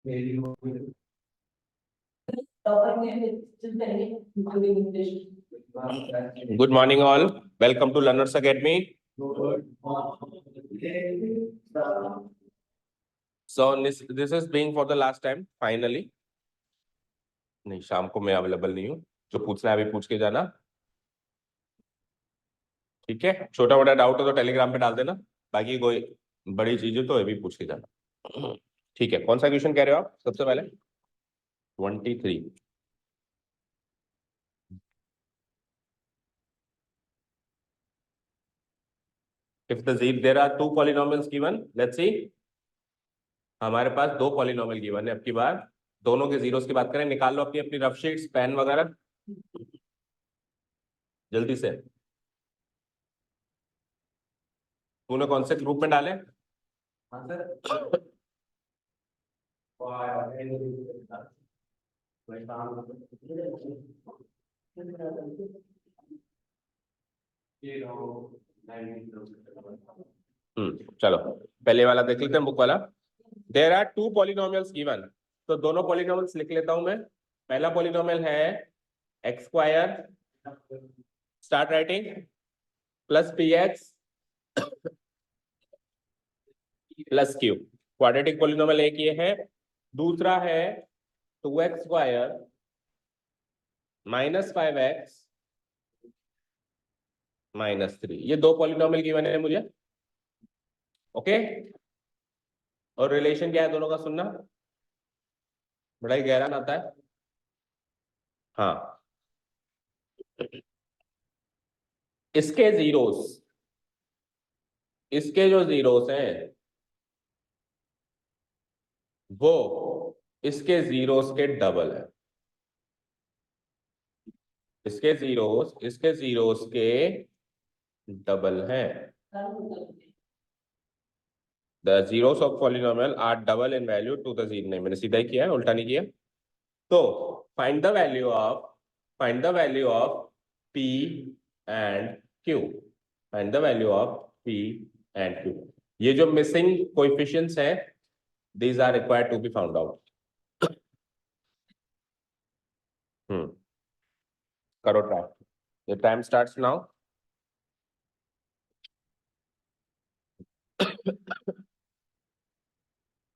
Good morning all. Welcome to Learners Academy. So this is being for the last time finally. नहीं, शाम को मैं available नहीं हूँ, जो पूछना है अभी पूछ के जाना, ठीक है। छोटा मोटा डाउट हो तो टेलीग्राम पे डाल देना, बाकी कोई बड़ी चीज है तो अभी पूछ के जाना, ठीक है। कौन सा क्वेश्चन कह रहे हो आप सबसे पहले? 23। If there are two polynomials given, let's see. हमारे पास दो पॉलिनोमियल गिवन है। अब की बार दोनों के जीरोस की बात करें, निकाल लो अपनी अपनी रफ शीट्स, पेन वगैरह जल्दी से। तूने कौन से ग्रुप में डाले? चलो पहले वाला देख लेते हैं, बुक वाला। There are two polynomials given, तो दोनों पॉलिनोमियल्स लिख लेता हूं मैं। पहला पॉलिनोमियल है x square, start writing, plus P x plus Q. Quadratic polynomial एक ये है। दूसरा है 2x square minus 5x minus 3। ये दो पॉलिनोमियल गिवन है मुझे, ओके। और रिलेशन क्या है दोनों का सुनना, बड़ा ही गहरा नाता है। हाँ, इसके जीरोस, इसके जो जीरोस हैं वो इसके जीरोस के डबल है। इसके जीरोस के डबल हैं। The zeros of polynomial are double in value to the zero। नहीं, मैंने सीधा ही किया है, उल्टा नहीं किया। तो find the value of P and Q। Find the value of P and Q। ये जो missing coefficients हैं, these are required to be found out। करो try. The time starts now।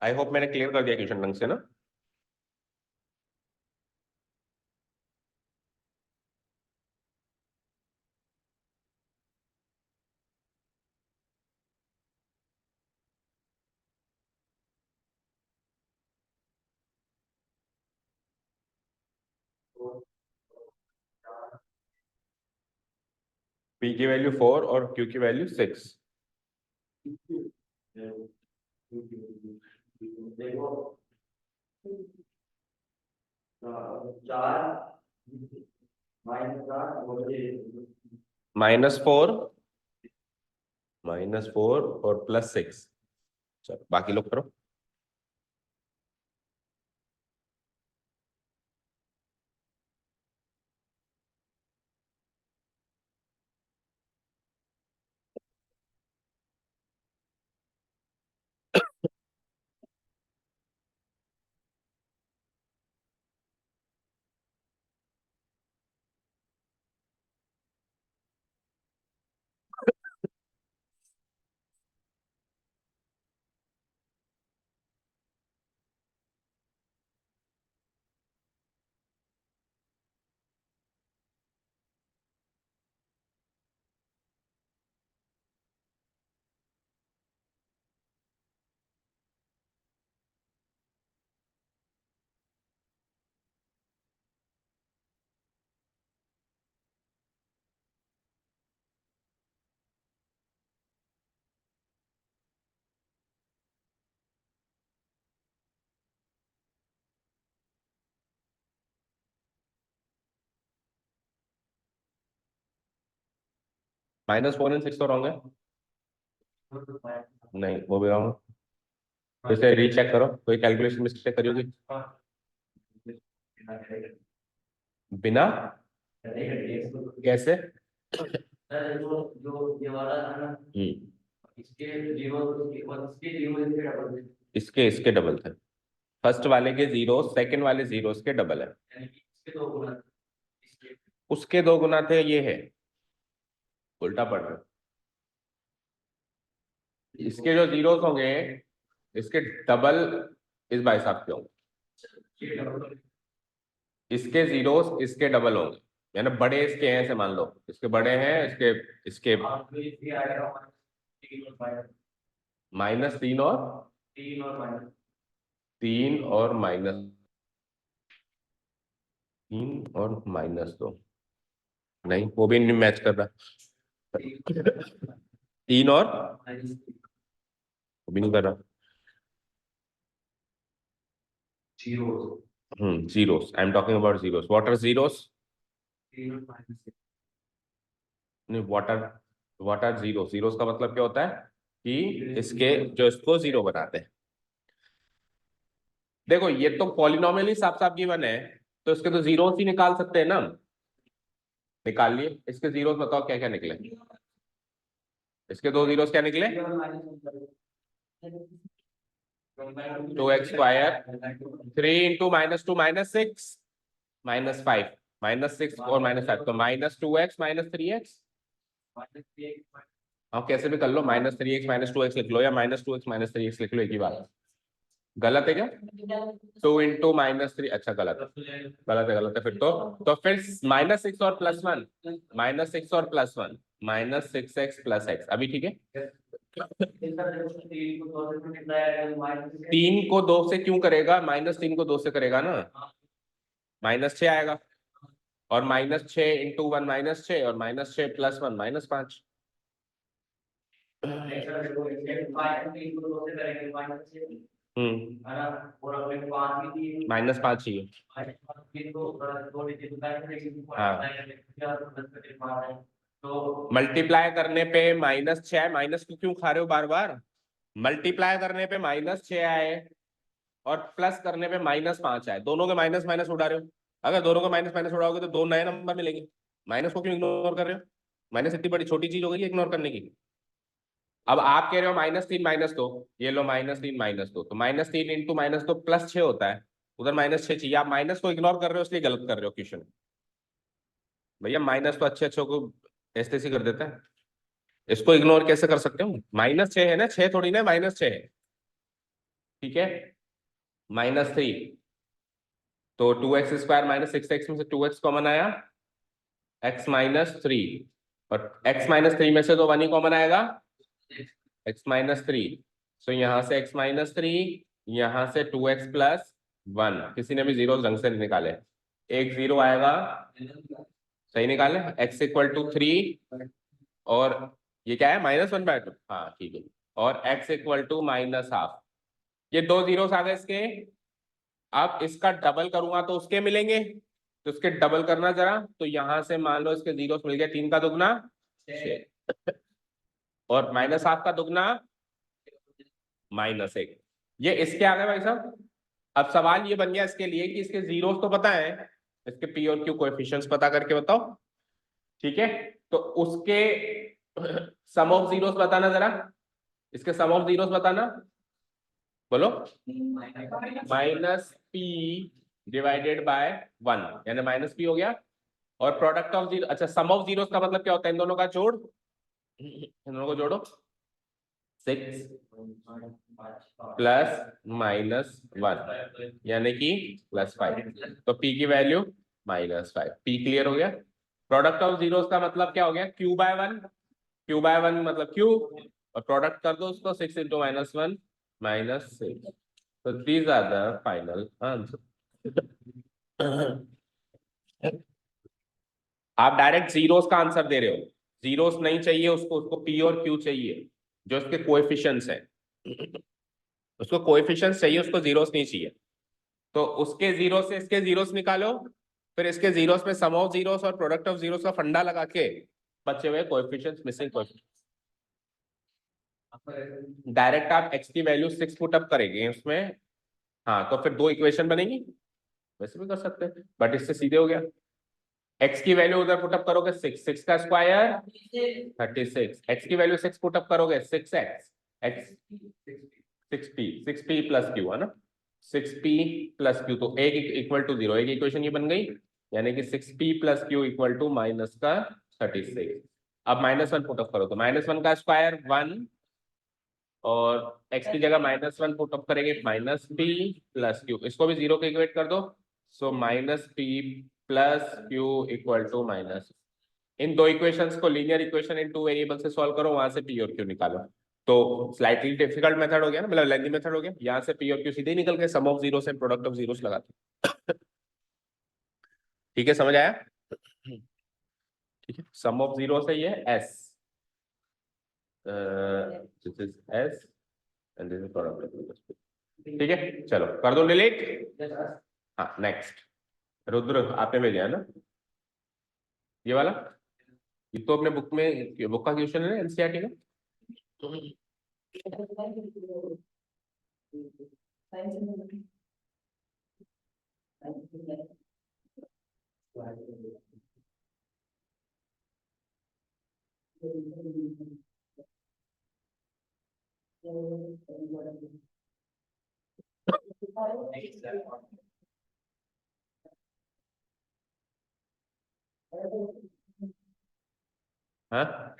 I hope मैंने क्लियर कर दिया question ढंग से ना। P की वैल्यू 4 और Q की वैल्यू 6। -4 और +6। चलो बाकी लोग करो। -4 और 6 तो रॉन्ग है। नहीं, वो भी रॉन्ग। फिर से रीचेक करो, कोई कैलकुलेशन मिस्टेक करी होगी। बिना कैसे? जो ये वाला था ना, इसके जीरो, इसके इसके डबल थे। फर्स्ट वाले के जीरो सेकंड वाले जीरोस के डबल है, उसके 2 गुना थे, ये है उल्टा पड़ रहा है। इसके जो जीरोस होंगे इसके डबल इस भाई साहब के होंगे, इसके जीरोस इसके डबल होंगे, यानी बड़े इसके हैं, ऐसे मान लो इसके बड़े हैं, इसके इसके -3 और 3 और -2, नहीं वो भी नहीं मैच कर रहा। 3 और वो भी नहीं कर रहा। zeros, I am talking about zeros. What are zeros? नहीं, what are zeros? zeros का मतलब क्या होता है कि इसके जो इसको जीरो बनाते हैं। देखो ये तो पॉलिनोमियल ही साफ साफ गिवन है, तो इसके तो जीरोस ही निकाल सकते हैं ना हम। निकाल लिए इसके जीरोस, बताओ क्या क्या निकले। इसके 2 जीरोस क्या निकले, 2x², 3 इंटू -2 -6 -5 -6 और -5, तो -2x -3x। हाँ कैसे भी कर लो, -3x -2x लिख लो या -2x -3x लिख लो, एक ही बात। गलत है क्या? 2 इंटू -3, अच्छा गलत है फिर तो फिर -6 और +1, -6 और +1, -6x + x, अभी ठीक है। 3 को 2 से क्यों करेगा, -3 को 2 से करेगा ना, -6 आएगा, और -6 इंटू 1 -6 और -6 + 1 -5। -5 ही है। हाँ मल्टीप्लाई करने पे -6 आए, माइनस क्यों खा रहे हो बार बार। मल्टीप्लाई करने पे -6 आए और प्लस करने पे -5 आए, दोनों के माइनस माइनस उड़ा रहे हो। अगर दोनों के माइनस माइनस उड़ाओगे तो 2 नए नंबर मिलेंगे, माइनस को क्यों इग्नोर कर रहे हो। माइनस इतनी बड़ी छोटी चीज हो गई इग्नोर करने की। अब आप कह रहे हो -3 -2, ये लो -3 -2, तो -3 इंटू -2 +6 होता है, उधर -6 चाहिए, आप माइनस को इग्नोर कर रहे हो इसलिए गलत कर रहे हो क्वेश्चन। भैया माइनस तो अच्छे अच्छों को ऐसे ऐसे कर देता है, इसको इग्नोर कैसे कर सकते हो। -6 है ना, 6 थोड़ी ना, -6 है, ठीक है। -3 तो 2x² -6x में से 2x कॉमन आया, x -3, और x -3 में से तो 1 ही कॉमन आएगा, x -3, सो यहाँ से x -3, यहाँ से 2x + 1, किसी ने भी जीरो ढंग से निकाले, एक जीरो आएगा, सही निकाले, x = 3, और ये क्या है -1/2, हाँ ठीक है, और x = -½ ये 2 जीरोस आ गए इसके। अब इसका डबल करूंगा तो उसके मिलेंगे, तो इसके डबल करना जरा, तो यहां से मान लो इसके जीरोस मिल गए, 3 का दुगना 6 और -½ का दुगना -1, ये इसके आ गए भाई साहब। अब सवाल ये बन गया इसके लिए कि इसके जीरोस तो पता है, इसके पी और क्यू कोएफिशिएंट्स पता करके बताओ, ठीक है। तो उसके सम ऑफ जीरोस बताना जरा, इसके सम ऑफ जीरोस बताना, बोलो। -p/1 यानी -p हो गया, और प्रोडक्ट ऑफ जीरो, अच्छा सम ऑफ जीरोस का मतलब क्या होता है, इन दोनों का जोड़, इन दोनों को जोड़ो, 6 + -1 यानी कि +5, तो p की वैल्यू -5, p क्लियर हो गया। प्रोडक्ट ऑफ जीरोस का मतलब क्या हो गया, q/1, q/1 मतलब q, और प्रोडक्ट कर दो उसको, 6 × -1 -6, तो these are the final answer. आप डायरेक्ट जीरोस का आंसर दे रहे हो, जीरोस नहीं चाहिए उसको, उसको पी और क्यू चाहिए, जो इसके कोएफिशिएंट्स हैं, उसको कोएफिशिएंट्स चाहिए, उसको जीरोस नहीं चाहिए। तो उसके जीरो से इसके जीरोस निकालो, फिर इसके जीरोस में सम ऑफ जीरोस और प्रोडक्ट ऑफ जीरोस का फंडा लगा के बचे हुए कोएफिशिएंट्स, मिसिंग कोएफिशिएंट्स, डायरेक्ट आप x की वैल्यू 6 पुट अप करेंगे उसमें, हाँ तो फिर 2 इक्वेशन बनेगी, वैसे भी कर सकते हैं, बट इससे सीधे हो गया, x की वैल्यू उधर पुट अप करोगे 6 का स्क्वायर 36, x की वैल्यू 6 पुट अप करोगे 6x, x 6p + q है ना, 6p प्लस क्यू, तो एक इक्वल टू 0, एक इक्वेशन ये बन गई, यानी कि 6p plus Q equal to minus का 36। अब -1 पुट अप करो, तो -1 का स्क्वायर 1, और x की जगह -1 पुट अप करेंगे, -p प्लस क्यू, इसको भी 0 के इक्वेट कर दो, so -p plus Q equal to minus. इन दो इक्वेशंस को linear equation in two variable से सॉल्व करो, वहां से p और q निकालो। तो स्लाइटली डिफिकल्ट मेथड हो गया ना, मतलब लेंथी मेथड हो गया। यहाँ से p और q सीधे ही निकल के सम ऑफ जीरो से प्रोडक्ट ऑफ जीरोस लगाते। ठीक है, समझ आया? ठीक है, सम ऑफ जीरो से ये s, this is s and this is product of zeros. ठीक है, चलो कर दो डिलीट। हाँ, नेक्स्ट रुद्र आपने भेजा है ना ये वाला, ये तो अपने बुक में, बुक का क्वेश्चन है ना एनसीईआरटी का। हाँ,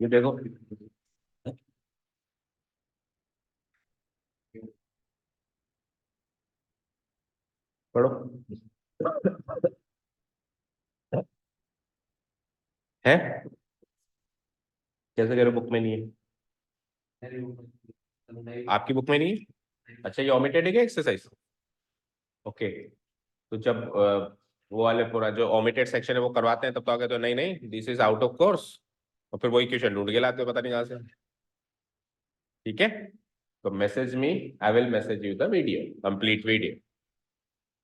ये देखो, पढ़ो है, कैसे कह रहे हो बुक में नहीं है? आपकी बुक में नहीं है? अच्छा, ये ओमिटेड है क्या एक्सरसाइज? ओके, तो जब वो वाले पूरा जो ओमिटेड सेक्शन है वो करवाते हैं, तब तो आगे तो नहीं नहीं this is out of course, और फिर वही क्वेश्चन ढूंढ के लाते हो पता नहीं कहाँ से। ठीक है, तो message me, I will message you the video, complete video.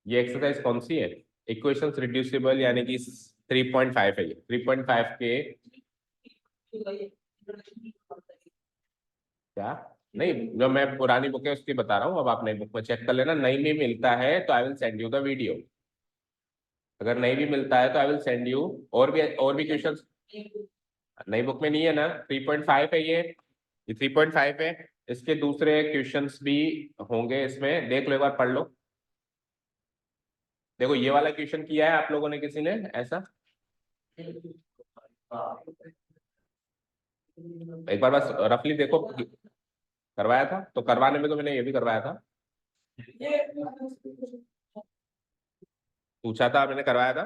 ये एक्सरसाइज कौन सी है? इक्वेशंस रिड्यूसिबल, यानी कि 3.5 है, ये 3.5 के क्या, नहीं जो मैं पुरानी बुक है उसकी बता रहा हूँ, अब आप नई बुक में चेक कर लेना, नई में मिलता है तो I will send you the video, अगर नहीं भी मिलता है तो आई विल सेंड यू। और भी क्वेश्चंस नई बुक में नहीं है ना, 3.5 है ये 3.5 है, इसके दूसरे क्वेश्चंस भी होंगे इसमें, देख लो एक बार, पढ़ लो। देखो ये वाला क्वेश्चन किया है आप लोगों ने, किसी ने ऐसा एक बार बस रफली देखो, करवाया था, तो करवाने में तो मैंने ये भी करवाया था, पूछा था मैंने, करवाया था,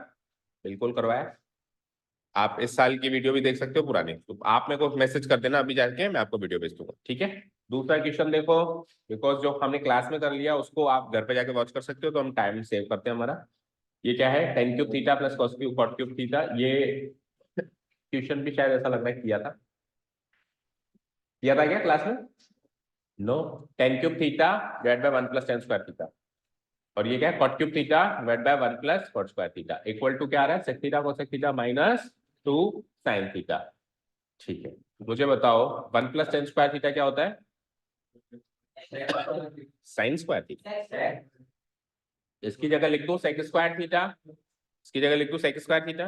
बिल्कुल करवाया। आप इस साल की वीडियो भी देख सकते हो पुरानी, तो आप मेरे को मैसेज कर देना अभी जाके, मैं आपको वीडियो भेज दूंगा, ठीक है? दूसरा क्वेश्चन देखो, बिकॉज जो हमने क्लास में कर लिया उसको आप घर पे जाके वॉच कर सकते हो, तो हम टाइम सेव करते हैं हमारा। ये क्या है, tan cube theta plus cos cube cot cube theta, ये क्वेश्चन भी शायद ऐसा लग रहा है किया था क्या क्लास में? No, tan cube theta divide by 1 plus tan square theta, और ये क्या है, cot cube theta divide by 1 plus cot square theta equal to क्या आ रहा है, sec theta cosec theta minus 2 sine theta. ठीक है, मुझे बताओ 1 प्लस टेन स्क्वायर थीटा क्या होता है, साइन स्क्वायर थीटा। इसकी जगह लिख दो सेक स्क्वायर थीटा, इसकी जगह लिख दो sec square theta,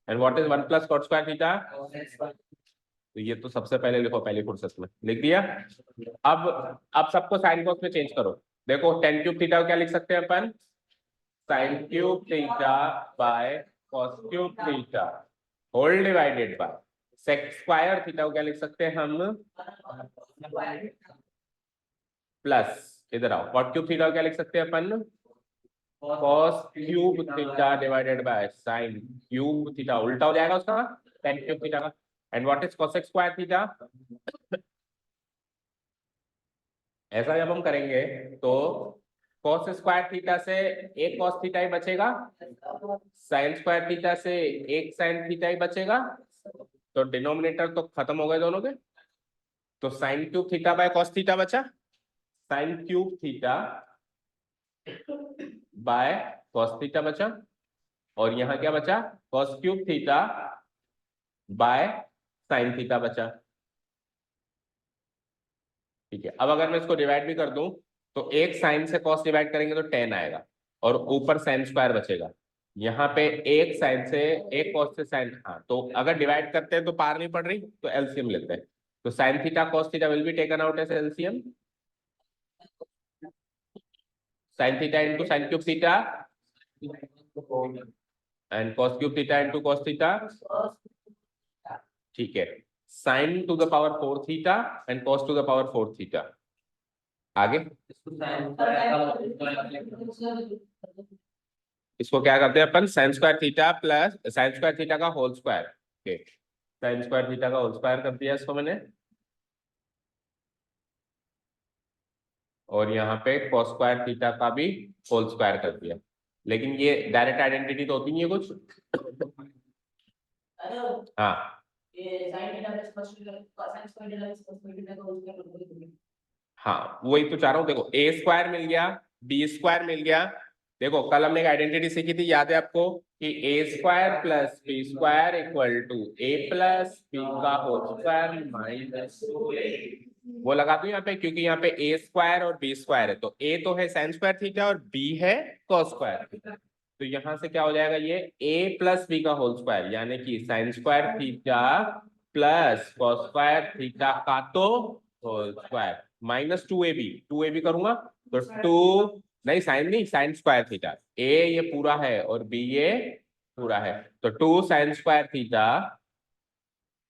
and what is 1 plus cot square theta, तो ये तो सबसे पहले लिखो, पहली फुर्सत में लिख दिया। अब सबको साइन कॉस में चेंज करो। देखो टेन क्यूब थीटा को क्या लिख सकते हैं अपन, sine cube theta by cos cube theta whole divided by sec square theta को क्या लिख सकते हैं हम, प्लस, इधर आओ, कॉट क्यूब थीटा को क्या लिख सकते हैं अपन, cos cube theta divided by sine cube theta, उल्टा हो जाएगा उसका टेन क्यूब थीटा का, and what is cosec square theta. ऐसा जब हम करेंगे तो cos स्क्वायर थीटा से एक cos थीटा ही बचेगा, sin स्क्वायर थीटा से एक sin थीटा ही बचेगा, तो डिनोमिनेटर तो खत्म हो गए दोनों के, तो sin cube theta bye cos theta बचा, sin cube theta bye cos theta बचा, और यहाँ क्या बचा, cos cube theta bye sin theta बचा। ठीक है, अब अगर मैं इसको डिवाइड भी कर दूं तो एक साइन से कॉस डिवाइड करेंगे तो टेन आएगा, और ऊपर साइन स्क्वायर बचेगा, यहाँ पे एक साइन से एक कॉस से साइन, हाँ तो अगर डिवाइड करते हैं तो पार नहीं पड़ रही तो एलसीएम लेते हैं, तो sine theta cos theta will be taken out as LCM, sine theta into sine cube theta and cos cube theta into cos theta. ठीक है, sine to the power 4 theta and cos to the power 4 theta. आगे इसको क्या करते हैं अपन, sine square theta plus sine square theta का whole square, okay, sine square theta का होल स्क्वायर कर दिया इसको मैंने, और यहाँ पे cos स्क्वायर थीटा का भी होल स्क्वायर कर दिया। लेकिन ये डायरेक्ट आइडेंटिटी तो होती नहीं है कुछ, हाँ हाँ वही तो चाह रहा हूँ, देखो ए स्क्वायर मिल गया, बी स्क्वायर मिल गया, देखो कल हमने एक आइडेंटिटी सीखी थी, याद है आपको, कि A square plus B square equal to A plus B का होल स्क्वायर माइनस, वो लगा दूं यहाँ पे, क्योंकि यहाँ पे ए स्क्वायर और बी स्क्वायर है, तो ए तो है साइन स्क्वायर थीटा और बी है कॉस स्क्वायर थीटा, तो यहाँ से क्या हो जाएगा, ये ए प्लस बी का होल स्क्वायर, यानी कि sine square theta plus cos square theta का तो whole square minus two A B करूंगा तो टू, नहीं साइन नहीं, साइन स्क्वायर थीटा, ए ये पूरा है और बी ये पूरा है, तो two sine square theta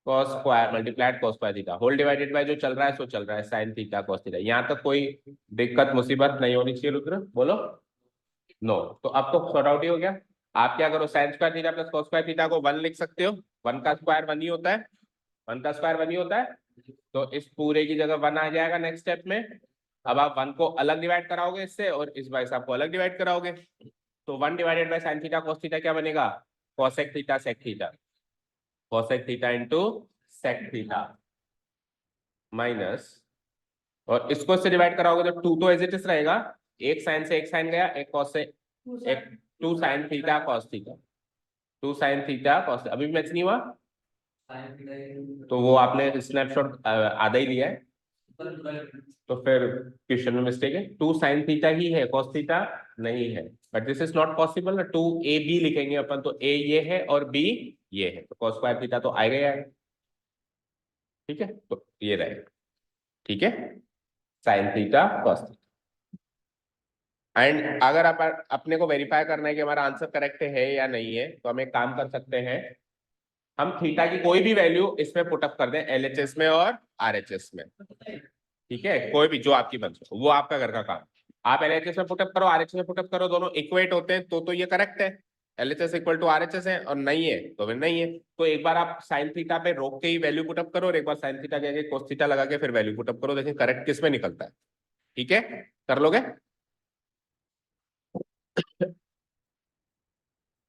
cos square multiplied cos square theta whole divided by जो चल रहा है सो चल रहा है sin थीटा cos थीटा। यहाँ तक कोई दिक्कत मुसीबत नहीं होनी चाहिए रुद्र, बोलो नो, तो अब तो सॉर्ट आउट ही हो गया। आप क्या करो, sin square theta plus cos square theta को 1 लिख सकते हो, 1 का स्क्वायर 1 ही होता है, 1 का स्क्वायर 1 ही होता है, तो इस पूरे की जगह 1 आ जाएगा नेक्स्ट स्टेप में। अब आप 1 को अलग डिवाइड कराओगे इससे, और इस भाई साहब को अलग डिवाइड कराओगे, तो 1 divided by sin theta cos theta क्या बनेगा, cosec theta sec theta, cosec theta into sec theta minus, और इसको इससे डिवाइड कराओगे तो 2 तो एज इट इज रहेगा, एक साइन से एक साइन गया, एक कॉस से एक, 2 sine theta cos theta, 2 sine theta cos, अभी भी मैच नहीं हुआ, तो वो आपने स्नैपशॉट आधा ही लिया है, तो फिर क्वेश्चन में मिस्टेक है, 2 साइन थीटा ही है, कॉस थीटा नहीं है, but this is not possible ना, 2 ए बी लिखेंगे अपन, तो ए ये है और बी ये है, तो कॉस स्क्वायर थीटा तो आएगा ही आएगा, ठीक है, तो ये रहेगा, ठीक है, sign theta cos theta. And अगर आप अपने को वेरीफाई करना है कि हमारा आंसर करेक्ट है या नहीं है, तो हम एक काम कर सकते हैं, हम थीटा की कोई भी वैल्यू इसमें पुटअप कर दें, एलएचएस में और आरएचएस में, ठीक है, कोई भी जो आपकी बन सके, वो आपका घर का काम, आप एलएचएस में पुटअप करो, आरएचएस में पुटअप करो, दोनों इक्वेट होते हैं तो ये करेक्ट है, एलएचएस इक्वल टू आरएचएस है, और नहीं है तो फिर नहीं है, तो एक बार आप साइन थीटा पे रोक के ही वैल्यू पुटअप करो, और एक बार साइन थीटा के कोस थीटा लगा के फिर वैल्यू पुटअप करो, देखिए करेक्ट किस में निकलता है, ठीक है, कर लोगे,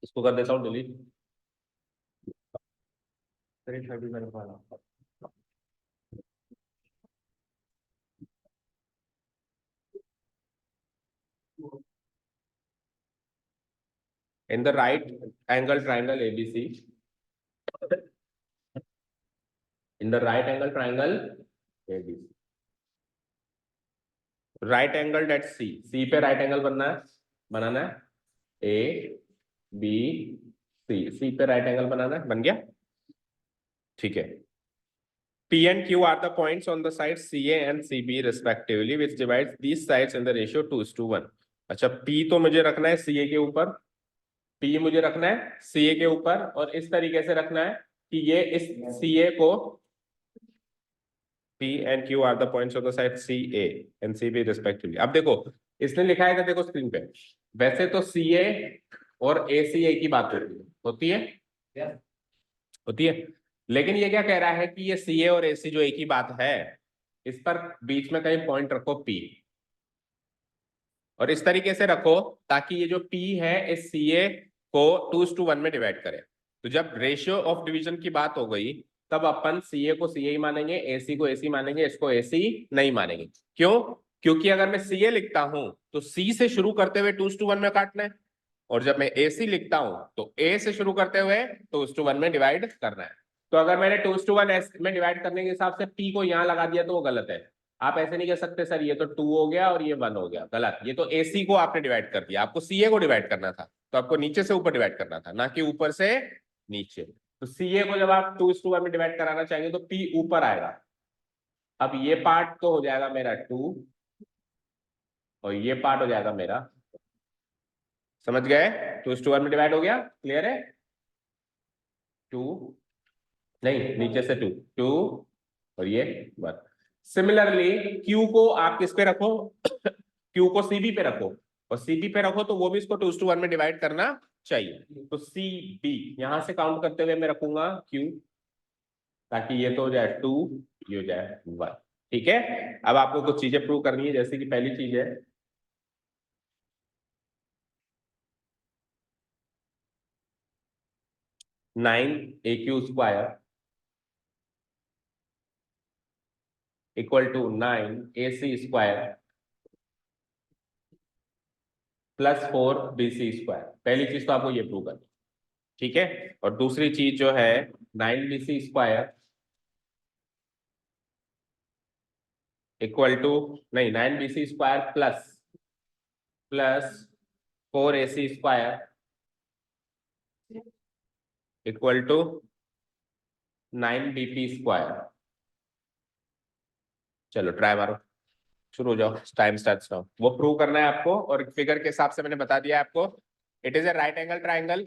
इसको कर देता हूँ delete. in the right angle triangle ABC, in the right angle triangle ABC, right angle डेट सी पे राइट एंगल बनाना है ए बी सी पे राइट एंगल बनाना है, बन गया, ठीक है। P and Q are the points on the sides CA and CB respectively, which divides these sides in the ratio 2:1. अच्छा, P तो मुझे रखना है CA के ऊपर, P मुझे रखना है CA के ऊपर, और इस तरीके से रखना है कि ये इस CA को, P and Q are the points on the side CA and CB respectively. अब देखो इसने लिखा है, देखो स्क्रीन पे, वैसे तो CA और ACA की बात होती है होती है, लेकिन ये क्या कह रहा है कि ये CA और AC जो एक ही बात है, इस पर बीच में कहीं पॉइंट रखो P, और इस तरीके से रखो ताकि ये जो P है इस CA को 2:1 में डिवाइड करे। तो जब रेशियो ऑफ डिवीजन की बात हो गई, तब अपन CA को CA ही मानेंगे, AC को AC मानेंगे, इसको AC नहीं मानेंगे। क्यों? क्योंकि अगर मैं CA लिखता हूं तो C से शुरू करते हुए 2:1 में काटना है, और जब मैं AC लिखता हूं तो A से शुरू करते हुए 2:1 में डिवाइड करना है। तो अगर मैंने 2:1 में डिवाइड करने के हिसाब से P को यहां लगा दिया तो वो गलत है। आप ऐसे नहीं कह सकते सर ये तो 2 हो गया और ये 1 हो गया, गलत। ये तो AC को आपने डिवाइड कर दिया, आपको CA को डिवाइड करना था, तो आपको नीचे से ऊपर डिवाइड करना था, ना कि ऊपर से नीचे। तो CA को जब आप 2:1 में डिवाइड कराना चाहेंगे तो P ऊपर आएगा। अब ये पार्ट तो हो जाएगा मेरा 2, और ये पार्ट हो जाएगा मेरा, समझ गए? 2:1 में डिवाइड हो गया, क्लियर है? 2 नहीं, नीचे से 2 और ये 1। सिमिलरली Q को आप किस पे रखो? Q को CB पे रखो, और CB पे रखो तो वो भी इसको 2:1 में डिवाइड करना चाहिए। तो CB यहां से काउंट करते हुए मैं रखूंगा Q, ताकि ये तो हो जाए 2, ये हो जाए 1, ठीक है। अब आपको कुछ चीजें प्रूव करनी है, जैसे कि पहली चीज है 9AQ² equal to 9AC² plus 4BC²। पहली चीज तो आपको ये प्रूव करनी, ठीक है। और दूसरी चीज जो है 9BC² इक्वल टू, नहीं, 9BC² plus 4AC² equal to 9BP²। चलो ट्राई मारो, शुरू हो जाओ, टाइम स्टार्ट्स नाउ। वो प्रूव करना है आपको, और फिगर के हिसाब से मैंने बता दिया आपको। It is a right angle triangle.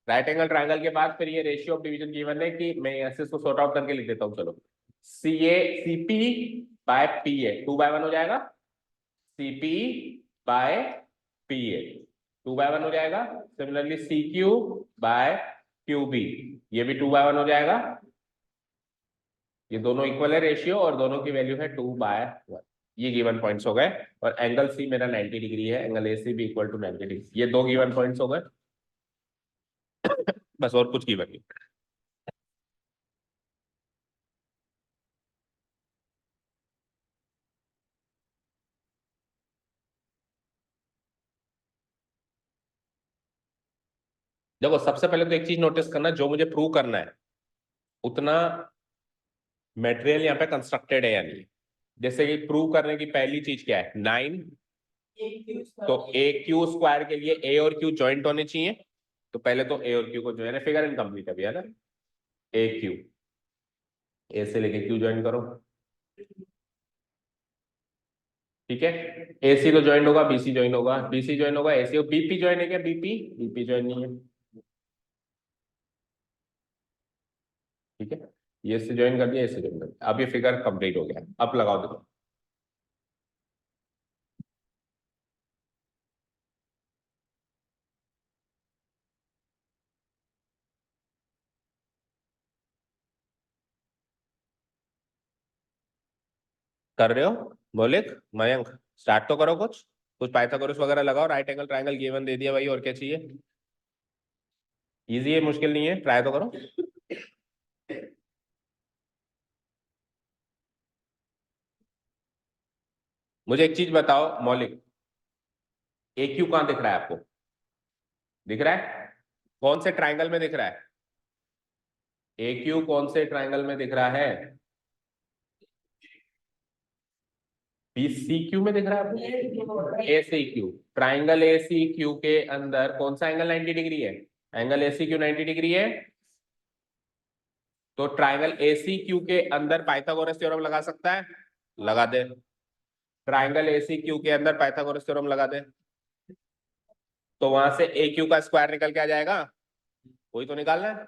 Right angle triangle के बाद फिर ये रेशियो ऑफ डिवीजन गिवन है कि मैं ऐसे इसको सॉर्ट आउट करके लिख देता हूँ। चलो, CP/PA 2/1 हो जाएगा, CP/PA 2/1 हो जाएगा। सिमिलरली CQ/QB ये भी 2/1 हो जाएगा। ये दोनों इक्वल है रेशियो, और दोनों की वैल्यू है 2/1। ये गिवन पॉइंट्स हो गए, और एंगल सी मेरा 90 डिग्री है, एंगल AC भी इक्वल टू 90 डिग्री। ये 2 गिवन पॉइंट्स हो गए, बस, और कुछ गिवन नहीं। देखो सबसे पहले तो एक चीज नोटिस करना, जो मुझे प्रूव करना है उतना मटेरियल यहाँ पे कंस्ट्रक्टेड है या नहीं। जैसे कि प्रूव करने की पहली चीज क्या है, 9, तो AQ² के लिए A और Q ज्वाइंट होने चाहिए। तो पहले तो A और Q को जो है ना, फिगर इनकम्प्लीट अभी है ना, AQ, A से लेके Q ज्वाइन करो, ठीक है। AC तो ज्वाइन होगा, BC ज्वाइन होगा, BC ज्वाइन होगा AC, और BP ज्वाइन है क्या? BP ज्वाइन नहीं है, ठीक है। ये से ज्वाइन कर दिया, इससे ज्वाइन कर दिया, अब ये फिगर कंप्लीट हो गया। अब लगाओ, देखो कर रहे हो मौलिक, मयंक, स्टार्ट तो करो, कुछ पाइथागोरस वगैरह लगाओ। राइट एंगल ट्रायंगल गिवन दे दिया भाई, और क्या चाहिए? इजी है, मुश्किल नहीं है, ट्राई तो करो। मुझे एक चीज बताओ मौलिक, AQ कहाँ दिख रहा है आपको? दिख रहा है? कौन से ट्राइंगल में दिख रहा है? ए क्यू कौन से ट्राइंगल में दिख रहा है? बी सी क्यू में दिख रहा है? A C Q. Triangle A C Q के अंदर कौन सा एंगल 90 डिग्री है? Angle A C Q 90 degree है। तो ट्राइंगल ए सी क्यू के अंदर पाइथागोरस थ्योरम लगा सकता है? लगा दे। ट्राइंगल ए सी क्यू के अंदर पाइथागोरस थ्योरम लगा दे, तो वहां से ए क्यू का स्क्वायर निकल के आ जाएगा। वही तो निकालना है।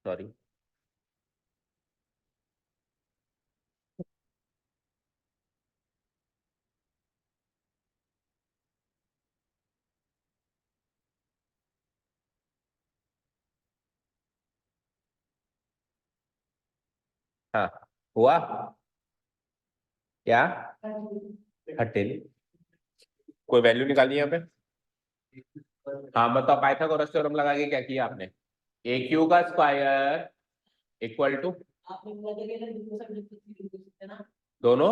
सॉरी। हाँ, हुआ क्या? 13। कोई वैल्यू निकाली यहाँ पे? हाँ बताओ, पाइथागोरस थ्योरम लगा के क्या किया आपने? ए क्यू का स्क्वायर इक्वल टू दोनों।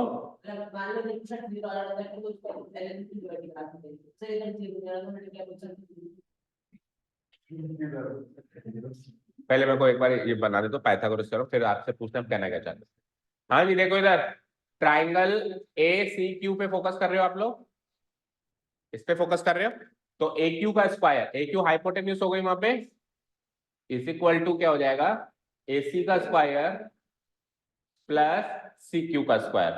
पहले मेरे को एक बार ये बना दे तो पाइथागोरस थ्योरम, फिर आपसे पूछना हम कहना क्या चाहते हैं। हाँ जी देखो इधर, ट्राइंगल ए सी क्यू पे फोकस कर रहे हो आप लोग? इस पे फोकस कर रहे हो? तो ए क्यू का स्क्वायर, ए क्यू हाइपोटेन्यूज हो गई वहां पे, इज इक्वल टू क्या हो जाएगा? ए सी का स्क्वायर प्लस सी क्यू का स्क्वायर।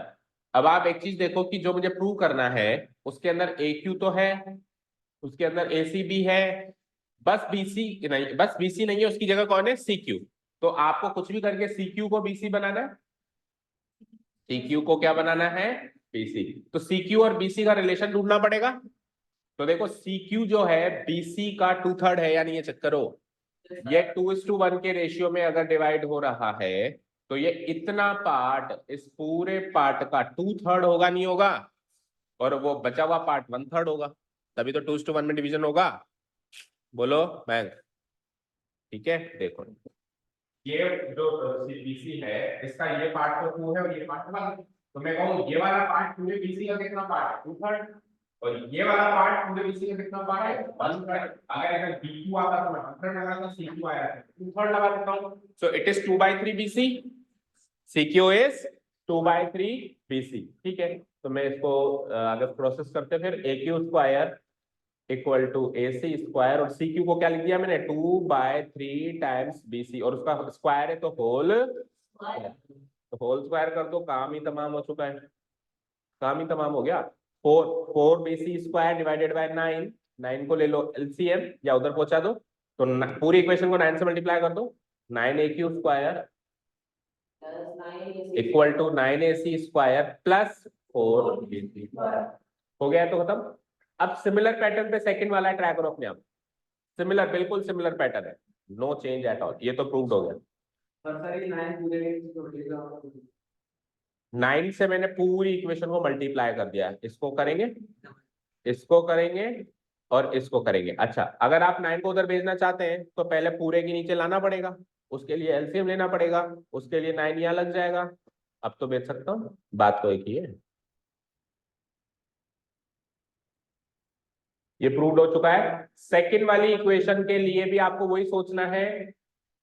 अब आप एक चीज देखो कि जो मुझे प्रूव करना है उसके अंदर ए क्यू तो है, उसके अंदर ए सी भी है, बस बीसी नहीं, बस बीसी नहीं है, उसकी जगह कौन है? C Q. तो आपको कुछ भी करके सी क्यू को बीसी बनाना है, सी क्यू को क्या बनाना है? बीसी। तो सी क्यू और बीसी का रिलेशन ढूंढना पड़ेगा। तो देखो सी क्यू जो है बीसी का 2/3 है, यानी ये चेक करो, ये 2:1 के रेशियो में अगर डिवाइड हो रहा है तो ये इतना पार्ट इस पूरे पार्ट का 2/3 होगा, नहीं होगा? और वो बचा हुआ पार्ट 1/3 होगा, तभी तो 2:1 में डिवीजन होगा। बोलो बैंक। ठीक है देखो, ये जो बीसी है इसका ये पार्ट तो 2 है और ये पार्ट 1। तो मैं कहूँ ये वाला पार्ट पूरे बीसी का कितना पार्ट है? 2/3। और ये वाला पार्ट पूरे बीसी का कितना पार्ट है? 1/3। अगर बीक्यू आता तो मैं 1/3 लगाता, सीक्यू आया तो 2/3 लगा देता हूँ। So it is 2/3 BC, CQ is 2/3 BC. ठीक है, तो मैं इसको आगे प्रोसेस करते फिर A Q square equal to A C square, और सी क्यू को क्या लिख दिया मैंने? 2/3 टाइम्स बी सी, और उसका स्क्वायर है तो होल, तो होल स्क्वायर कर दो, काम ही तमाम हो चुका है, काम ही तमाम हो गया। 4 4 B C square divided by 9, 9 को ले लो एलसीएम या उधर पहुंचा दो, तो पूरी इक्वेशन को 9 से मल्टीप्लाई कर दो। 9 A Q square equal to 9 A C square plus 4 B C square. हो गया है तो खत्म। अब सिमिलर पैटर्न पे सेकंड वाला ट्राई करो अपने आप। सिमिलर, बिल्कुल सिमिलर पैटर्न है, नो चेंज एट ऑल, ये तो प्रूव्ड हो गया। 9 से मैंने पूरी इक्वेशन को मल्टीप्लाई कर दिया है, इसको करेंगे, इसको करेंगे और इसको करेंगे। अच्छा, अगर आप 9 को उधर भेजना चाहते हैं तो पहले पूरे के नीचे लाना पड़ेगा, उसके लिए एलसीएम लेना पड़ेगा, उसके लिए 9 यहाँ लग जाएगा। अब तो भेज सकता हूँ, बात तो एक ही है। ये प्रूव्ड हो चुका है। सेकंड वाली इक्वेशन के लिए भी आपको वही सोचना है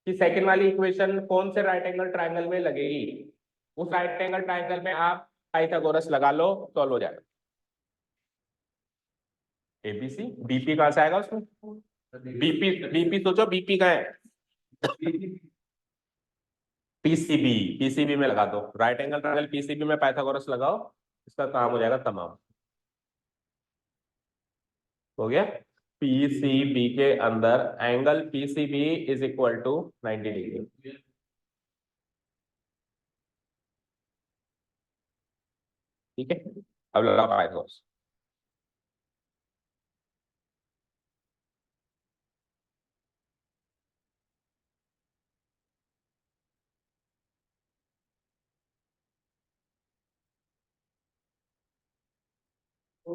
कि सेकंड वाली इक्वेशन कौन से राइट एंगल ट्रायंगल में लगेगी। उस राइट एंगल ट्राइंगल में आप पाइथागोरस लगा लो, सॉल्व हो जाएगा। एबीसी, बीपी कहां से आएगा उसमें? बीपी, बीपी सोचो बीपी का है, पीसीबी, पीसीबी में लगा दो, राइट एंगल ट्रायंगल पीसीबी में पाइथागोरस लगाओ, इसका काम हो जाएगा तमाम। हो गया। पीसीबी के अंदर angle PCB is equal to 90 degree. ठीक है, अब लगाओ पाइथागोरस। हो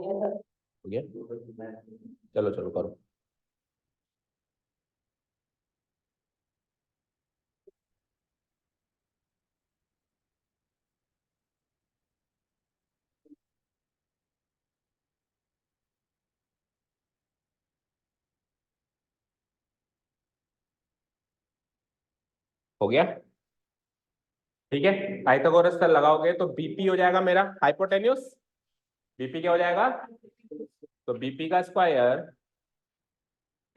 गया, चलो चलो करो। हो गया, ठीक है। पाइथागोरस से लगाओगे तो बीपी हो जाएगा मेरा हाइपोटेन्यूस। बीपी क्या हो जाएगा? तो बीपी का स्क्वायर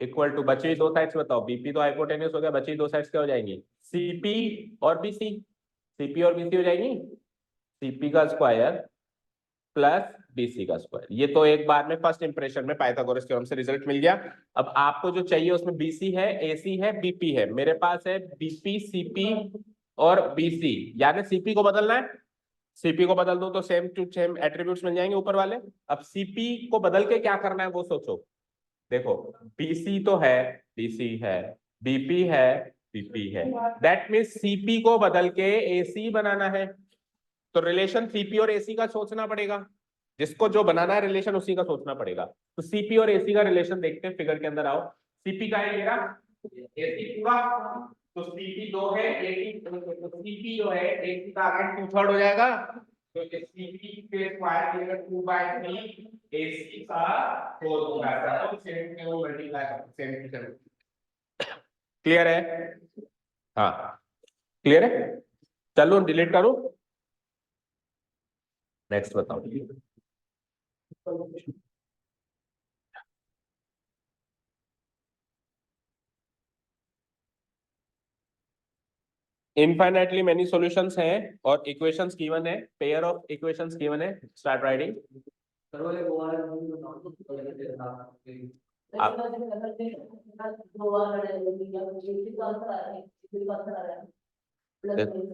इक्वल टू, बची हुई दो साइड्स बताओ, बीपी तो हाइपोटेन्यूस हो गया, बची हुई दो साइड्स क्या हो जाएंगी? सीपी और बीसी, सीपी और बीसी हो जाएगी, सीपी का स्क्वायर प्लस बीसी का स्क्वायर। ये तो एक बार में फर्स्ट इंप्रेशन में पाइथागोरस थ्योरम से रिजल्ट मिल गया। अब आपको जो चाहिए उसमें बीसी है, एसी है, बीपी है। मेरे पास है बीपी, सीपी और बीसी, यानी सीपी को बदलना है। सीपी को बदल दो तो सेम टू सेम एट्रीब्यूट्स मिल जाएंगे ऊपर वाले। अब सीपी को बदल के क्या करना है वो सोचो। देखो, बीसी तो है, बीसी है, बीपी है, बीपी है, दैट मीन्स सीपी को बदल के एसी बनाना है। तो रिलेशन सीपी और एसी का सोचना पड़ेगा, जिसको जो बनाना है रिलेशन उसी का सोचना पड़ेगा। तो सीपी और एसी का रिलेशन देखते हैं, फिगर के अंदर आओ। सीपी का है मेरा, एसी पूरा, तो सीपी 2 है, एसी, तो सीपी जो है एसी का आगे 2/3 हो जाएगा, तो सीपी के स्क्वायर मिलेगा 2/3, एसी का 4 हो जाएगा, तो 7 के वो मल्टीप्लाई कर 7। क्लियर है? हाँ क्लियर है। चलो डिलीट करो, नेक्स्ट बताओ। इनफाइनाइटली मेनी सॉल्यूशंस हैं और इक्वेशंस गिवन है, पेयर ऑफ इक्वेशंस गिवन है, स्टार्ट राइटिंग।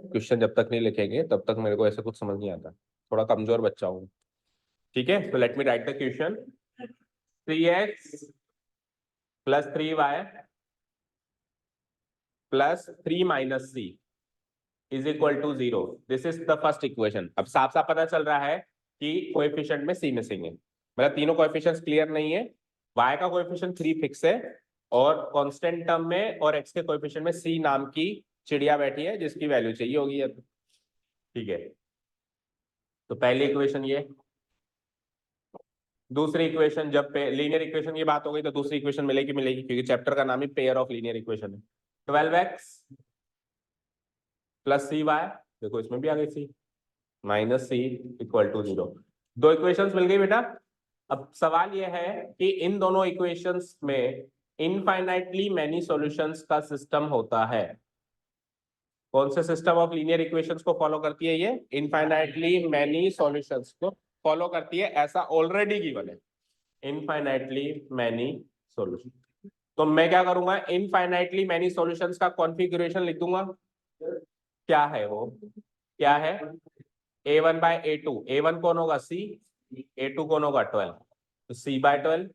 क्वेश्चन जब तक नहीं लिखेंगे तब तक मेरे को ऐसे कुछ समझ नहीं आता, थोड़ा कमजोर बच्चा हूँ। ठीक है, तो let me write the question. 3x plus 3y plus 3 minus C is equal to 0। This is the first equation. अब साफ साफ पता चल रहा है कि कोएफिशिएंट में सी मिसिंग है, मतलब तीनों कोएफिशिएंट्स क्लियर नहीं है। y का कोएफिशिएंट 3 फिक्स है और कांस्टेंट टर्म में, और x के कोएफिशिएंट में c नाम की चिड़िया बैठी है जिसकी वैल्यू चाहिए होगी अब। ठीक है, तो पहली इक्वेशन ये। दूसरी इक्वेशन, जब लीनियर इक्वेशन की बात हो गई तो दूसरी इक्वेशन मिलेगी मिलेगी, क्योंकि चैप्टर का नाम ही पेयर ऑफ लीनियर इक्वेशन है। 12x प्लस सी वाई, देखो इसमें भी आ गई सी, माइनस सी इक्वल टू 0। दो इक्वेशंस मिल गई बेटा। अब सवाल यह है कि इन दोनों इक्वेशंस में इनफाइनाइटली मैनी सॉल्यूशंस का सिस्टम होता है। कौन से सिस्टम ऑफ लीनियर इक्वेशंस को फॉलो करती है ये? इनफाइनाइटली मैनी सॉल्यूशंस को फॉलो करती है, ऐसा ऑलरेडी गिवन है, इनफाइनाइटली मैनी सॉल्यूशन। तो मैं क्या करूंगा, इनफाइनाइटली मैनी सॉल्यूशंस का कॉन्फ़िगरेशन लिख दूंगा। क्या है वो? क्या है? a1 बाय a2, a1 कौन होगा? c, a2 कौन होगा? 12, तो c by 12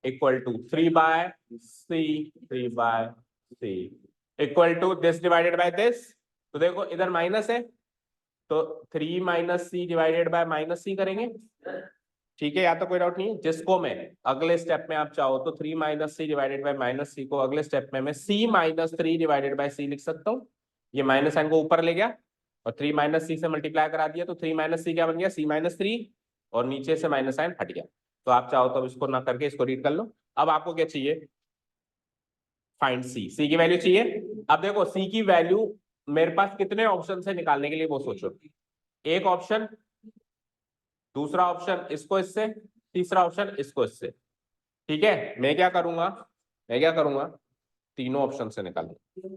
equal to 3 by c, 3 by c equal to this divided by this. तो देखो इधर माइनस है, तो 3 minus C divided by minus C करेंगे। ठीक है, या तो कोई डाउट नहीं है। जिसको मैं अगले स्टेप में आप चाहो तो 3 minus C divided by minus C को अगले स्टेप में मैं c minus 3 divided by C लिख सकता हूँ। ये माइनस साइन को ऊपर ले गया और 3 माइनस सी से मल्टीप्लाई करा दिया, तो 3 माइनस सी क्या बन गया? c माइनस 3, और नीचे से माइनस साइन हट गया। तो आप चाहो तो इसको ना करके इसको रीड कर लो। अब आपको क्या चाहिए? फाइंड c, c की वैल्यू चाहिए। अब देखो c की वैल्यू मेरे पास कितने ऑप्शन है निकालने के लिए वो सोचो। एक ऑप्शन, दूसरा ऑप्शन इसको इससे, तीसरा ऑप्शन इसको इससे। ठीक है, मैं क्या करूंगा, तीनों ऑप्शन से निकालूंगा।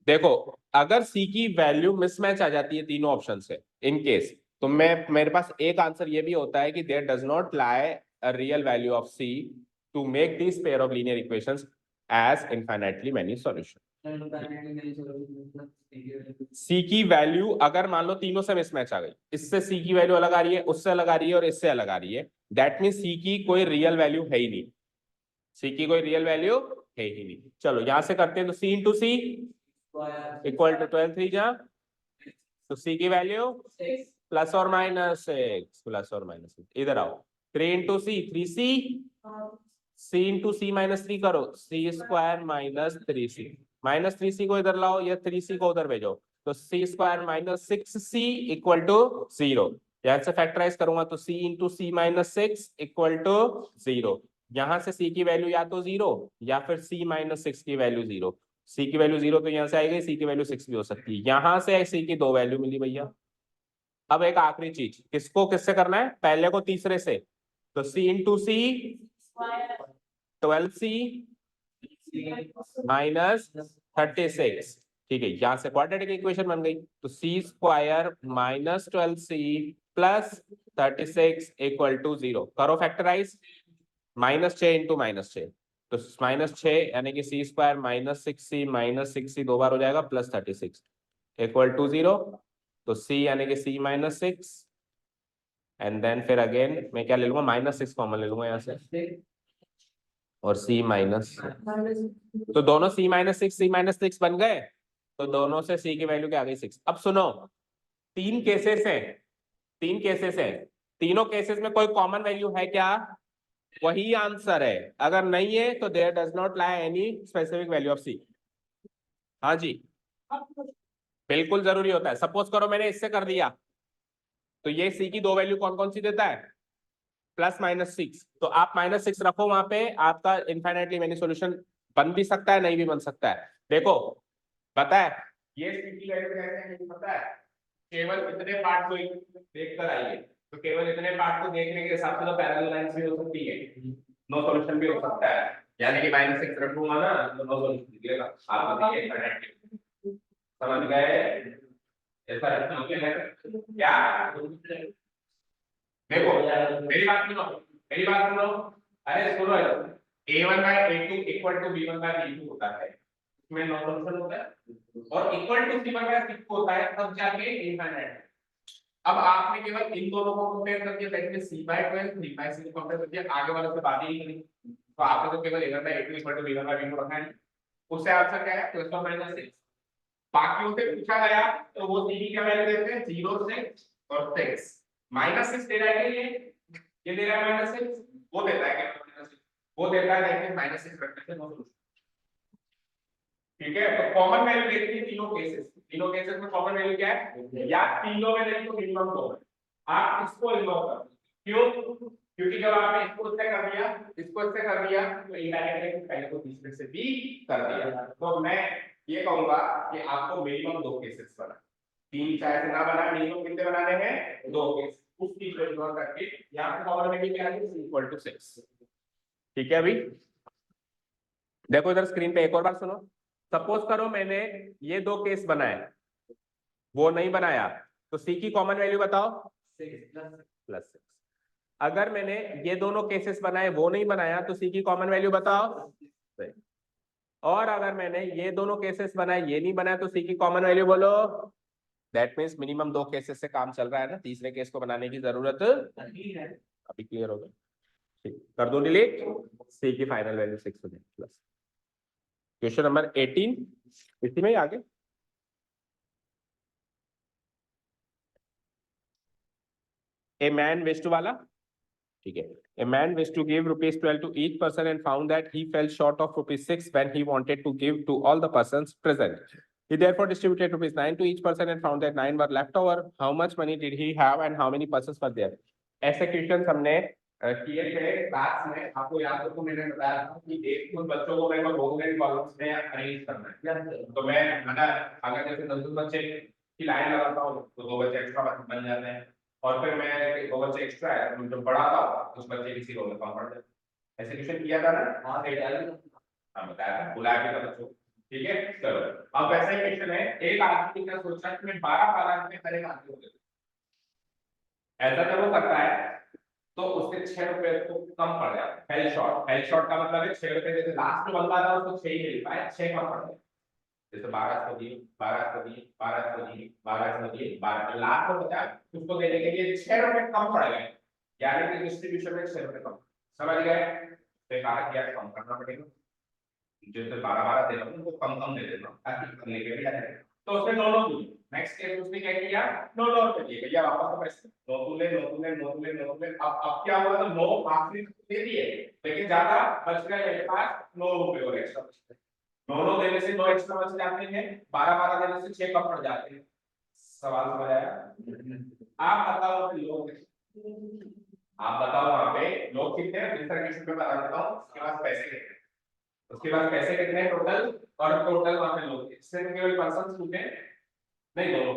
देखो अगर सी की वैल्यू मिसमैच आ जाती है तीनों ऑप्शन से इन केस, तो मेरे पास एक आंसर ये भी होता है कि there does not lie a real value of C to make this pair of linear equations as infinitely many solution. C की वैल्यू अगर मान लो तीनों से मिसमैच आ गई, इससे सी की वैल्यू अलग आ रही है, उससे अलग आ रही है और इससे अलग आ रही है, दैट मीन सी की कोई रियल वैल्यू है ही नहीं, सी की कोई रियल वैल्यू है ही नहीं। चलो यहां से करते हैं, तो C into C equal to 12 3 जा, तो सी की वैल्यू प्लस और माइनस 6, प्लस और माइनस 6। इधर आओ, 3 इंटू सी 3c, सी इंटू सी माइनस 3 करो, सी square minus 3c, minus 3c को इधर लाओ, या 3c को उधर भेजो, तो C square minus 6c equal to 0। यहां से फैक्टराइज करूंगा तो C into C minus 6 equal to 0। यहां से सी की वैल्यू या तो 0 या फिर सी माइनस 6 की वैल्यू 0। सी की वैल्यू 0 तो यहां से आएगी, सी की वैल्यू 6 भी हो सकती है। यहां से सी की 2 वैल्यू मिली भैया। अब एक आखिरी चीज, किसको किससे करना है, पहले को तीसरे से, तो सी इंटू सी 12c माइनस 36। ठीक है, यहां से क्वाड्रेटिक इक्वेशन बन गई, तो C square minus 12c plus 36 equal to 0। करो फैक्टराइज, -6 इंटू -6, तो -6 यानी कि सी स्क्वायर माइनस 6c दो बार हो जाएगा, प्लस 36 इक्वल टू 0। तो c यानी कि c माइनस 6, एंड देन फिर अगेन मैं क्या ले लूंगा, -6 कॉमन ले लूंगा यहाँ से, और c माइनस, तो दोनों c बन गए, तो दोनों से c की वैल्यू क्या आ गई 6। अब सुनो, तीन केसेस हैं, तीनों केसेस में कोई कॉमन वैल्यू है क्या, वही आंसर है। अगर नहीं है तो there does not lie any specific value of C. हाँ जी, बिल्कुल जरूरी होता है। सपोज करो मैंने इससे कर दिया, तो ये सी की 2 वैल्यू कौन कौन सी देता है, प्लस माइनस 6, तो आप -6 रखो वहां पे, आपका इनफाइनाइटली मेनी सॉल्यूशन बन भी सकता है, नहीं भी बन सकता है। देखो पता है ये सी की वैल्यू कैसे है नहीं पता है, केवल इतने पार्ट को देखकर आइए, तो केवल इतने पार्ट को देखने के हिसाब से तो पैरेलल लाइंस भी हो सकती है, नो सॉल्यूशन भी हो सकता है, यानी कि -6 रखूंगा ना तो नो सॉल्यूशन निकलेगा। आप देखिए समझ गए, ऐसा रखना है क्या। देखो मेरी बात सुनो, अरे सुनो, a1 bye a2 equal to b1 bye b2 होता है, इसमें नो सॉल्यूशन होता है, और equal to c1 bye c2 होता है, तब जाके इनफाइनाइट। अब आपने केवल इन दोनों को कंपेयर कर दिया, that means c by 12 3 by c को कंपेयर कर दिया, आगे वाले से बात ही नहीं करी, तो आपने तो केवल a1 bye a2 equal to b1 bye b2 रखा है, उससे आंसर क्या है, प्लस और माइनस 6। बाकियों से पूछा गया तो वो c की क्या वैल्यू देते हैं, 0 6 और 6, -6 दे रहा है, ये दे रहा है -6, वो देता है क्या, वो देता है दैट मींस -6 रखने से नो सॉल्यूशन। ठीक है, तो कॉमन वैल्यू देखिए तीनों केसेस में कॉमन वैल्यू क्या है, या तीनों में नहीं तो मिनिमम 2 है। आप इसको इग्नोर कर, क्यों, क्योंकि जब आपने इसको इससे कर दिया, इसको इससे कर दिया, तो इनडायरेक्टली पहले को तीसरे से भी कर दिया। तो मैं ये कहूंगा कि आपको मिनिमम 2 केसेस बना, 3 चाहे से ना बना, मिनिमम कितने बनाने हैं, 2 केस, उसकी को इग्नोर करके यहां पे कॉमन वैल्यू क्या है, इक्वल टू 6। ठीक है, अभी देखो इधर स्क्रीन पे एक और बार सुनो, सपोज करो मैंने ये 2 केस बनाए, वो नहीं बनाया, तो सी की कॉमन वैल्यू बताओ, प्लस 6। अगर मैंने ये दोनों केसेस बनाए, वो नहीं बनाया, तो सी की कॉमन वैल्यू बताओ, और अगर मैंने ये दोनों केसेस बनाए, ये नहीं बनाया, तो सी की कॉमन वैल्यू बोलो। दैट मींस मिनिमम 2 केसेस से काम चल रहा है ना, तीसरे केस को बनाने की जरूरत नहीं है। अभी क्लियर हो गया, ठीक, कर दो डिलीट, सी की फाइनल वैल्यू 6 हो जाए प्लस। क्वेश्चन नंबर 18 इसी में ही आगे, ए मैन विश टू वाला, ठीक है, a man wished to give ₹12 to each person and found that he fell short of ₹6 when he wanted to give to all the persons present. He therefore distributed ₹9 to each person and found that 9 were left over. How much money did he have and how many persons were there? ऐसे question हमने किए थे class में, आपको याद हो तो मैंने बताया था कि एक कुछ बच्चों को मेरे को दो कॉलम्स में अरेंज करना है। तो मैं अगर अगर जैसे 10 बच्चे की लाइन लगाता हूँ तो दो बच्चे एक्स्ट्रा बन जाते हैं, और फिर मैं दो बच्चे एक्स्ट्रा है तो जो बढ़ाता हूँ उस बच्चे किसी रो में कम पड़ जाते हैं। ऐसे क्वेश्चन किया था ना? हाँ बताया था, बुलाया भी था बच्चों को। ठीक है, चलो अब ऐसा ही क्वेश्चन है। एक आदमी क्या सोच रहा है कि मैं 12 पालांक में हर एक आदमी को दे दूं। ऐसा जब वो करता है तो उसके 6 रुपए तो कम पड़ जाते हैं। फेल शॉर्ट, फेल शॉर्ट का मतलब है 6 रुपए, जैसे लास्ट में बंदा था उसको 6 ही मिल पाए, 6 कम पड़ गए। जैसे 1200 दिए, 1200 दिए, 1200 दिए, 1200 दिए, 12 लास्ट में बचा उसको देने के लिए 6 रुपए कम पड़ गए, यानी कि डिस्ट्रीब्यूशन में 6 रुपए कम। समझ गए? तो एक आगे क्या कम करना पड़ेगा, जैसे 12 12 दे रहा हूँ उनको कम कम दे देता हूँ ताकि लेके भी आ जाए। तो उसने नौ दिए। नेक्स्ट केस उसने क्या किया, 9 9 रुपए दिए, भैया वापस तो पैसे नौ तूले नौ तूले नौ तूले नौ तूले। अब क्या हुआ, तो 9 आखिरी दे दिए लेकिन ज्यादा बच गए मेरे पास 9 रुपए और एक्स्ट्रा बच गए। 9 9 देने से 9 एक्स्ट्रा बच जाते हैं, 12 12 देने से 6 कम पड़ जाते हैं। सवाल समझ आया? आप बताओ कि लोग, आप बताओ वहां पे लोग कितने हैं, दूसरा क्वेश्चन पे बता देता हूँ, उसके बाद पैसे कितने हैं। उसके बाद पैसे कितने हैं टोटल, और टोटल वहां पे लोग इससे केवल पर्सन छूटे नहीं, दोनों।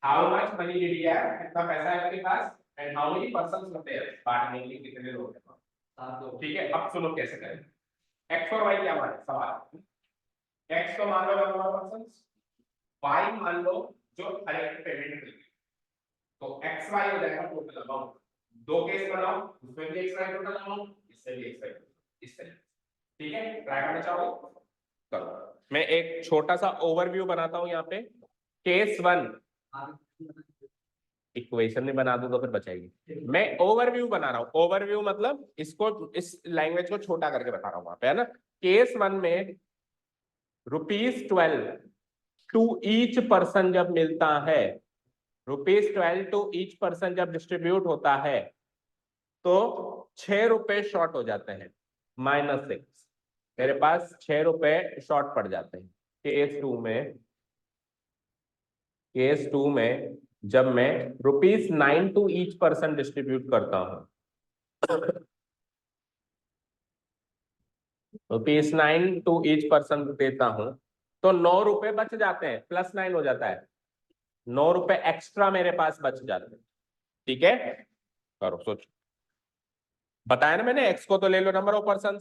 How much money did you have, कितना पैसा है आपके पास, and how many persons were there, बांटने के लिए कितने लोग हैं। ठीक है, अब सुनो कैसे करें। एक्स और वाई क्या माने सवाल, एक्स को मान लो नंबर ऑफ पर्संस, वाई मान लो जो हर एक पेमेंट मिली, तो एक्स वाई हो जाएगा टोटल अमाउंट। दो केस बनाओ, उसमें भी एक्स वाई टोटल अमाउंट, इससे भी एक्स वाई, इस तरह। ठीक है, ट्राई करना चाहोगे? चलो मैं एक छोटा सा ओवरव्यू बनाता हूं यहाँ पे। केस 1, इक्वेशन में बना दूं तो फिर बचेगी। मैं ओवरव्यू बना रहा हूँ, ओवरव्यू मतलब इसको, इस लैंग्वेज को छोटा करके बता रहा हूँ वहां पे, है ना। केस 1 में ₹12 टू ईच पर्सन जब मिलता है, ₹12 टू ईच पर्सन जब डिस्ट्रीब्यूट होता है, तो 6 रुपए शॉर्ट हो जाते हैं, -6। मेरे पास 6 रुपए शॉर्ट पड़ जाते हैं। केस 2 में जब मैं ₹9 टू ईच पर्सन डिस्ट्रीब्यूट करता हूं, ₹9 टू ईच पर्सन देता हूं, तो 9 रुपए बच जाते हैं, +9 हो जाता है, 9 रुपए एक्स्ट्रा मेरे पास बच जाते हैं। ठीक है, करो सोचो। बताया ना मैंने, एक्स को तो ले लो number of person,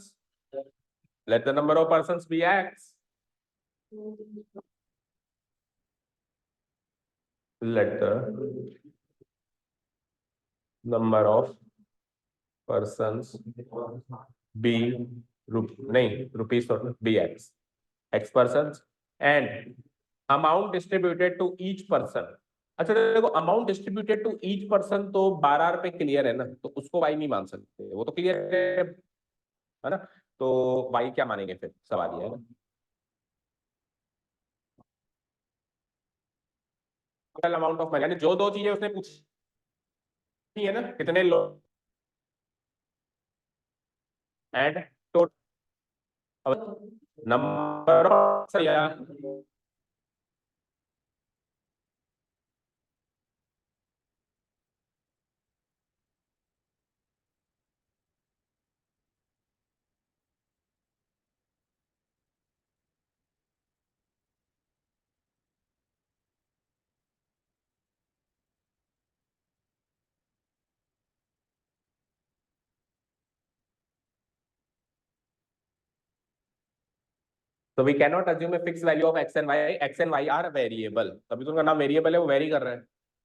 let the number of person be X, let the number of person be, नहीं rupees be X, X person, and amount distributed to each person. अच्छा देखो, amount distributed to each person तो 12 रुपए clear है ना, तो उसको Y नहीं मान सकते, वो तो क्लियर है ना। तो वाई क्या मानेंगे फिर, सवाल ये है ना। टोटल अमाउंट ऑफ मनी, यानी जो दो चीजें उसने पूछी है ना, कितने लोग एंड टोटल नंबर ऑफ, तो we can not assume a fix value of X and Y, X and Y are variable, तभी तो उनका नाम वेरिएबल है, वो वेरी कर रहे हैं।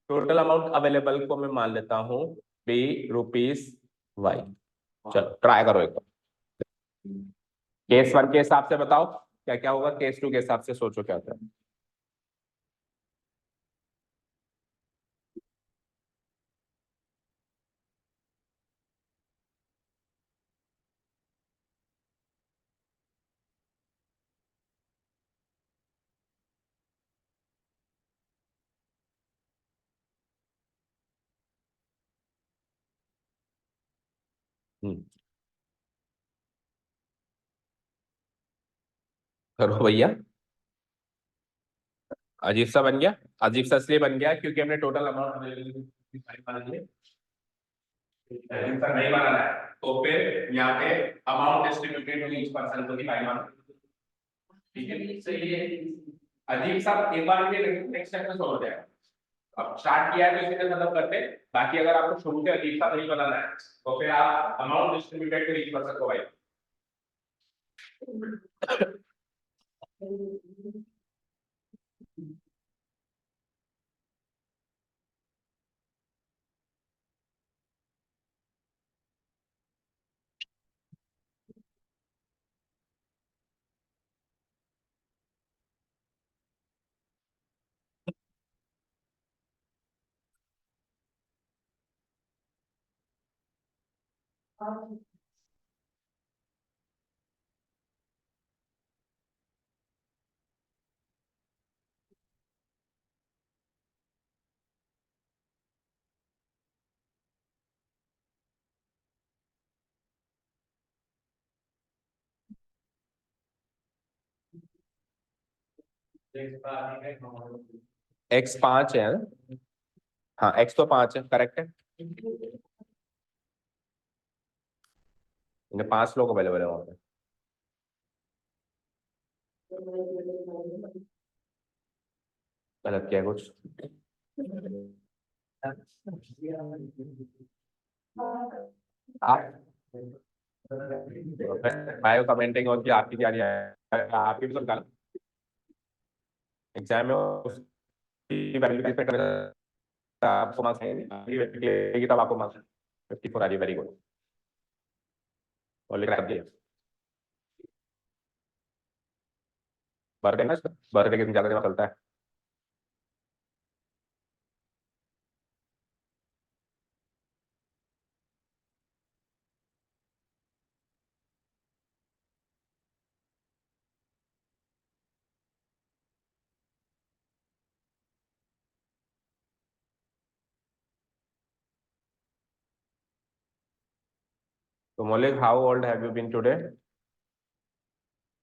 टोटल अमाउंट अवेलेबल को मैं मान लेता हूँ बी रुपीज वाई। चलो ट्राई करो एक बार, केस 1 के हिसाब से बताओ क्या क्या होगा, केस 2 के हिसाब से सोचो क्या होता है। हम्म, करो भैया। अजीब सा बन गया, अजीब सा इसलिए बन गया क्योंकि हमने टोटल अमाउंट आंसर नहीं बनाना है तो फिर यहाँ पे amount distributed to each person को ही बाई वन। ठीक है, सही है। अजीब सा एक बार ये नेक्स्ट स्टेप में सॉल्व हो जाएगा। अब स्टार्ट किया है तो इसी के खत्म करते हैं। बाकी अगर आपको शुरू से अजीब सा नहीं बनाना है तो फिर आप amount distributed to each person को बाई। एक्स 5 है। हाँ एक्स तो 5 है, करेक्ट है। इन्हें 5 लोग अवेलेबल है वहां पे। गलत किया कुछ। आप बायो कमेंटिंग और की आपकी तैयारी है, आपकी भी तो निकालो एग्जाम में उसकी वैल्यू कैसे करें, आपको मार्क्स आएंगे तब आपको मार्क्स 54 आ रही है, वेरी गुड। और लिख दिया बर्थडे ना, बर्थडे के दिन ज्यादा दिमाग चलता है। तो Moulik, how old have you been today?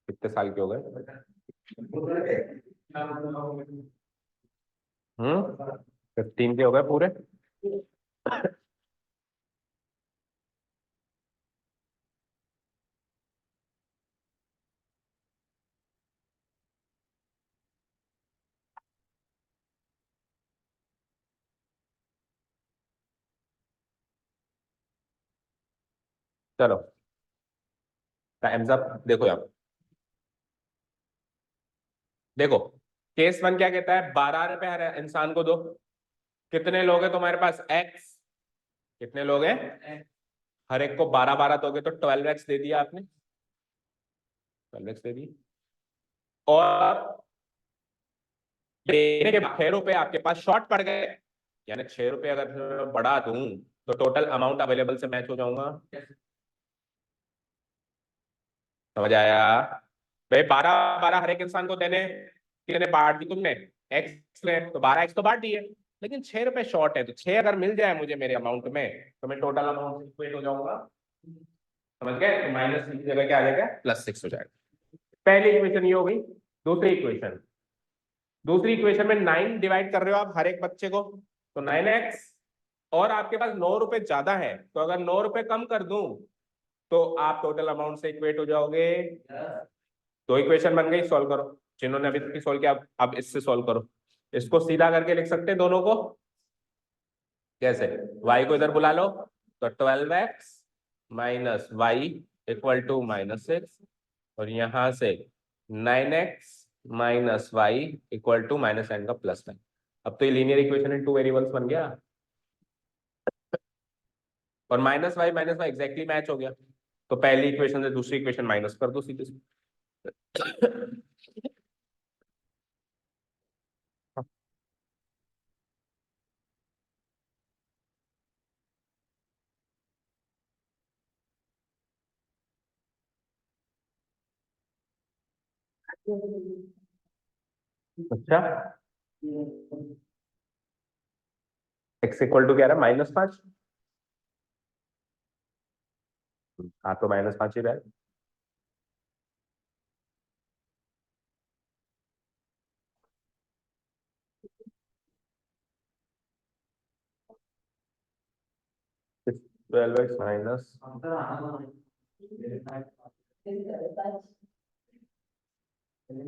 कितने साल के हो गए? 15 के हो गए पूरे। चलो टाइम्स अप। देखो यहाँ, देखो केस वन क्या कहता है, 12 रुपए हर इंसान को दो। कितने लोग हैं तुम्हारे पास? एक्स। कितने लोग हैं? हर एक को 12 12 दोगे तो 12x दे दिया आपने, 12x दे दी। और देने के 6 रुपए आपके पास शॉर्ट पड़ गए, यानी 6 रुपए अगर मैं बढ़ा दूं तो टोटल अमाउंट अवेलेबल से मैच हो जाऊंगा। समझ आया? भाई 12 12 हर एक इंसान को देने, कितने बांट दी तुमने? एक्स ने तो 12x तो बांट दिए, लेकिन 6 रुपए शॉर्ट है, तो 6 अगर मिल जाए मुझे मेरे अमाउंट में तो मैं टोटल अमाउंट से इक्वेट हो जाऊंगा। समझ गए? तो माइनस की जगह क्या आ जाएगा? +6 हो जाएगा। पहली इक्वेशन ये हो गई। दूसरी इक्वेशन में 9 डिवाइड कर रहे हो आप हर एक बच्चे को, तो 9x। और आपके पास 9 रुपए ज्यादा है, तो अगर 9 रुपए कम कर दूं तो आप टोटल अमाउंट से इक्वेट हो जाओगे। दो इक्वेशन बन गई, सॉल्व करो। जिन्होंने अभी तक सॉल्व किया अब इससे सॉल्व करो। इसको सीधा करके लिख सकते हैं दोनों को। कैसे? y को इधर बुला लो, तो 12x minus Y equal to -6, और यहां से 9x minus Y equal to -9 का +9। अब तो ये लीनियर इक्वेशन है, 2 वेरिएबल्स बन गया, और -y एग्जैक्टली मैच हो गया। तो पहली इक्वेशन से दूसरी इक्वेशन माइनस कर दो सीधे से। अच्छा, x इक्वल टू क्या रहा? -5। हाँ तो -5 ही रहा है। 12x माइनस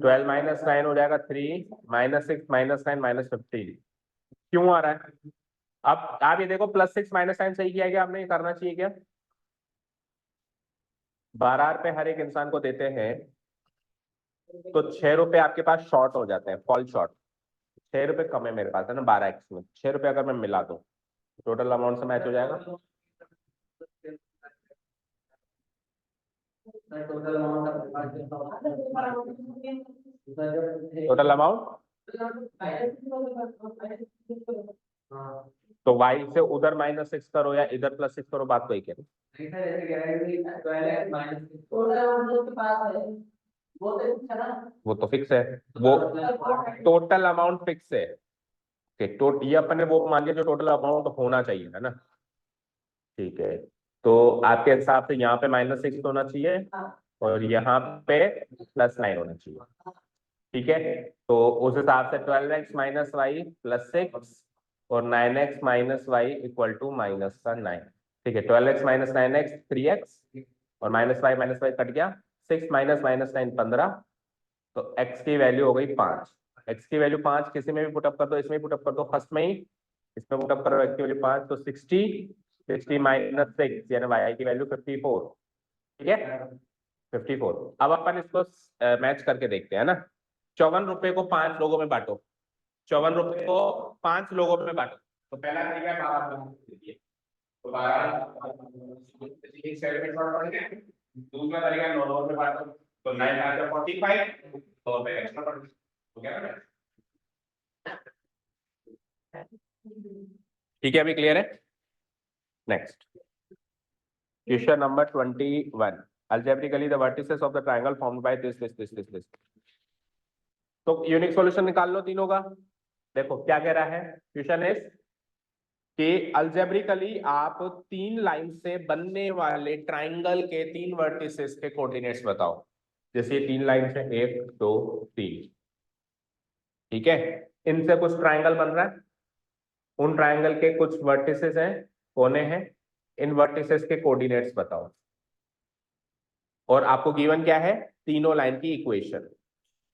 12 माइनस 9 हो जाएगा 3 माइनस 6 माइनस 9 माइनस 15। क्यों आ रहा है? अब आप ये देखो +6 माइनस 9 सही किया क्या आपने? ये करना चाहिए क्या? 12 रुपए हर एक इंसान को देते हैं तो 6 रुपए आपके पास शॉर्ट हो जाते हैं, फॉल शॉर्ट। 6 रुपए कम है मेरे पास है ना 12x में। 6 रुपए अगर मैं मिला दूं टोटल अमाउंट से मैच हो जाएगा। टोटल अमाउंट तो y से उधर -6 करो या इधर +6 करो, बात तो एक है। वो तो फिक्स है, वो टोटल अमाउंट फिक्स है। ये अपन ने वो मान लिया जो टोटल अमाउंट होना चाहिए है ना। ठीक है, तो आपके हिसाब से यहाँ पे -6 होना चाहिए और यहाँ पे +9 होना चाहिए। ठीक है, तो उस हिसाब से 12x माइनस वाई +6 और 9x minus Y equal to -9। ठीक है, 12x माइनस 9x 3x और माइनस वाई कट गया, 6 माइनस -9 15। तो x की वैल्यू हो गई 5। x की वैल्यू 5 किसी में भी पुटअप कर दो, इसमें पुटअप कर दो, फर्स्ट में ही इसमें पुटअप करो x की वैल्यू 5 तो 60 माइनस 6 यानी y की वैल्यू 54। ठीक है, 54। अब अपन इसको मैच करके देखते हैं ना। 54 रुपए को 5 लोगों में बांटो, 54 रुपए को 5 लोगों में बांटो। तो पहला तरीका है 12 तो 12 दूसरा तरीका 9 में बांटो तो 9 45 तो एक्स्ट्रा हो गया ना। ठीक है, अभी क्लियर है? Next question number 21। Algebraically the vertices of the triangle formed by this। तो यूनिक सॉल्यूशन निकाल लो तीनों का। देखो क्या कह रहा है क्वेश्चन इज कि अल्जेब्रिकली आप 3 लाइन से बनने वाले ट्राइंगल के 3 वर्टिसेस के कोऑर्डिनेट्स बताओ। जैसे 3 लाइन से 1 2 3, ठीक है, इनसे कुछ ट्राइंगल बन रहा है, उन ट्राइंगल के कुछ वर्टिसेस हैं, कोने हैं, इन वर्टिसेस के कोऑर्डिनेट्स बताओ। और आपको गिवन क्या है? तीनों लाइन की इक्वेशन।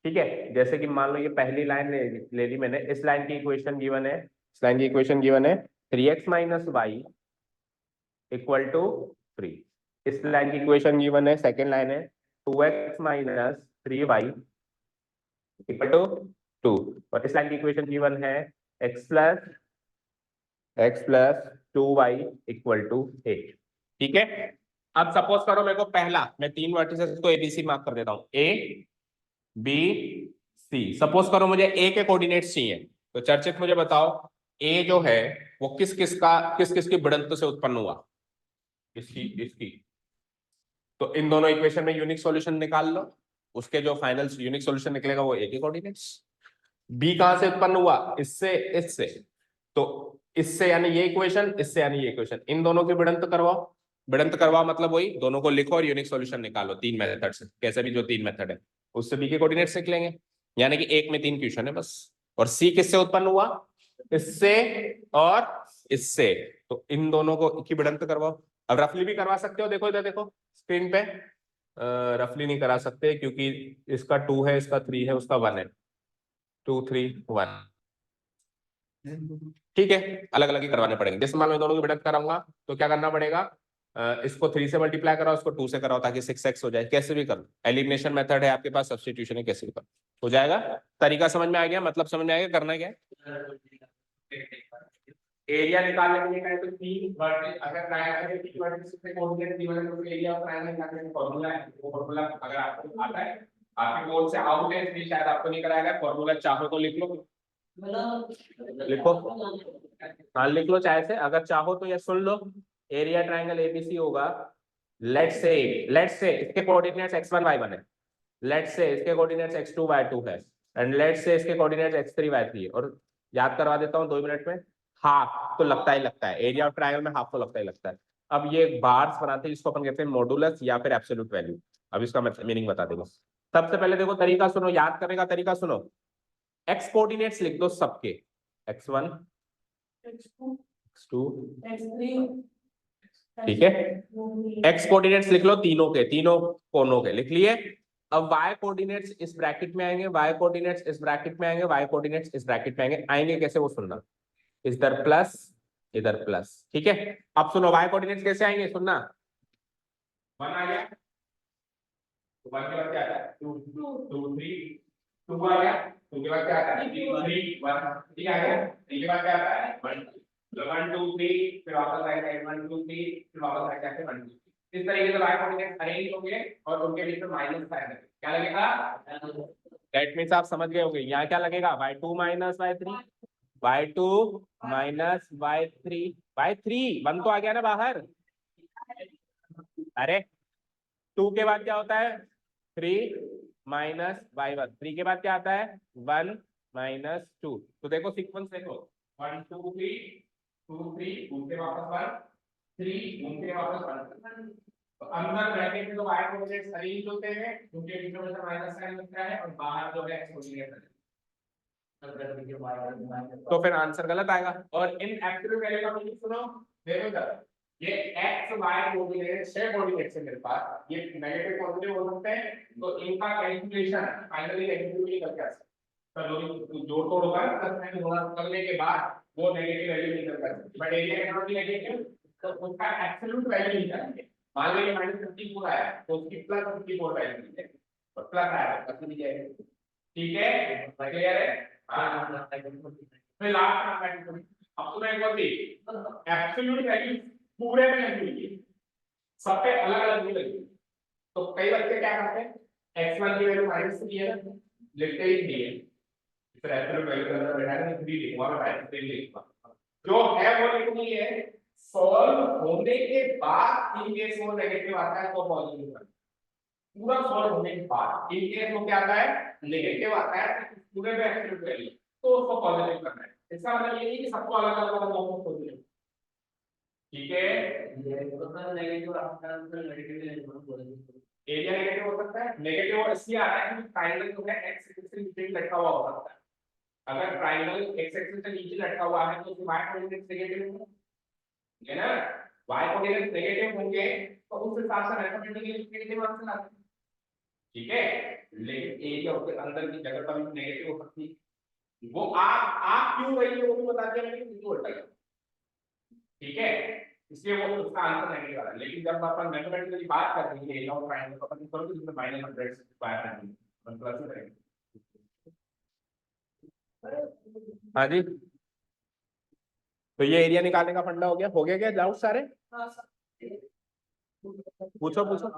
ठीक है, जैसे कि मान लो ये पहली लाइन ले ली मैंने, इस लाइन की इक्वेशन गिवन है, इस लाइन की इक्वेशन गिवन है 3x minus Y equal to 3। इस लाइन की इक्वेशन गिवन है, सेकेंड लाइन है 2x minus 3y equal to 2। और इस लाइन की इक्वेशन गिवन है x plus 2y equal to 8। ठीक है, अब सपोज करो मेरे को पहला, मैं 3 वर्टिसेस को एबीसी मार्क कर देता हूं, ए बी सी। सपोज करो मुझे ए के कोऑर्डिनेट्स चाहिए, तो चर्चित मुझे बताओ ए जो है वो किस किस की बढ़ंत से उत्पन्न हुआ? इसकी। तो इन दोनों इक्वेशन में यूनिक सॉल्यूशन निकाल लो, उसके जो फाइनल यूनिक सॉल्यूशन निकलेगा वो ए के कोऑर्डिनेट्स। बी कहां से उत्पन्न हुआ? इससे। तो इससे यानी ये इक्वेशन, इससे यानी ये इक्वेशन, इन दोनों की बढ़ंत करवाओ। बढ़ंत करवाओ मतलब वही दोनों को लिखो और यूनिक सॉल्यूशन निकालो 3 मेथड से, कैसे भी जो 3 मेथड है उससे बी के कोऑर्डिनेट्स निकलेंगे। यानी कि एक में 3 क्वेश्चन है बस। और सी किससे उत्पन्न हुआ? इससे और इससे। तो इन दोनों को की बढ़ंत करवाओ। अब रफली भी करवा सकते हो, देखो इधर देखो स्क्रीन पे। रफली नहीं करा सकते क्योंकि इसका 2 है, इसका 3 है, उसका 1 है। 2 3 1। ठीक है, अलग अलग ही करवाने पड़ेंगे। जैसे मान लो दोनों की बढ़त कराऊंगा तो क्या करना पड़ेगा? इसको 3 से मल्टीप्लाई कराओ, इसको 2 से कराओ ताकि 6x हो जाए। कैसे भी करो, एलिमिनेशन मेथड है आपके पास, सब्स्टिट्यूशन है, कैसे भी करो हो जाएगा। तरीका समझ में आ गया, मतलब समझ में आ गया, करना क्या है? एरिया निकालने के लिए तो 3 वर्टिस, अगर ट्रायंगल के 3 वर्टिस से कोऑर्डिनेट दिया है तो एरिया ऑफ ट्रायंगल निकालने का फार्मूला है। वो फार्मूला अगर आपको आता है, आपके बोर्ड से आउट है इसलिए शायद आपको नहीं कराया गया, फार्मूला चाहो तो लिख लो। लिखो, हाँ लिख लो चाहे से, अगर चाहो तो ये सुन लो। एरिया ट्रायंगल एबीसी होगा, लेट्स से इसके कोऑर्डिनेट्स x1 y1 है, लेट्स से इसके कोऑर्डिनेट्स x2 y2 है, एंड लेट्स से इसके कोऑर्डिनेट्स x3 y3 है। और याद करवा देता हूँ 2 मिनट में, हाफ तो लगता ही लगता है, एरिया ऑफ ट्रायंगल में हाफ तो लगता ही लगता है। अब ये बार्स बनाते हैं जिसको अपन कहते हैं मॉडुलस या फिर एब्सोल्यूट वैल्यू। अब इसका मीनिंग बता देगा। सबसे पहले देखो तरीका सुनो, याद करने का तरीका सुनो। एक्स कोऑर्डिनेट्स लिख दो सबके, x1 x2 x3 ठीक है, एक्स कोऑर्डिनेट्स लिख लो तीनों के, तीनों कोनों के लिख लिए। अब वाई कोऑर्डिनेट्स इस ब्रैकेट में आएंगे, वाई कोऑर्डिनेट्स इस ब्रैकेट में आएंगे, वाई कोऑर्डिनेट्स इस ब्रैकेट में आएंगे। आएंगे कैसे वो सुनना, इधर प्लस इधर प्लस, ठीक है। अब सुनो वाई कोऑर्डिनेट्स कैसे आएंगे, सुनना। 1 आ गया तो 1 के बाद क्या आता है 2 2 3, 2 आ गया 2 के बाद क्या आता है 3 1, 3 आ गया 3 के बाद क्या आता है 1 1 2 3, फिर वापस आएगा 1 2 3, फिर वापस आएगा 1 2 3। इस तरीके से वाई कोऑर्डिनेट्स अरेंज होंगे और उनके बीच में माइनस साइन है, क्या लगेगा, दैट मींस आप समझ गए होंगे। यहाँ क्या लगेगा y2 minus y3, y2 minus y3, y3 1 तो आ गया ना बाहर। अरे 2 के बाद क्या होता है 3 माइनस y1, 3 के बाद क्या आता है 1 माइनस 2। तो देखो सीक्वेंस देखो 1 2 3 2 3 घूम के वापस 1 3 घूम के वापस 1। तो अंदर ब्रैकेट में तो y कोऑर्डिनेट्स अरेंज होते हैं, उनके बीच में माइनस साइन लगता है और बाहर जो है x कोऑर्डिनेट। तो फिर आंसर गलत आएगा। और इन एब्सोल्यूट वैल्यू का मीनिंग सुनो, देखो इधर ये x y कोऑर्डिनेट 6 कोऑर्डिनेट्स है मेरे पास, ये नेगेटिव पॉजिटिव हो सकते हैं, तो इनका कैलकुलेशन फाइनली नेगेटिव नहीं करके आ सकता। तो जोड़ तोड़ होगा ना प्लस माइनस होगा करने के बाद वो नेगेटिव वैल्यू नहीं कर सकते, but area can not be negative, तो उसका एब्सोल्यूट वैल्यू नहीं चाहिए। मान लीजिए -54 आया तो उसकी प्लस 54 वैल्यू नहीं है, और प्लस आया तो प्लस नहीं जाएगा, ठीक है, क्लियर है। फिर लास्ट में अब तो एक बात थी, एब्सोल्यूट वैल्यू पूरे में लगी हुई है, सब पे अलग अलग नहीं लगी। तो कई बच्चे क्या करते हैं x1 की वैल्यू -3 है लिखते ही नहीं है, फिर एब्सोल्यूट वैल्यू का अंदर बैठा है 3 लिखूंगा मैं, -3 लिखूंगा जो है वो लिखनी है। सॉल्व होने के बाद इन केस वो नेगेटिव आता है तो पॉजिटिव आता है, पूरा सॉल्व होने के बाद इन केस वो क्या आता है नेगेटिव आता है पूरे में एब्सोल्यूट वैल्यू, तो उसको पॉजिटिव करना है। इसका मतलब ये नहीं कि सबको अलग अलग अलग पॉजिटिव, ठीक है, ये तो सर नेगेटिव आपका नेगेटिव एरिया नेगेटिव हो सकता है, नेगेटिव और इसलिए आ रहा है कि ट्रायंगल जो है x एक्सिस से नीचे लटका हुआ हो सकता है। अगर ट्रायंगल x एक्सिस से नीचे लटका हुआ है तो उसके y कोऑर्डिनेट्स नेगेटिव होंगे, है ना, y कोऑर्डिनेट्स नेगेटिव होंगे तो उस हिसाब से मैथमेटिकली नेगेटिव आंसर आता है, ठीक है। लेकिन एरिया उसके अंदर की जगह पर नेगेटिव हो सकती है, वो आप क्यों रही है वो भी बता दिया मैंने क्यों उल्टा किया, ठीक है, इसलिए वो उसका आंसर नेगेटिव आ रहा है। लेकिन जब अपन मैथमेटिकली बात कर रहे हैं एरिया और ट्रायंगल तो अपन करोगे जिसमें -100 स्क्वायर है अपन प्लस करेंगे। हाँ जी, तो ये एरिया निकालने का फंडा हो गया क्या डाउट सारे, पूछो पूछो,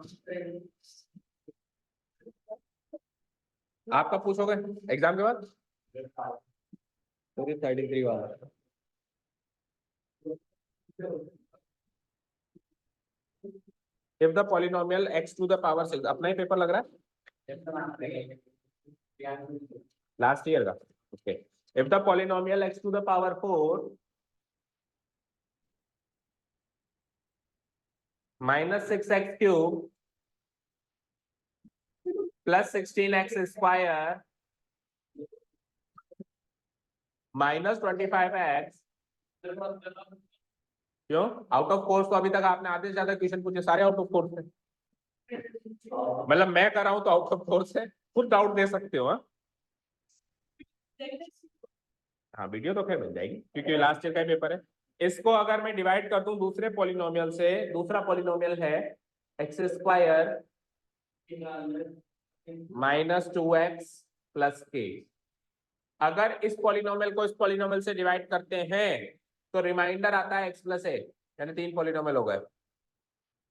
आप कब पूछोगे एग्जाम के बाद, 33 वाला। If the polynomial x to the power 6, अपना ही पेपर लग रहा है लास्ट ईयर का, okay. If the polynomial x to the power 4 minus 6x cube plus 16x square minus 25x, क्यों आउट ऑफ कोर्स, तो अभी तक आपने आधे से ज्यादा क्वेश्चन पूछे सारे आउट ऑफ कोर्स है, मतलब मैं कर रहा हूं तो आउट ऑफ कोर्स है, खुद डाउट दे सकते हो। हाँ वीडियो तो फिर मिल जाएगी क्योंकि लास्ट ईयर का पेपर है। इसको अगर मैं डिवाइड कर दूं दूसरे पॉलिनोमियल से, दूसरा पॉलिनोमियल है एक्स स्क्वायर -2x प्लस के, अगर इस पॉलिनोमियल को इस पॉलिनोमियल से डिवाइड करते हैं तो रिमाइंडर आता है x प्लस ए, यानी 3 पॉलिनोमियल हो गए।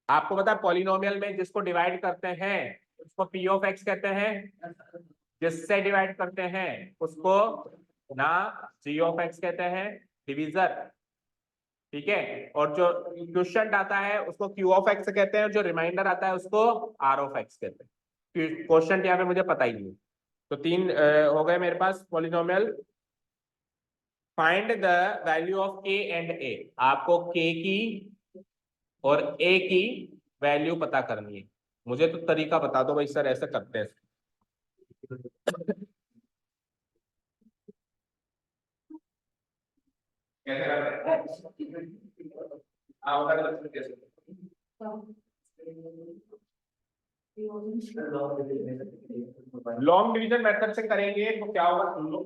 आपको पता है पॉलिनोमियल में जिसको डिवाइड करते हैं उसको p ऑफ x कहते हैं, जिससे डिवाइड करते हैं उसको ना g ऑफ x कहते हैं, डिवीजर, ठीक है, और जो क्वोशिएंट आता है उसको q ऑफ x कहते हैं, जो रिमाइंडर आता है उसको r ऑफ x कहते हैं। क्वोशिएंट यहाँ पे मुझे पता ही नहीं, तो 3 हो गए मेरे पास polynomial. Find the value of k and a, आपको k की और a की वैल्यू पता करनी है। मुझे तो तरीका बता दो भाई सर ऐसे करते हैं, कैसे करते हैं, आप बता दो कैसे। लॉन्ग डिवीजन मेथड से करेंगे तो क्या होगा सुन लो,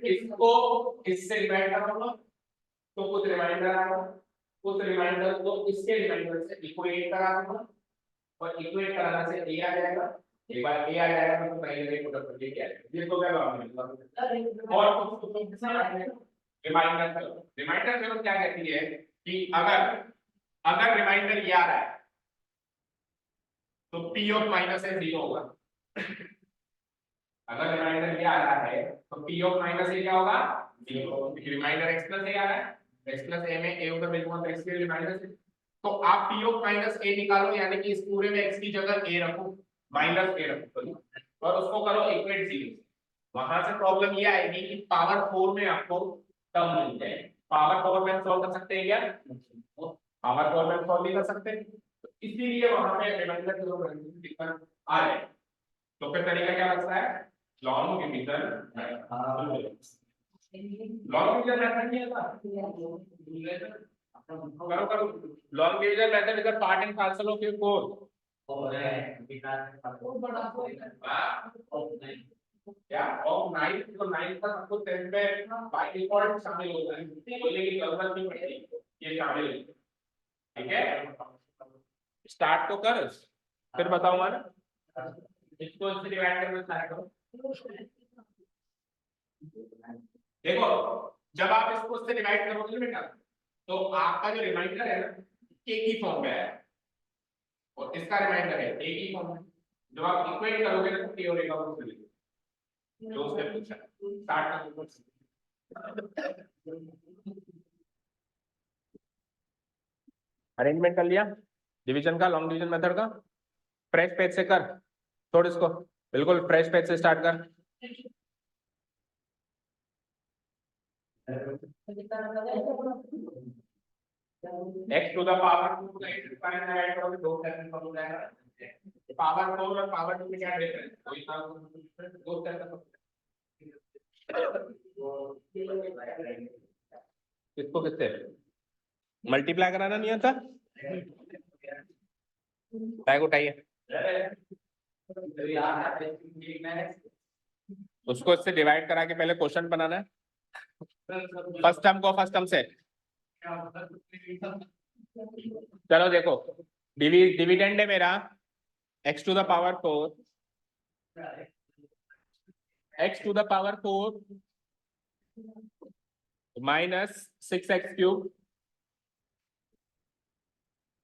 इसको इससे डिवाइड करूंगा तो कुछ रिमाइंडर आएगा, उस रिमाइंडर को इसके रिमाइंडर से इक्वेट करा दूंगा और इक्वेट कराने से ए आ जाएगा। एक बार ए आ जाएगा तो पहले एक प्रोडक्ट ये क्या है, ये तो क्या लॉन्ग मिलेगा। और कुछ रिमाइंडर रिमाइंडर क्या कहती है कि अगर रिमाइंडर ये आ रहा है तो P ऑफ माइनस ए 0 होगा। अगर रिमाइंडर ये आ रहा है तो P ऑफ माइनस ए क्या होगा, 0। रिमाइंडर x प्लस ए आ रहा है, x प्लस ए में a उधर बिल्कुल x के रिमाइंडर से, तो आप P ऑफ माइनस ए निकालो, यानी कि इस पूरे में x की जगह a रखो, माइनस a रखो और उसको करो इक्वेट 0। वहां से प्रॉब्लम ये आएगी कि पावर 4 में आपको टर्म मिल जाए। पावर 4 में हम सॉल्व कर सकते हैं क्या? पावर 4 में हम सॉल्व नहीं कर सकते, तो इसीलिए वहां पे रिमाइंडर की दिक्कत आ जाए। तो फिर तरीका क्या लगता है, long division. Long division method नहीं आता, करो long division method is a part and parcel of your course. क्या और 9 तो 9 का सबको 10 पे बाय डिफॉल्ट शामिल होता है, बोलने की जरूरत नहीं पड़ती, ये शामिल है। ठीक है, स्टार्ट तो कर, फिर बताऊंगा ना। इसको इससे डिवाइड करना स्टार्ट करो। देखो जब आप इसको इससे डिवाइड करोगे ना बेटा, तो आपका जो रिमाइंडर है ना के की फॉर्म में है और इसका रिमाइंडर है ए की फॉर्म में। जब आप इक्वेट करोगे ना तो के और ए का फॉर्म मिलेगा। जो उसने पूछा स्टार्ट कर। अरेंजमेंट कर लिया डिवीजन का, लॉन्ग डिवीजन मेथड का। फ्रेश पेज से कर, छोड़ इसको, बिल्कुल फ्रेश पेज से स्टार्ट कर। x to the power 2 add करोगे 2 सेकंड हो जाएगा। पावर 4 और पावर 2 में क्या डिफरेंस, कोई ना 2 सेकंड। किसको किससे मल्टीप्लाई कराना नहीं आता, बैग उठाइए, उसको इससे डिवाइड करा के पहले क्वेश्चन बनाना है। फर्स्ट टर्म को फर्स्ट टर्म से, चलो देखो डिविडेंड है मेरा x to the power 4, x to the power 4 minus 6x cube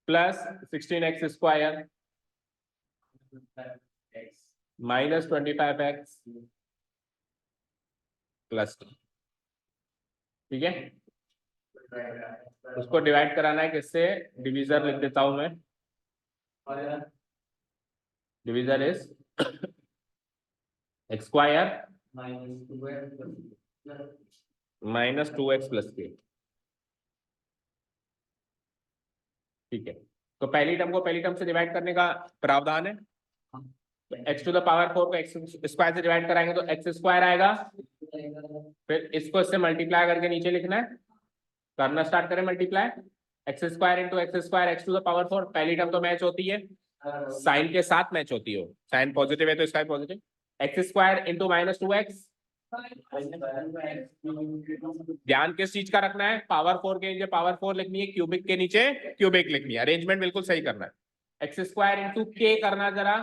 plus 16x square minus 25x plus 2। ठीक है, उसको डिवाइड कराना है किससे, डिवीजर लिख देता हूं मैं। Divisor is x square minus 2x plus के। ठीक है, तो पहली टर्म को पहली टर्म से डिवाइड करने का प्रावधान है। तो x टू द पावर 4 को x स्क्वायर से डिवाइड कराएंगे तो x स्क्वायर आएगा, फिर इसको इससे मल्टीप्लाई करके नीचे लिखना है। करना स्टार्ट करें multiply, X square into X square X to the power 4। पहली टर्म तो मैच होती है, साइन के साथ मैच होती है, साइन पॉजिटिव है तो इसका positive. X square into minus 2x, ध्यान किस चीज का रखना है, पावर 4 के नीचे पावर 4 लिखनी है, क्यूबिक के नीचे क्यूबिक लिखनी है, अरेंजमेंट बिल्कुल सही करना है। एक्स स्क्वायर इंटू के करना जरा,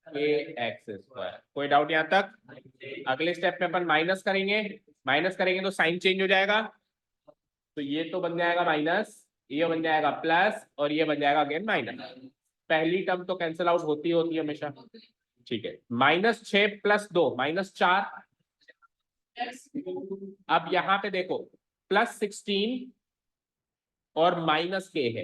के एक्स स्क्वायर। कोई डाउट यहाँ तक? अगले स्टेप में अपन माइनस करेंगे तो साइन चेंज हो जाएगा, तो ये तो बन जाएगा माइनस, ये बन जाएगा प्लस और ये बन जाएगा अगेन माइनस। पहली टर्म तो कैंसिल आउट होती है हमेशा। ठीक है, माइनस 6 प्लस 2 माइनस 4। अब यहाँ पे देखो प्लस 16 और माइनस के है,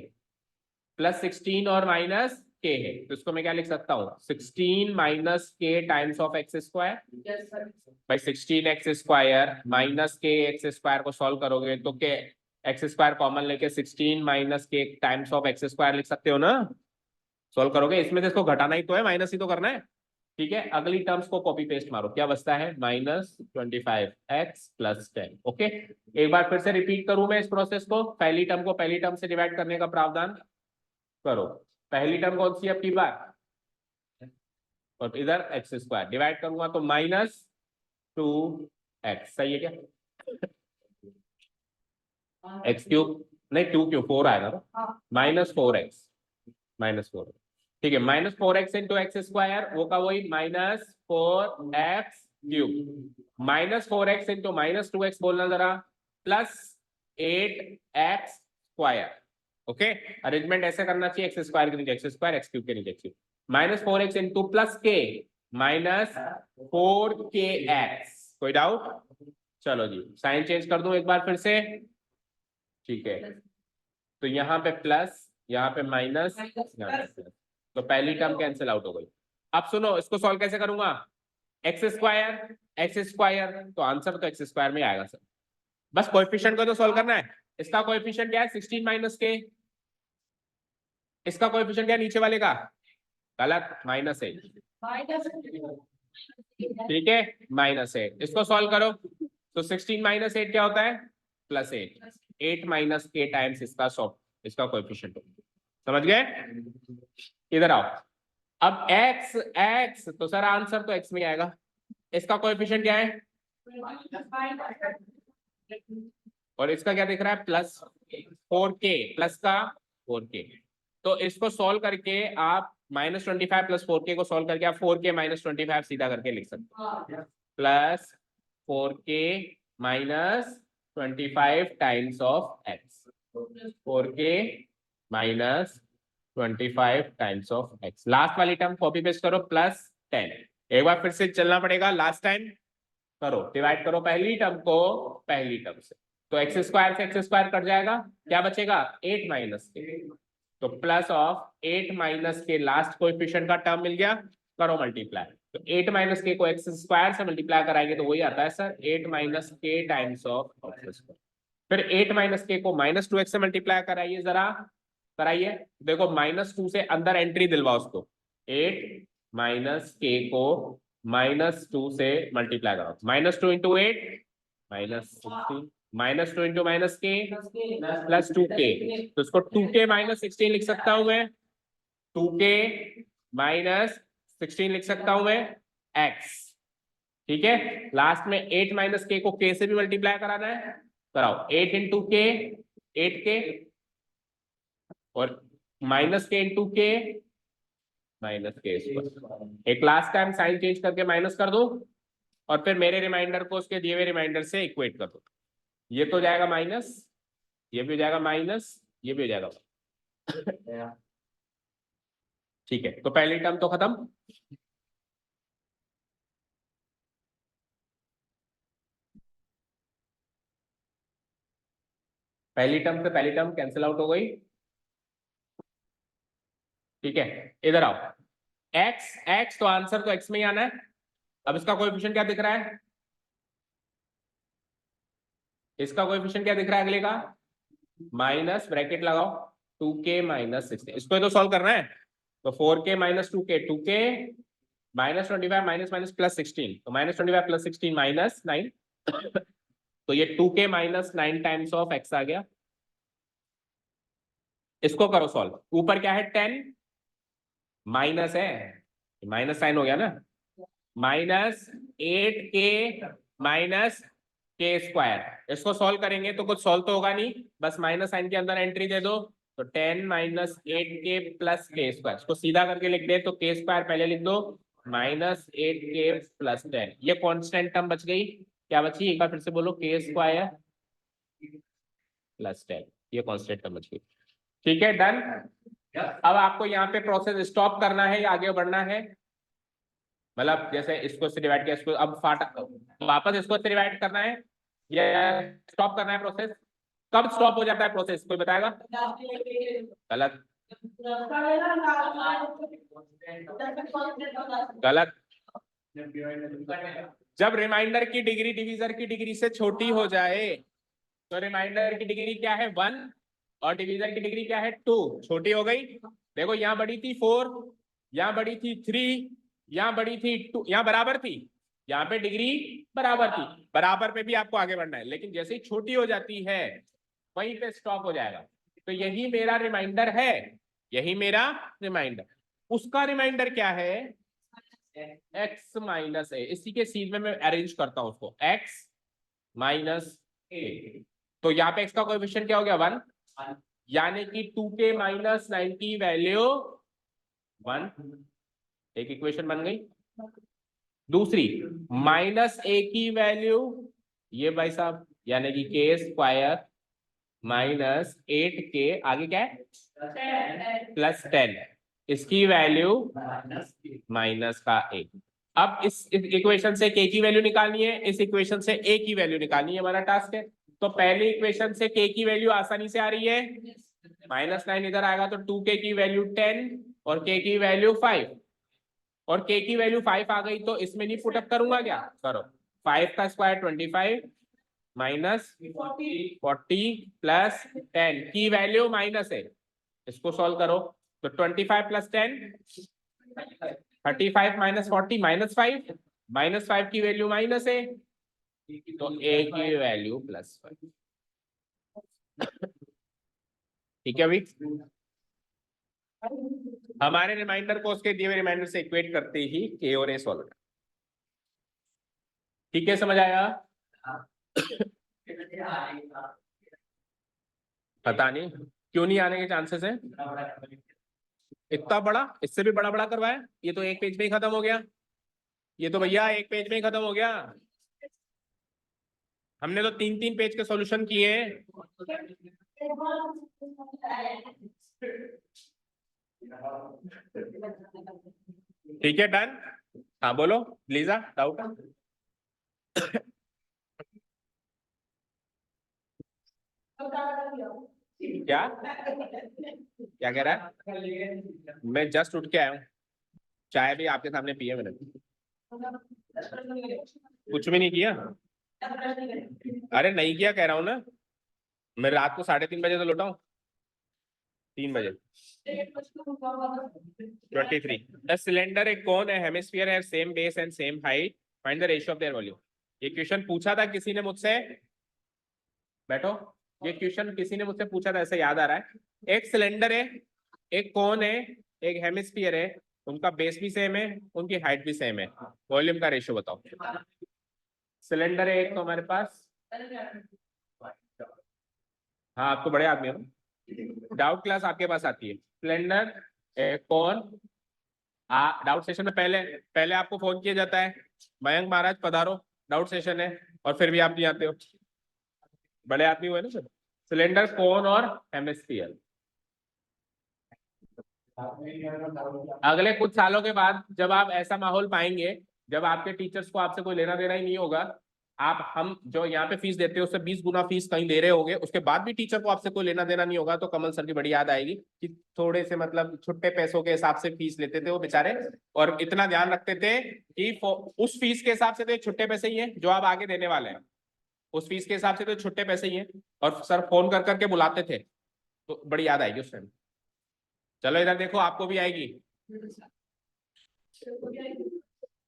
प्लस 16 और माइनस के है, तो इसको मैं क्या लिख सकता हूँ, 16 माइनस के टाइम्स ऑफ एक्स स्क्वायर। भाई 16 एक्स स्क्वायर माइनस के एक्स स्क्वायर को सॉल्व करोगे तो के एक्स स्क्वायर कॉमन लेके 16 माइनस के टाइम्स ऑफ एक्स स्क्वायर लिख सकते हो ना। सॉल्व करोगे, इसमें से इसको घटाना ही तो है, माइनस ही तो करना है। ठीक है, अगली टर्म्स को कॉपी पेस्ट मारो, क्या बचता है, माइनस 25x प्लस 10। ओके, एक बार फिर से रिपीट करूं मैं इस प्रोसेस को, पहली टर्म को पहली टर्म से डिवाइड करने का प्रावधान करो। पहली टर्म कौन सी है p बार, और इधर एक्स स्क्वायर, डिवाइड करूंगा तो -2x, सही है क्या, एक्स क्यूब नहीं 2 क्यूब 4 आएगा ना, -4x, -4, ठीक है, -4x इंटू एक्स स्क्वायर, वो का वही -4x cube, -4x into -2x बोलना जरा, +8x स्क्वायर, ओके, अरेंजमेंट ऐसे करना चाहिए, एक्स स्क्वायर के नीचे एक्स स्क्वायर, एक्स क्यूब के नीचे x cube, -4x into plus के -4kx, कोई डाउट, चलो जी साइन चेंज कर दूं एक बार फिर से, ठीक है, तो यहाँ पे प्लस, यहाँ पे माइनस, यहाँ पे प्लस, तो पहली टर्म कैंसिल आउट हो गई। अब सुनो इसको सॉल्व कैसे करूंगा, एक्स स्क्वायर, तो आंसर तो एक्स स्क्वायर में आएगा सर, बस कोएफिशिएंट को तो सॉल्व करना है। इसका कोएफिशिएंट क्या है 16 माइनस के, इसका कोएफिशिएंट क्या है नीचे वाले का, गलत, -8, ठीक है, -8, इसको सॉल्व करो तो 16 माइनस 8 क्या होता है, +8, 8 माइनस के टाइम्स इसका कोएफिशिएंट, समझ गए, इधर आओ, अब x तो सर आंसर तो x में आएगा, इसका कोएफिशिएंट क्या है, और इसका क्या दिख रहा है +4k, प्लस का 4k, तो इसको सॉल्व करके आप -25 + 4k को सॉल्व करके आप 4k - 25 सीधा करके लिख सकते हो, +4k - 25 times of x, 4k - 25 times of x, last वाली टर्म कॉपी पेस्ट करो, +10, एक बार फिर से चलना पड़ेगा, लास्ट टाइम करो, डिवाइड करो पहली टर्म को पहली टर्म से, तो एक्स स्क्वायर से एक्स स्क्वायर कट जाएगा, क्या बचेगा 8 माइनस के, तो प्लस ऑफ 8 माइनस के लास्ट कोएफिशिएंट का टर्म मिल गया, करो मल्टीप्लाई, तो 8 माइनस के को एक्स स्क्वायर से मल्टीप्लाई कराएंगे तो वही आता है सर 8 माइनस के टाइम्स ऑफ एक्स स्क्वायर, फिर 8 माइनस के को -2x से मल्टीप्लाई कराइए, जरा कराइए, देखो -2 से अंदर एंट्री दिलवा उसको, 8 माइनस के को -2 से मल्टीप्लाई करो, -2 इंटू 8 -16, -2 इंटू -k +2k, तो इसको 2k -16 लिख सकता हूं मैं, 2k -16 लिख सकता हूं मैं x, ठीक है, लास्ट में 8 माइनस के को k से भी मल्टीप्लाई कराना है, कराओ, 8 इंटू k 8k, और -k इंटू k -k, एक लास्ट टाइम साइन चेंज करके माइनस कर दो, और फिर मेरे रिमाइंडर को उसके दिए हुए रिमाइंडर से इक्वेट कर दो, ये तो जाएगा माइनस, ये भी हो जाएगा माइनस, ये भी हो जाएगा, ठीक है, तो पहली टर्म तो खत्म, पहली टर्म से पहली टर्म कैंसिल आउट हो गई, ठीक है, इधर आओ, x तो आंसर तो x में ही आना है, अब इसका कोएफिशिएंट क्या दिख रहा है, इसका कोएफिशिएंट क्या दिख रहा है अगले का, माइनस ब्रैकेट लगाओ 2k - 16, इसको तो सॉल्व करना है, तो 4k - 2k 2k -25 minus minus +16, तो -25 + 16 -9, तो ये 2k -9 टाइम्स ऑफ x आ गया, इसको करो सॉल्व, ऊपर क्या है 10 माइनस है, माइनस साइन हो गया ना, -8k -k स्क्वायर, इसको सॉल्व करेंगे तो कुछ सॉल्व तो होगा नहीं, बस माइनस साइन के अंदर एंट्री दे दो, तो 10 -8k + k स्क्वायर, इसको सीधा करके लिख दे तो k स्क्वायर पहले लिख दो, -8k + 10, ये कांस्टेंट टर्म बच गई, क्या बची एक बार फिर से बोलो, k स्क्वायर + 10, ये कांस्टेंट टर्म बच गई, ठीक है, डन। अब आपको यहाँ पे प्रोसेस स्टॉप करना है या आगे बढ़ना है, मतलब जैसे इसको से डिवाइड किया, इसको अब वापस इसको से डिवाइड करना है या स्टॉप करना है प्रोसेस, कब स्टॉप हो जाता है प्रोसेस कोई बताएगा, गलत, गलत, जब रिमाइंडर की डिग्री डिवीजर की डिग्री से छोटी हो जाए, तो रिमाइंडर की डिग्री क्या है 1 और डिवीजर की डिग्री क्या है 2, छोटी हो गई, देखो यहाँ बड़ी थी 4, यहाँ बड़ी थी 3, यहाँ बड़ी थी 2, यहाँ बराबर थी, यहाँ पे डिग्री बराबर थी, बराबर पे भी आपको आगे बढ़ना है, लेकिन जैसे ही छोटी हो जाती है वहीं पे स्टॉप हो जाएगा, तो यही मेरा रिमाइंडर है, यही मेरा रिमाइंडर। उसका रिमाइंडर क्या है? x माइनस ए। इसी के सीध में मैं अरेंज करता हूं उसको, x माइनस ए। तो यहाँ पे x का कोएफिशिएंट क्या हो गया? 1, यानी कि 2k माइनस 9 की वैल्यू 1। एक इक्वेशन बन गई। दूसरी, माइनस ए की वैल्यू ये भाई साहब, यानी कि के स्क्वायर माइनस 8k, आगे क्या है? प्लस 10, इसकी वैल्यू माइनस का ए। अब इस इक्वेशन से k की वैल्यू निकालनी है, इस इक्वेशन से a की वैल्यू निकालनी है, हमारा टास्क है। तो पहली इक्वेशन से k की वैल्यू आसानी से आ रही है, -9 इधर आएगा तो 2k की वैल्यू 10 और k की वैल्यू 5, और k की वैल्यू 5 आ गई तो इसमें नहीं पुटअप करूंगा क्या? करो। 5 का स्क्वायर 25 माइनस 40 प्लस 10 की वैल्यू माइनस है, इसको सॉल्व करो। तो 25 प्लस 10 35 माइनस 40 -5, -5 की वैल्यू माइनस है, तो a की वैल्यू +5। ठीक है भाई, हमारे रिमाइंडर को उसके दिए हुए रिमाइंडर से इक्वेट करते ही k और a सॉल्व कर। ठीक है, समझ आया? पता नहीं क्यों नहीं आने के चांसेस है। इतना बड़ा, इससे भी बड़ा बड़ा करवाया, ये तो एक पेज में ही खत्म हो गया। ये तो भैया एक पेज में ही खत्म हो गया। हमने तो 3-3 पेज के सॉल्यूशन किए हैं। ठीक है, डन। हाँ बोलो लीजा, डाउट? क्या क्या कह रहा है? मैं जस्ट उठ के आया हूँ, चाय भी आपके सामने पिए मैंने, कुछ भी नहीं किया। अरे नहीं किया कह रहा हूँ ना, मैं रात को 3:30 बजे तो लौटा हूँ, 3 बजे। 23। द सिलेंडर एक कौन है, हेमिस्फीयर है, same base and same height, find the ratio of their volume. ये क्वेश्चन पूछा था किसी ने मुझसे, बैठो, ये क्वेश्चन किसी ने मुझसे पूछा था, ऐसे याद आ रहा है। एक सिलेंडर है, एक कौन है, एक हेमिस्फीयर है, उनका बेस भी सेम है, उनकी हाइट भी सेम है, वॉल्यूम का रेशियो बताओ। सिलेंडर है एक तो हमारे पास, हाँ आप तो बड़े आदमी हो, डाउट क्लास आपके पास आती है। सिलेंडर कौन, डाउट सेशन में पहले पहले आपको फोन किया जाता है, मयंक महाराज पधारो, डाउट सेशन है, और फिर भी आप नहीं आते हो, बड़े आदमी हुए ना सर। सिलेंडर कौन और हेमिस्फीयर, अगले कुछ सालों के बाद जब आप ऐसा माहौल पाएंगे जब आपके टीचर्स को आपसे कोई लेना देना ही नहीं होगा, आप हम जो यहाँ पे फीस देते हैं उससे 20 गुना फीस कहीं दे रहे होंगे, उसके बाद भी टीचर को आपसे कोई लेना देना नहीं होगा, तो कमल सर की बड़ी याद आएगी कि थोड़े से मतलब छुट्टे पैसों के हिसाब से फीस लेते थे वो बेचारे, और इतना ध्यान रखते थे कि उस फीस के हिसाब से तो छुट्टे पैसे ही है जो आप आगे देने वाले हैं, उस फीस के हिसाब से तो छुट्टे पैसे ही है, और सर फोन कर करके बुलाते थे, तो बड़ी याद आएगी उस टाइम। चलो इधर देखो, आपको भी आएगी।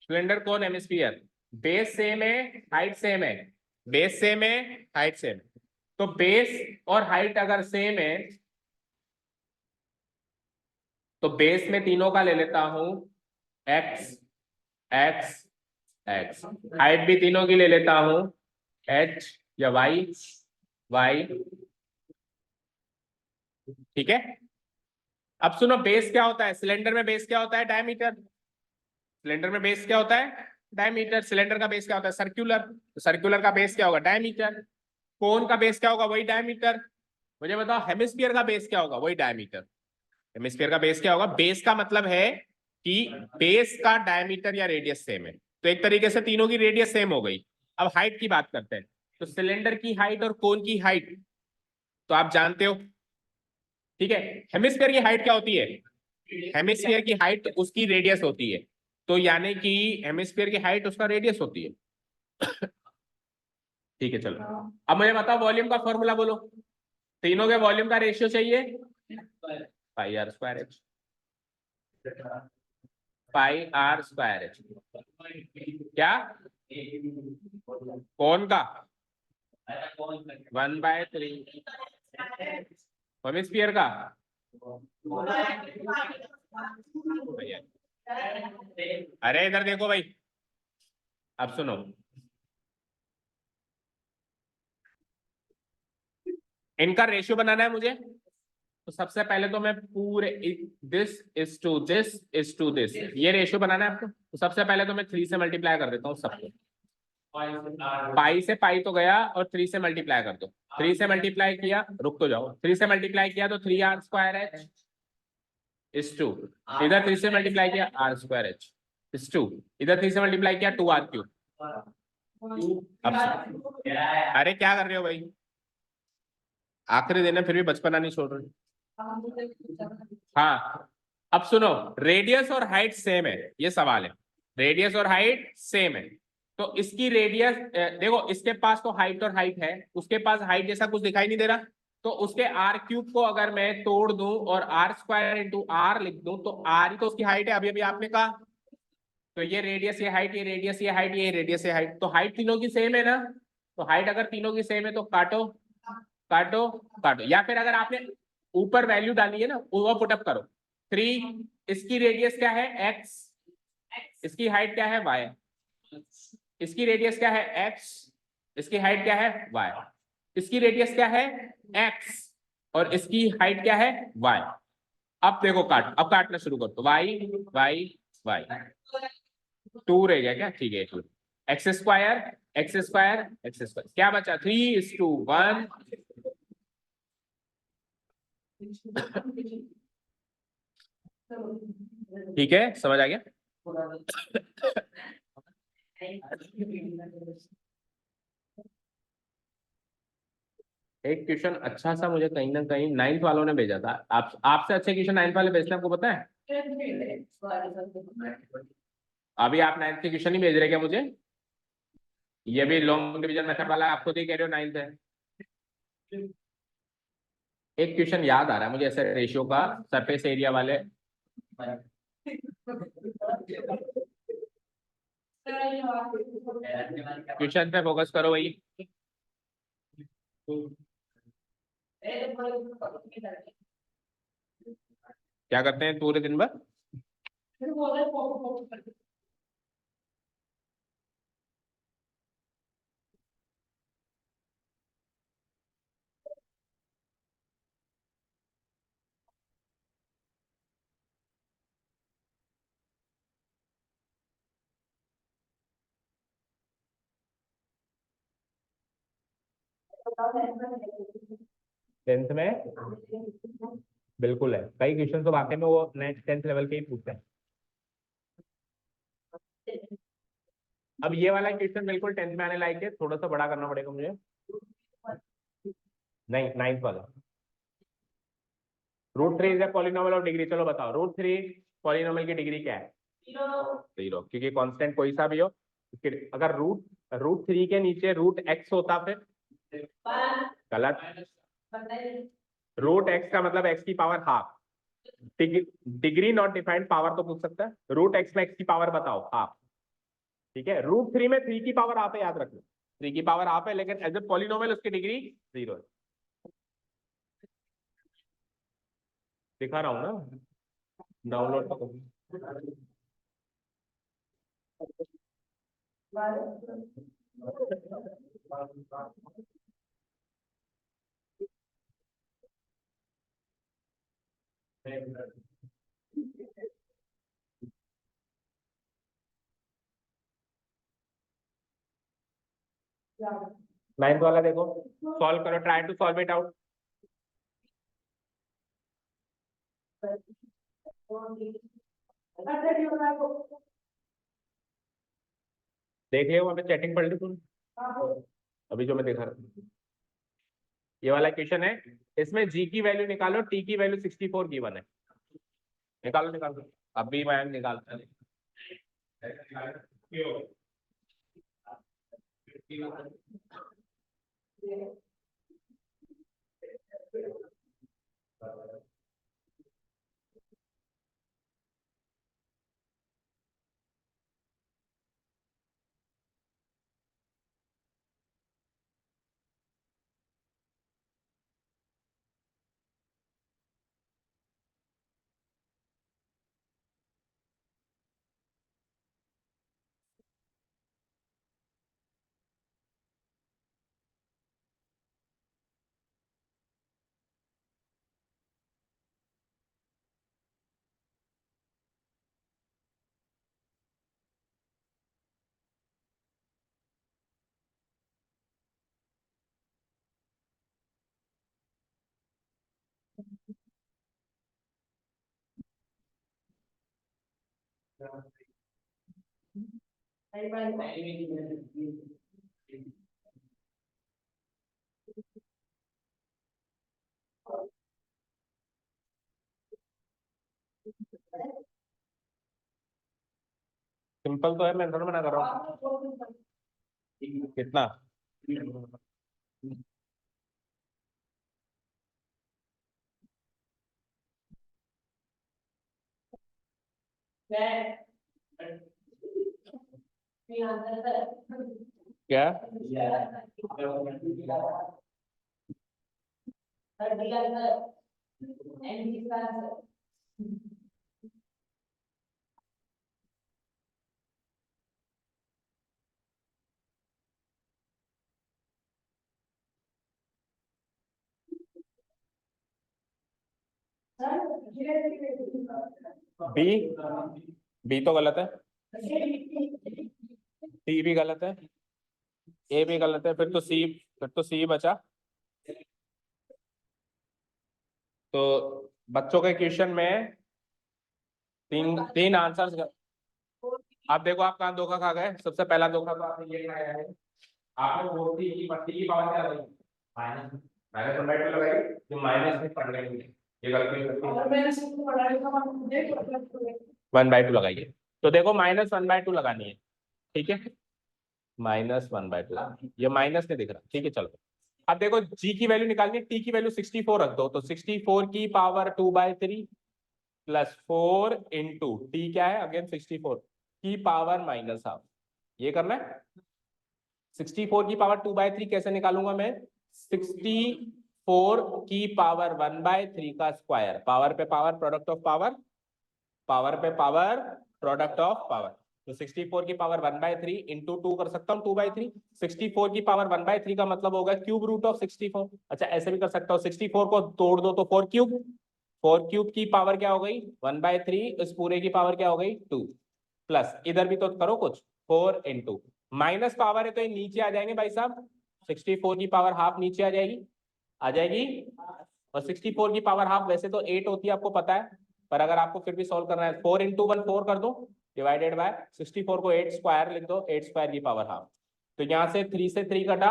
सिलेंडर कौन, हेमिस्फीयर, बेस सेम है, हाइट सेम है, बेस सेम है, हाइट सेम, तो बेस और हाइट अगर सेम है तो बेस में तीनों का ले लेता हूं x x x, हाइट भी तीनों की ले लेता हूं h या y y। ठीक है, अब सुनो, बेस क्या होता है सिलेंडर में, बेस क्या होता है, डायमीटर। सिलेंडर में बेस क्या होता है, डायमीटर। सिलेंडर का बेस क्या होता है, सर्कुलर, तो सर्कुलर का बेस क्या होगा, डायमीटर। कोन का बेस क्या होगा, वही डायमीटर। मुझे बताओ हेमिस्फीयर का बेस क्या होगा, वही डायमीटर। हेमिस्फीयर का बेस क्या होगा, बेस का मतलब है कि बेस का डायमीटर या रेडियस सेम है, तो एक तरीके से तीनों की रेडियस सेम हो गई। अब हाइट की बात करते हैं, तो सिलेंडर की हाइट और कोन की हाइट तो आप जानते हो, ठीक है। हेमिस्फीयर की हाइट क्या होती है, हेमिस्फीयर की हाइट उसकी रेडियस होती है, तो यानी कि हेमिस्फीयर की हाइट उसका रेडियस होती है। ठीक है चलो, अब मुझे बताओ वॉल्यूम का फॉर्मूला बोलो, तीनों के वॉल्यूम का रेशियो चाहिए, pi R square H, pi R square H. क्या, कौन का 1/3, हेमिस्फीयर का अरे इधर देखो भाई, अब सुनो, इनका रेशियो बनाना है मुझे। तो सबसे पहले तो मैं पूरे this is to this is to this, ये रेशियो बनाना है आपको। तो सबसे पहले तो मैं 3 से मल्टीप्लाई कर देता हूँ सबको। पाई से पाई तो गया, और 3 से मल्टीप्लाई कर दो। 3 से मल्टीप्लाई किया, रुक तो जाओ, 3 से मल्टीप्लाई किया तो 3r² इज टू, इधर 3 से मल्टीप्लाई किया r² इज टू, इधर 3 से मल्टीप्लाई किया 2r3। अब अरे क्या कर रहे हो भाई, आखिरी दिन है फिर भी बचपना नहीं छोड़ रहे। हाँ, अब सुनो, रेडियस और हाइट सेम है, ये सवाल है। रेडियस और हाइट सेम है, तो इसकी रेडियस देखो, इसके पास तो हाइट और हाइट है, उसके पास हाइट जैसा कुछ दिखाई नहीं दे रहा। तो उसके r³ को अगर मैं तोड़ दूं और r² इंटू r लिख दूं, तो r ही तो उसकी हाइट है, अभी अभी आपने कहा। तो ये रेडियस, ये हाइट, ये रेडियस, ये हाइट, ये रेडियस, ये हाइट, तो हाइट तीनों की सेम है ना। तो हाइट अगर तीनों की सेम है तो काटो काटो काटो, या फिर अगर आपने ऊपर वैल्यू डाली है ना, वो पुटअप करो। 3, इसकी रेडियस क्या है x, इसकी हाइट क्या है y, इसकी रेडियस क्या है x, इसकी हाइट क्या है y, इसकी रेडियस क्या है x, और इसकी हाइट क्या है y। अब देखो काट, अब काटना शुरू कर दो, y 2 रह गया क्या, ठीक है, x² x² क्या बचा, 3:1। ठीक है, समझ आ गया। एक क्वेश्चन अच्छा सा मुझे कहीं ना कहीं 9th वालों ने भेजा था, आप आपसे अच्छे क्वेश्चन 9th वाले भेजते हैं, आपको पता है। अभी आप 9th के क्वेश्चन ही भेज रहे क्या मुझे, ये भी लॉन्ग डिवीजन मेथड वाला आप खुद ही कह रहे हो 9th है। एक क्वेश्चन याद आ रहा है मुझे ऐसे रेशियो का, सरफेस एरिया वाले। क्वेश्चन पे फोकस करो भाई। क्या करते हैं पूरे दिन भर, टेंथ में बिल्कुल है, कई क्वेश्चन तो वाकई में वो नेक्स्ट 10th लेवल के ही पूछते हैं। अब ये वाला क्वेश्चन बिल्कुल 10th में आने लायक है, थोड़ा सा बड़ा करना पड़ेगा मुझे। नहीं, 9th वाला, √3 is a polynomial of degree, चलो बताओ √3 पॉलिनोमियल की डिग्री क्या है। 0, क्योंकि कांस्टेंट कोई सा भी हो, अगर √3 के नीचे √x होता फिर गलत। √x का मतलब x की power half, degree not defined, power तो पूछ सकता है, √x में x की पावर बताओ हाफ। ठीक है, √3 में 3 की पावर हाफ है, याद रखो 3 की पावर हाफ है, लेकिन एज ए पॉलिनोमियल उसकी डिग्री 0 है। दिखा रहा हूं ना, डाउनलोड करो। नाइन्थ वाला देखो, सॉल्व करो, try to solve it out. देख लियो, वहां पे चैटिंग पढ़ ली तूने, अभी जो मैं दिखा रहा हूँ, ये वाला क्वेश्चन है। इसमें g की वैल्यू निकालो, t की वैल्यू 64 गिवन है, निकालो निकालो, अभी मैं निकालता हूँ। सिंपल तो है, मैं थोड़ा मना कर रहा हूँ। कितना? क्या? बी, बी तो गलत है, सी भी गलत है, ए भी गलत है, फिर तो सी बचा। तो बच्चों के क्वेश्चन में तीन तीन आंसर्स। आप देखो आप कहाँ धोखा खा गए। सबसे पहला धोखा तो आपने ये खाया है, आपने फोर्टी की पट्टी की पावर क्या लगाई? Minus. Minus one by two लगाई, जो माइनस में पढ़ लेंगे, ये गलती वन बाई टू लगाइए। तो देखो माइनस वन बाई टू लगानी है, ठीक है, माइनस वन बाई टू, ये माइनस नहीं दिख रहा, ठीक है चलो। अब देखो जी की वैल्यू निकालनी है, टी की वैल्यू 64 रख दो, तो 64 की पावर 2/3 प्लस 4 इंटू टी क्या है अगेन 64 की पावर माइनस हाफ, ये करना है। 64 की पावर 2/3 कैसे निकालूंगा मैं? 64 की पावर 1/3 का स्क्वायर, पावर पे power product of power, power पे पावर प्रोडक्ट ऑफ पावर। तो 64 की पावर 1/3 इंटू 2 कर सकता हूँ 2/3। 64 की पावर 1/3 का मतलब होगा क्यूब रूट ऑफ 64। अच्छा ऐसे भी कर सकता हूँ, 64 को तोड़ दो तो 4 क्यूब, 4 क्यूब की पावर क्या हो गई 1/3, इस पूरे की पावर क्या हो गई 2, प्लस इधर भी तो करो कुछ 4 इंटू माइनस पावर है तो ये नीचे आ जाएंगे भाई साहब, 64 की पावर हाफ नीचे आ जाएगी, आ जाएगी। और 64 की पावर हाफ वैसे तो 8 होती है आपको पता है, पर अगर आपको फिर भी सॉल्व करना है 4 इंटू 1 4 कर दो, डिवाइडेड बाय 64 को 8 स्क्वायर लिख दो, 8 स्क्वायर की पावर हाफ। तो यहाँ से 3 से 3 कटा,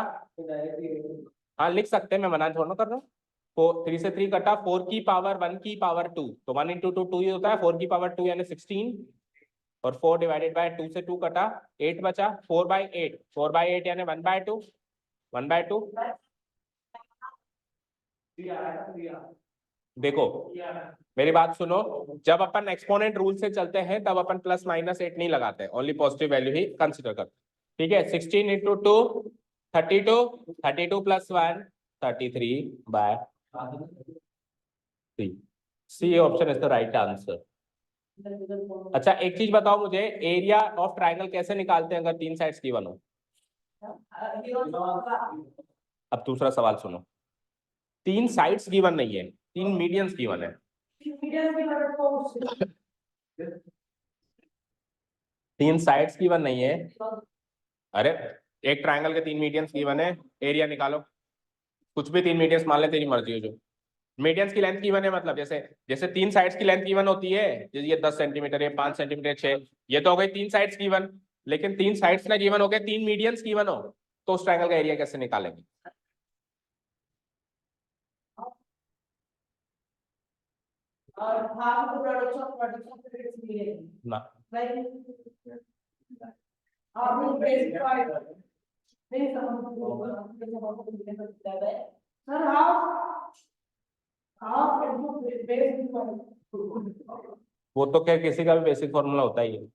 हाँ लिख सकते हैं, मैं मना थोड़ा कर रहा हूँ। 3 से 3 कटा, 4 की पावर 1 की पावर 2, तो 1 इंटू 2 2 ही होता है, 4 की पावर 2 यानी 16, और 4 डिवाइडेड बाय 2 से 2 कटा, 8 बचा, 4/8, 4/8 यानी 1/2, 1/2। देखो मेरी बात सुनो, जब अपन एक्सपोनेंट रूल से चलते हैं तब अपन प्लस माइनस 8 नहीं लगाते, ओनली पॉजिटिव वैल्यू ही कंसिडर करते, ठीक है। 16 into 2 32, 32 plus 1 33/3, C option is the right answer. अच्छा एक चीज बताओ मुझे, एरिया ऑफ ट्राइंगल कैसे निकालते हैं अगर तीन साइड्स गिवन हो? अब दूसरा सवाल सुनो, तीन साइड्स गिवन नहीं है, तीन मीडियंस गिवन है। तीन साइड्स गिवन नहीं है, अरे एक ट्राइंगल के तीन मीडियंस गिवन है, एरिया निकालो, कुछ भी तीन मीडियंस मान ले, तेरी मर्जी हो। जो मीडियंस की लेंथ गिवन है, मतलब जैसे जैसे तीन साइड्स की लेंथ गिवन होती है, जैसे ये 10 सेंटीमीटर है, 5 सेंटीमीटर, 6, ये तो हो गई तीन साइड्स गिवन। लेकिन तीन साइड्स ना गिवन हो गए, तीन मीडियंस गिवन हो, तो उस ट्राइंगल का एरिया कैसे निकालेंगे? ना वो तो क्या किसी का भी बेसिक फॉर्मूला होता ही है।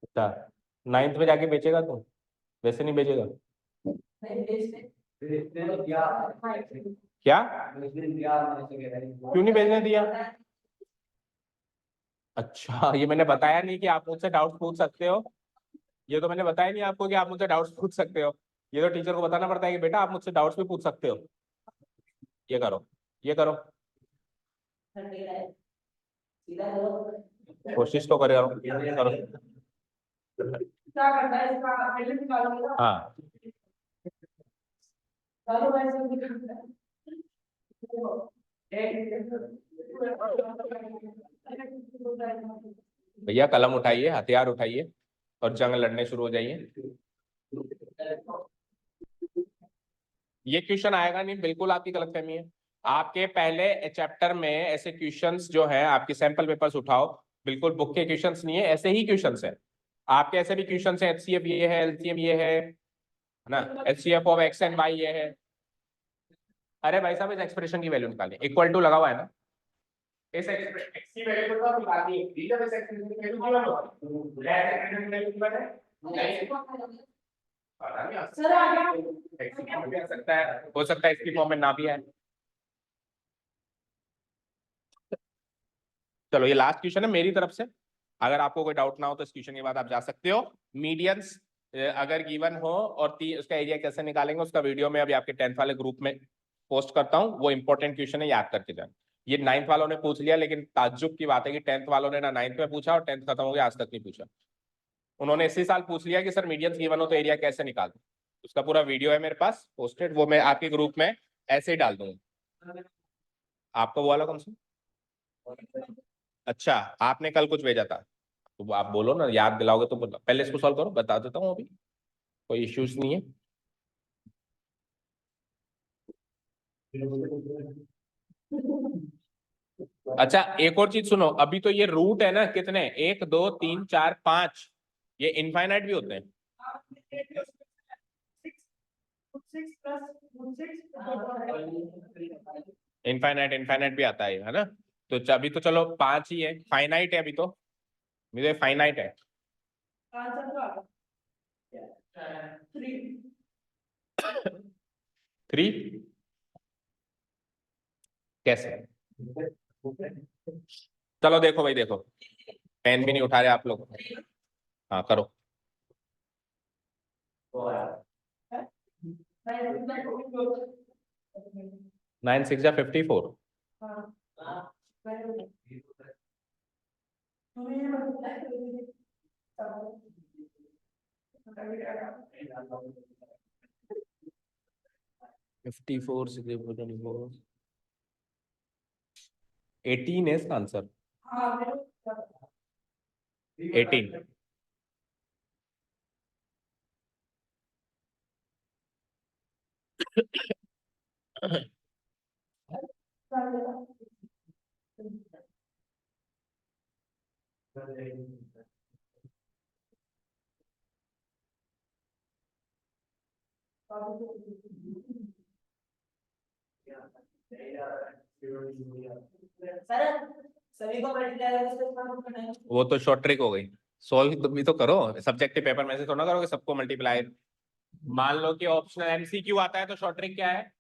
अच्छा नाइन्थ में जाके बेचेगा तू, वैसे नहीं बेचेगा क्या? क्यों नहीं बेचने दिया? अच्छा ये मैंने बताया नहीं कि आप मुझसे डाउट्स पूछ सकते हो, ये तो मैंने बताया नहीं आपको कि आप मुझसे डाउट्स पूछ सकते हो, ये तो टीचर को बताना पड़ता है कि बेटा आप मुझसे डाउट्स भी पूछ सकते हो। ये करो, ये करो, कोशिश तो करो, करो। हाँ भैया कलम उठाइए, हथियार उठाइए और जंग लड़ने शुरू हो जाइए। ये क्वेश्चन आएगा नहीं, बिल्कुल आपकी गलतफहमी है। आपके पहले चैप्टर में ऐसे क्वेश्चंस जो है, आपके सैंपल पेपर्स उठाओ, बिल्कुल बुक के क्वेश्चंस नहीं है, ऐसे ही क्वेश्चंस है आपके, ऐसे भी क्वेश्चंस है। एचसीएफ ये है, एलसीएम ये है ना, HCF of X and Y ये है। अरे भाई साहब, इस एक्सप्रेशन की वैल्यू निकालिए, इक्वल टू लगा हुआ है ना, इस एक्स की वैल्यू को तो निकालिए, जब इस एक्सप्रेशन की वैल्यू गिवन हो, लेस एक्सप्रेशन की वैल्यू गिवन है नहीं, पता नहीं सर आ गया, एक्स की फॉर्म में आ सकता है, हो सकता है इसकी फॉर्म में ना भी आए। चलो ये लास्ट क्वेश्चन है मेरी तरफ से, अगर आपको कोई डाउट ना हो तो इस क्वेश्चन के बाद आप जा सकते हो। मीडियंस अगर गिवन हो और उसका एरिया कैसे निकालेंगे, उसका वीडियो में अभी आपके 10th वाले ग्रुप में पोस्ट करता हूँ, वो इंपॉर्टेंट क्वेश्चन है, याद करके जाना। ये 9th वालों ने पूछ लिया, लेकिन ताज्जुब की बात है कि 10th वालों ने ना 9th में पूछा और 10th खत्म हो गया आज तक नहीं पूछा। उन्होंने इसी साल पूछ लिया कि सर मीडियंस गिवन हो तो एरिया कैसे निकाल दूं। उसका पूरा वीडियो है मेरे पास पोस्टेड, वो मैं आपके ग्रुप में ऐसे ही डाल दूंगा। आपको वो वाला कौन सा? अच्छा, आपने कल कुछ भेजा था, तो आप बोलो ना, याद दिलाओगे तो बोलो। पहले इसको सॉल्व करो, बता देता हूँ, अभी कोई इश्यूज नहीं है। अच्छा एक और चीज सुनो, अभी तो ये रूट है ना, कितने, 1 2 3 4 5, ये इनफाइनाइट भी होते हैं। इनफाइनाइट इनफाइनाइट भी आता है ना, तो अभी तो चलो 5 ही है, फाइनाइट है अभी तो, मुझे फाइनाइट है। 3 कैसे? चलो देखो भाई, देखो पेन भी नहीं उठा रहे आप लोग, हाँ करो। 9 6 जा 54। फिफ्टी फोर 18 है इसका आंसर, 18। वो तो शॉर्ट ट्रिक हो गई, सॉल्व तुम भी तो करो, सब्जेक्टिव पेपर में से थोड़ा करोगे सबको मल्टीप्लाई। मान लो कि ऑप्शनल एमसीक्यू आता है तो शॉर्ट ट्रिक क्या है,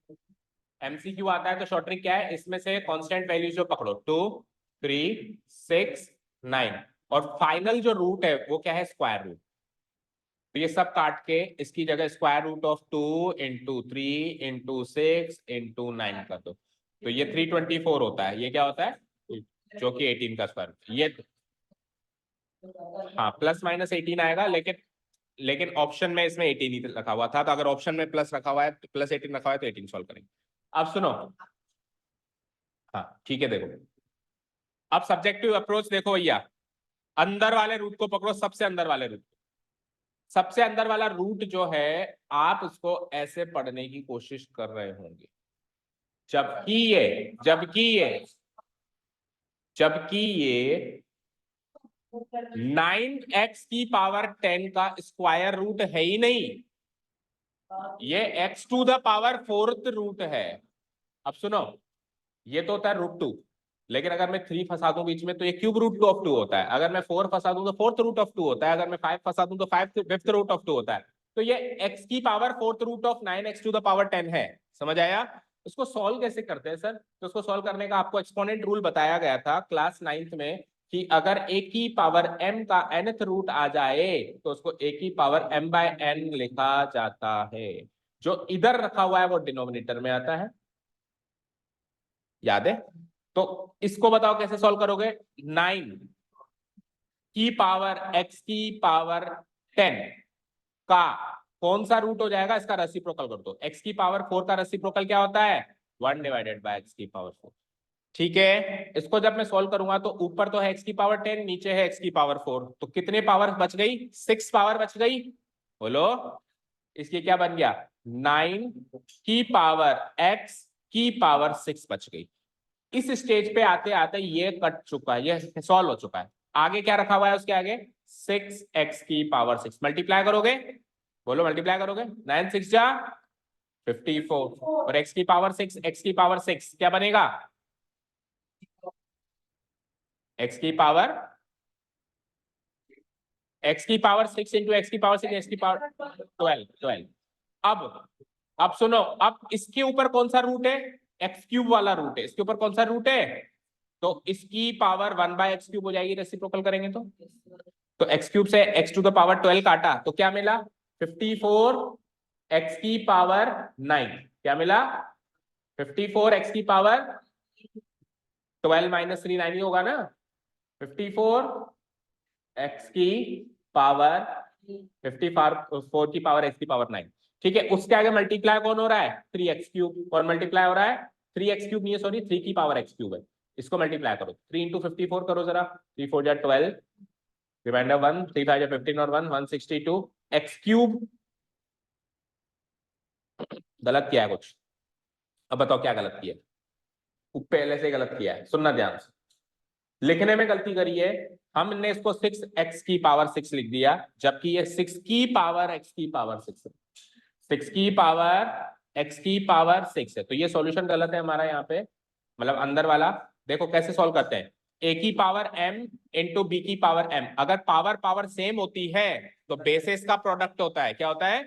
एमसीक्यू आता है तो शॉर्ट ट्रिक क्या है, इसमें से कांस्टेंट वैल्यूज जो पकड़ो, 2 3 6 9, और फाइनल जो रूट है वो क्या है, स्क्वायर रूट। तो ये सब काट के इसकी जगह square root of 2 into 3 into 6 into 9 कर दो, तो ये 324 होता है। ये क्या होता है, जो कि 18 का स्क्वायर रूट ये, हाँ प्लस माइनस 18 आएगा, लेकिन ऑप्शन में इसमें 18 ही रखा हुआ था, तो अगर ऑप्शन में प्लस रखा हुआ है, प्लस 18 रखा हुआ है तो 18 सॉल्व करेंगे। अब सुनो, हाँ ठीक है, देखो अब सब्जेक्टिव अप्रोच देखो भैया, अंदर वाले रूट को पकड़ो, सबसे अंदर वाले रूट, सबसे अंदर वाला रूट जो है आप उसको ऐसे पढ़ने की कोशिश कर रहे होंगे, जबकि ये जबकि ये जबकि ये 9x की पावर 10 का स्क्वायर रूट है ही नहीं, ये x to the power 4th root है। अब सुनो, ये तो होता है रूट 2, लेकिन अगर मैं 3 फंसा दूं बीच में तो ये क्यूब रूट 2 ऑफ 2 होता है, अगर मैं 4 फंसा दूं तो 4th रूट ऑफ 2 होता है, अगर मैं 5 फंसा दूं तो 5th रूट ऑफ 2 होता है। तो ये x की power 4th root of 9x to the power 10 है, समझ आया? उसको सॉल्व कैसे करते हैं सर, तो उसको सॉल्व करने का आपको एक्सपोनेंट रूल बताया गया था क्लास 9th में, कि अगर a की पावर m का nth रूट आ जाए तो उसको a की पावर m बाय n लिखा जाता है, जो इधर रखा हुआ है वो डिनोमिनेटर में आता है, याद है? तो इसको बताओ कैसे सॉल्व करोगे, 9 की पावर x की पावर 10 का कौन सा रूट हो जाएगा इसका रेसिप्रोकल कर दो। x की पावर 4 का रेसिप्रोकल क्या होता है 1 डिवाइडेड बाय x की पावर 4। ठीक है, इसको जब मैं सॉल्व करूंगा तो ऊपर तो है x की पावर 10, नीचे है x की पावर 4, तो कितने पावर बच गई 6 पावर बच गई। बोलो इसकी क्या बन गया 9 की पावर x की पावर 6 बच गई। इस स्टेज पे आते आते ये कट चुका है, ये सॉल्व हो चुका है। आगे क्या रखा हुआ है उसके आगे 6x की पावर 6 मल्टीप्लाई करोगे। बोलो मल्टीप्लाई करोगे 9 6 जा 54 और x की पावर 6, x की पावर 6 क्या बनेगा x की पावर 6 इंटू x की पावर 6 x की पावर 12। अब सुनो, अब इसके ऊपर कौन सा रूट है एक्स क्यूब वाला रूट है, इसके ऊपर कौन सा रूट है तो इसकी पावर 1 बाय एक्स क्यूब हो जाएगी रेसिप्रोकल करेंगे तो एक्स क्यूब से x टू द पावर 12 काटा तो क्या मिला 54 x की पावर 9। क्या मिला 54 x की पावर 12 माइनस 3 9 ही होगा ना। 54 x की पावर 54 की पावर x की पावर 9। ठीक है, उसके आगे मल्टीप्लाई कौन हो रहा है 3x क्यूब, कौन मल्टीप्लाई हो रहा है 3x क्यूब नहीं है सॉरी 3 की पावर x क्यूब है। इसको मल्टीप्लाई करो 3 इंटू 54 करो जरा 3 4 जा 12 रिमाइंडर 1 3 5 जा 15 और 1 162 x क्यूब। गलत किया है कुछ, अब बताओ क्या गलत किया है। पहले से गलत किया है, सुनना ध्यान से। लिखने में गलती करी है, हमने इसको 6x की पावर 6 लिख दिया जबकि ये 6 की पावर x की पावर 6 है। 6 की पावर x की पावर 6 है, तो ये सॉल्यूशन गलत है हमारा यहाँ पे, मतलब अंदर वाला। देखो कैसे सॉल्व करते हैं, a की पावर m इंटू बी की पावर m। अगर पावर पावर सेम होती है तो बेसिस का प्रोडक्ट होता है, क्या होता है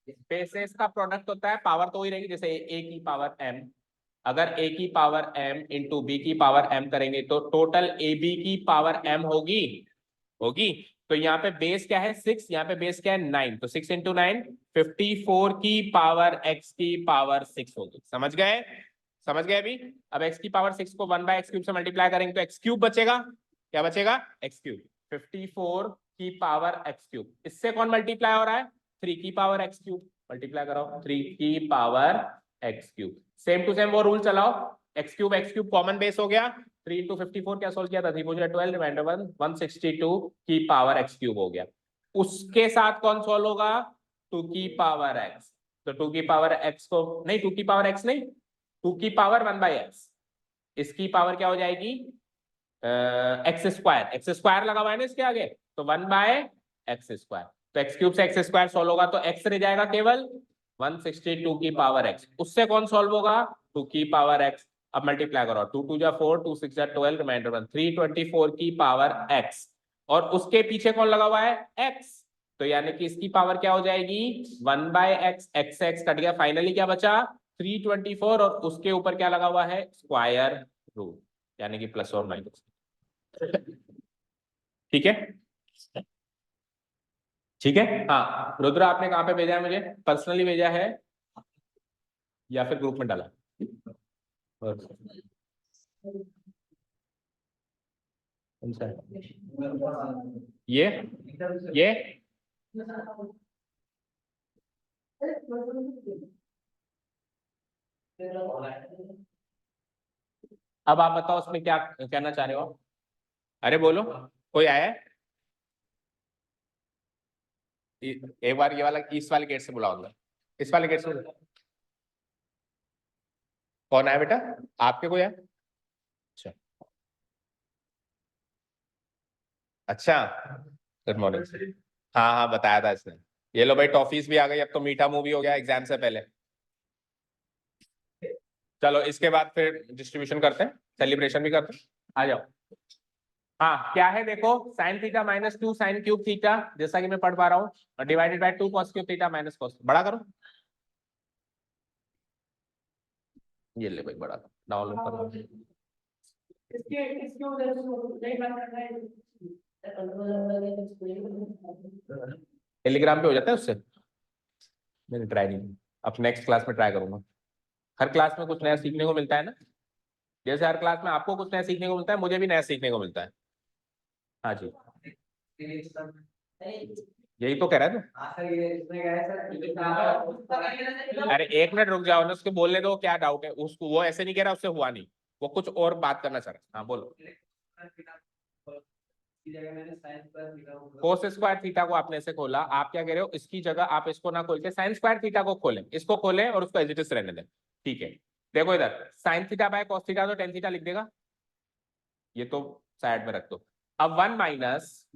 बेसिस का प्रोडक्ट होता है, पावर तो वही रहेगी। जैसे a की पावर m, अगर a की पावर m इंटू बी की पावर m करेंगे तो टोटल ab की पावर m होगी होगी। तो यहाँ पे बेस क्या है 6, यहाँ पे बेस क्या है 9, तो 6 इंटू 9 54 की पावर x की पावर 6 होगी। समझ गए, समझ गए अभी। अब x की पावर 6 को 1 बाय एक्स क्यूब से मल्टीप्लाई करेंगे तो एक्स क्यूब बचेगा। क्या बचेगा एक्स क्यूब 54 की पावर एक्स क्यूब। इससे कौन मल्टीप्लाई हो रहा है 3 की पावर एक्स क्यूब, मल्टीप्लाई कराओ 3 की power X cube. Same to same वो रूल चलाओ, एक्स क्यूब कॉमन बेस हो गया 3 इंटू 54 क्या सोल्व किया था 3 4 12 रिमाइंडर 1 162 की पावर एक्स क्यूब हो गया। उसके साथ कौन सोल्व होगा 2 की पावर एक्स, तो 2 की पावर एक्स को नहीं 2 की पावर एक्स नहीं 2 की पावर 1 बाई एक्स, इसकी पावर क्या हो जाएगी एक्स स्क्वायर लगा हुआ है ना इसके आगे, तो 1 बाय एक्स स्क्वायर। तो एक्स क्यूब से एक्स स्क्वायर सॉल्व होगा तो एक्स रह जाएगा केवल 162 की पावर एक्स। उससे कौन सॉल्व होगा 2 की पावर एक्स। अब मल्टीप्लाई करो 2 2 जा 4 2 6 जा 12 रिमाइंडर 1 324 की पावर एक्स, और उसके पीछे कौन लगा हुआ है एक्स, तो यानी कि इसकी पावर क्या हो जाएगी 1 by X, X X cut गया, फाइनली क्या बचा 324 और उसके ऊपर क्या लगा हुआ है स्क्वायर रूट, यानी कि प्लस और माइनस। ठीक है, ठीक है। हाँ रुद्र आपने कहाँ पे भेजा है मुझे, पर्सनली भेजा है या फिर ग्रुप में डाला कौन सा है ये अब आप बताओ उसमें क्या कहना चाह रहे हो। अरे बोलो कोई आया है एक बार ये वाला इस वाले गेट से बुलाऊंगा, इस वाले गेट से कौन आया बेटा आपके कोई है अच्छा अच्छा गुड मॉर्निंग। हाँ हाँ बताया था इसने। ये लो भाई टॉफीज भी आ गई, अब तो मीठा मुंह भी हो गया एग्जाम से पहले। चलो इसके बाद फिर डिस्ट्रीब्यूशन करते हैं, सेलिब्रेशन भी करते हैं, आ जाओ। हाँ क्या है देखो sine theta minus 2 sign cube theta, जैसा कि मैं पढ़ पा रहा हूँ, और divided by 2 cos cube theta minus cos, बड़ा करो ये ले भाई बड़ा डाउनलोड करो। टेलीग्राम पे हो जाता है उससे, मैंने ट्राई नहीं, अब नेक्स्ट क्लास में ट्राई करूंगा। हर क्लास में कुछ नया सीखने को मिलता है ना, जैसे हर क्लास में आपको कुछ नया सीखने को मिलता है मुझे भी नया सीखने को मिलता है। हाँ जी यही तो कह रहा है तू। अरे 1 मिनट रुक जाओ ना, उसको बोलने दो क्या डाउट है उसको, वो ऐसे नहीं कह रहा उससे हुआ नहीं, वो कुछ और बात करना चाह रहा है। हाँ बोलो। कोस स्क्वायर थीटा को आपने ऐसे खोला, आप क्या कह रहे हो, इसकी जगह आप इसको ना खोल के साइन स्क्वायर थीटा को खोलें, इसको खोलें और उसको एज इट इज रहने दें। ठीक है, देखो इधर sine theta by cos theta तो टेन थीटा लिख देगा, ये तो साइड में रख दो। अब 1 माइनस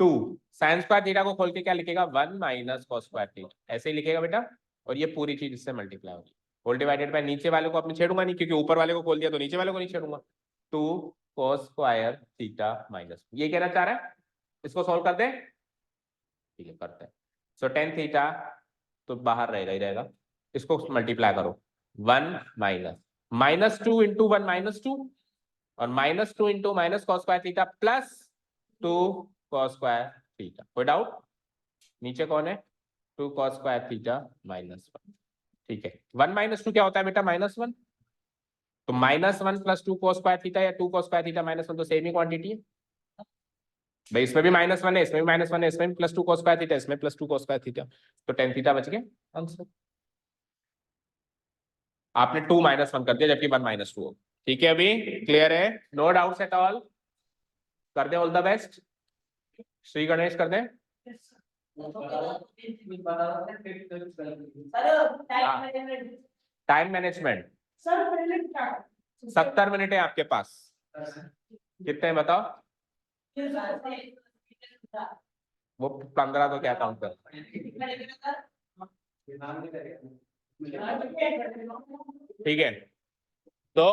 2 साइन स्क्वायर थीटा को खोल के क्या लिखेगा, 1 माइनस कॉस स्क्वायर थीटा, ऐसे ही लिखेगा बेटा, और ये पूरी चीज इससे मल्टीप्लाई होगी। होल डिवाइडेड बाय नीचे वाले को अपने छेड़ूंगा नहीं, क्योंकि ऊपर वाले को खोल दिया तो नीचे वाले को नहीं छेड़ूंगा। 2 कॉस स्क्वायर थीटा माइनस, ये कहना चाह रहा है, इसको सोल्व कर दे। ठीक है करते हैं। सो टेन थीटा तो बाहर रहेगा ही रहेगा, इसको मल्टीप्लाई करो, 1 माइनस -2 इंटू 1 -2, और -2 into minus cos square theta plus 2 cos square theta. कोई डाउट? नीचे कौन है, 2 कॉस स्क्वायर थीटा -1। ठीक है, 1 -2 क्या होता है बेटा, -1, तो -1 प्लस 2 कॉस स्क्वायर थीटा या 2 कॉस स्क्वायर थीटा -1 तो सेम ही क्वांटिटी है भाई, इसमें भी -1 है, इसमें भी -1 है, इसमें भी +2 cos स्क्वायर थीटा, इसमें +2 cos स्क्वायर थीटा, तो tan थीटा बच गया आंसर। आपने 2 -1 कर दिया जबकि 1 -2 हो। ठीक है, अभी क्लियर है, नो डाउट्स एट ऑल। कर दे all the best, Shri Ganesh कर दे। टाइम मैनेजमेंट 70 मिनट है आपके पास, कितने बताओ? वो 15 तो क्या काउंट कर, ठीक है, तो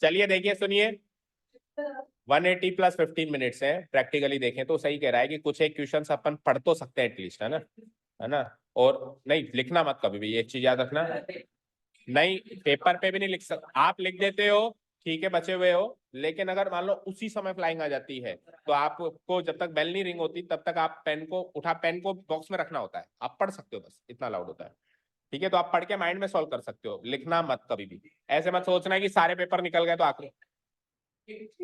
चलिए देखिए सुनिए, 180 प्लस 15 मिनट्स है, प्रैक्टिकली देखें तो सही कह रहा है कि कुछ एक क्वेश्चन अपन पढ़ तो सकते हैं एटलीस्ट, है ना, और नहीं लिखना मत कभी भी, एक चीज याद रखना, नहीं पेपर पे भी नहीं लिख सकते, आप लिख देते हो ठीक है बचे हुए हो, लेकिन अगर मान लो उसी समय फ्लाइंग आ जाती है तो आपको जब तक बेल नहीं रिंग होती तब तक आप पेन को बॉक्स में रखना होता है, आप पढ़ सकते हो बस इतना अलाउड होता है। ठीक है, तो आप पढ़ के माइंड में सॉल्व कर सकते हो, लिखना मत कभी भी, ऐसे मत सोचना है कि सारे पेपर निकल गए तो आखिरी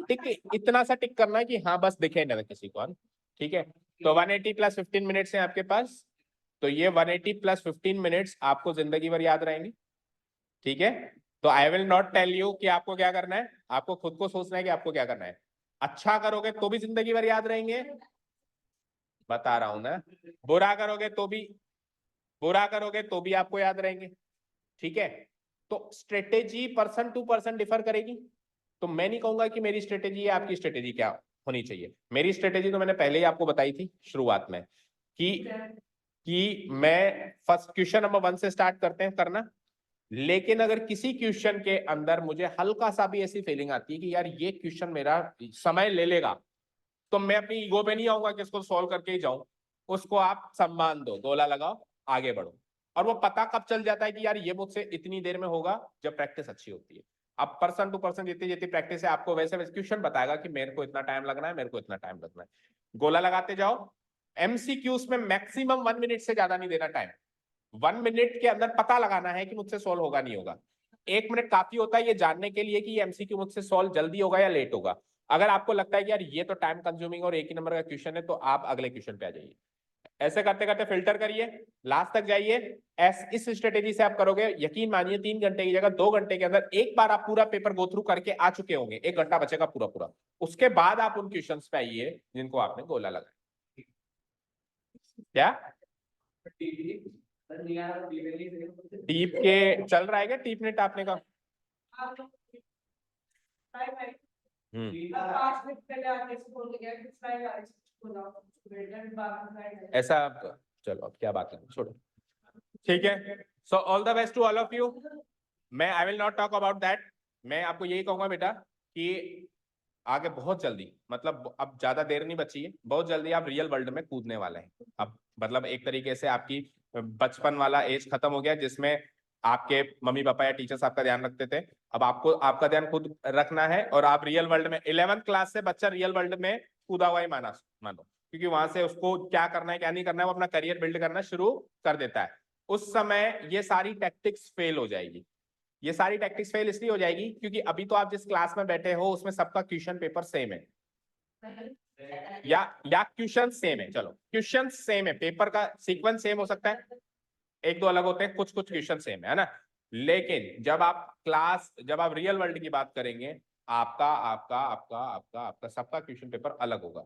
टिक, इतना सा टिक करना है कि हाँ बस दिखे ना किसी को। ठीक है, तो 180 प्लस 15 मिनट्स है आपके पास, तो ये 180 प्लस 15 मिनट्स आपको जिंदगी भर याद रहेंगे। ठीक है, तो I will not tell you कि आपको क्या करना है, आपको खुद को सोचना है कि आपको क्या करना है। अच्छा करोगे तो भी जिंदगी भर याद रहेंगे, बता रहा हूं ना, बुरा करोगे तो भी आपको याद रहेंगे। ठीक है, तो strategy person to person differ करेगी, तो मैं नहीं कहूंगा कि मेरी स्ट्रेटेजी है, आपकी स्ट्रेटेजी क्या होनी चाहिए। मेरी स्ट्रेटेजी तो मैंने पहले ही आपको बताई थी शुरुआत में कि मैं फर्स्ट क्वेश्चन नंबर 1 से स्टार्ट करते हैं करना, लेकिन अगर किसी क्वेश्चन के अंदर मुझे हल्का सा भी ऐसी फीलिंग आती है कि यार ये क्वेश्चन मेरा समय ले लेगा, तो मैं अपनी ईगो पे नहीं आऊंगा कि इसको सॉल्व करके ही जाऊं, उसको आप सम्मान दो, गोला लगाओ, आगे बढ़ो। और वो पता कब चल जाता है कि यार ये मुझसे इतनी देर में होगा, जब प्रैक्टिस अच्छी होती है। अब पर्सन टू पर्सन जितनी जितनी प्रैक्टिस है आपको वैसे वैसे क्वेश्चन बताएगा कि मेरे को इतना टाइम लगना है, मेरे को इतना टाइम लगना है, गोला लगाते जाओ। एमसीक्यूज में मैक्सिमम 1 मिनट से ज्यादा नहीं देना टाइम, 1 मिनट के अंदर पता लगाना है कि मुझसे सॉल्व होगा नहीं होगा। 1 मिनट काफी होता है ये जानने के लिए कि एमसीक्यू मुझसे सॉल्व जल्दी होगा या लेट होगा। अगर आपको लगता है कि यार ये तो टाइम कंज्यूमिंग और एक ही नंबर का क्वेश्चन है, तो आप अगले क्वेश्चन पे आ जाइए। ऐसे करते करते फिल्टर करिए, लास्ट तक जाइए। इस स्ट्रेटेजी से आप करोगे, यकीन मानिए 3 घंटे की जगह 2 घंटे के अंदर एक बार आप पूरा पेपर गो थ्रू करके आ चुके होंगे, 1 घंटा बचेगा पूरा पूरा, उसके बाद आप उन क्वेश्चन पे आइए जिनको आपने गोला लगाया। क्या टीप के चल रहा है क्या, टीप नेट आपने का? ऐसा चलो अब क्या बात है, छोड़ो। ठीक है, so all the best to all of you. मैं I will not talk about that, मैं आपको यही कहूंगा बेटा कि आगे बहुत जल्दी, मतलब अब ज्यादा देर नहीं बची है, बहुत जल्दी आप रियल वर्ल्ड में कूदने वाले हैं। अब मतलब एक तरीके से आपकी बचपन वाला एज खत्म हो गया जिसमें आपके मम्मी पापा या टीचर्स आपका ध्यान रखते थे, अब आपको आपका ध्यान खुद रखना है, और आप रियल वर्ल्ड में 11th क्लास से बच्चा रियल वर्ल्ड में कूदा हुआ ही मानो, क्योंकि वहां से उसको क्या करना है क्या नहीं करना है वो अपना करियर बिल्ड करना शुरू कर देता है। उस समय ये सारी टैक्टिक्स फेल हो जाएगी, ये सारी टैक्टिक्स फेल इसलिए हो जाएगी क्योंकि अभी तो आप जिस क्लास में बैठे हो उसमें सबका क्वेश्चन पेपर सेम है, या क्वेश्चन सेम है, चलो क्वेश्चन सेम है, पेपर का सीक्वेंस सेम हो सकता है, एक दो अलग होते हैं, कुछ कुछ क्वेश्चन सेम है ना। लेकिन जब आप रियल वर्ल्ड की बात करेंगे, आपका आपका आपका आपका आपका सबका क्वेश्चन पेपर अलग होगा,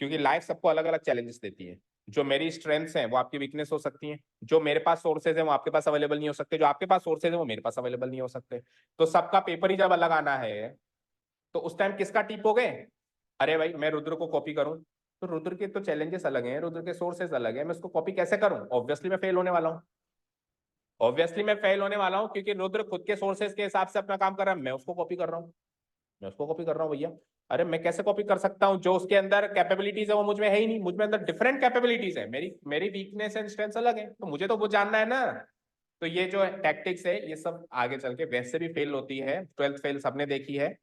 क्योंकि लाइफ सबको अलग अलग चैलेंजेस देती है। जो मेरी स्ट्रेंथ्स हैं वो आपकी वीकनेस हो सकती हैं, जो मेरे पास सोर्सेज हैं वो आपके पास अवेलेबल नहीं हो सकते, जो आपके पास सोर्सेज हैं वो मेरे पास अवेलेबल नहीं हो सकते। तो सबका पेपर ही जब अलग आना है, तो उस टाइम किसका टिप हो गए? अरे भाई मैं रुद्र को कॉपी करूं, तो रुद्र के तो चैलेंजेस अलग हैं, रुद्र के सोर्सेज अलग हैं, मैं उसको कॉपी कैसे करूं? ऑब्वियसली मैं फेल होने वाला हूं, ऑब्वियसली मैं फेल होने वाला हूं, क्योंकि रुद्र खुद के सोर्सेज के हिसाब से अपना काम कर रहा है, मैं उसको कॉपी कर रहा हूँ, मैं उसको कॉपी कर रहा हूँ भैया। अरे मैं कैसे कॉपी कर सकता हूँ? जो उसके अंदर कैपेबिलिटीज है वो मुझ में है ही नहीं, मुझ में अंदर डिफरेंट कैपेबिलिटीज है, मेरी मेरी वीकनेस एंड स्ट्रेंथ अलग है, तो मुझे तो वो जानना है ना। तो ये जो टैक्टिक्स है ये सब आगे चल के वैसे भी फेल होती है, 12th फेल सबने देखी है।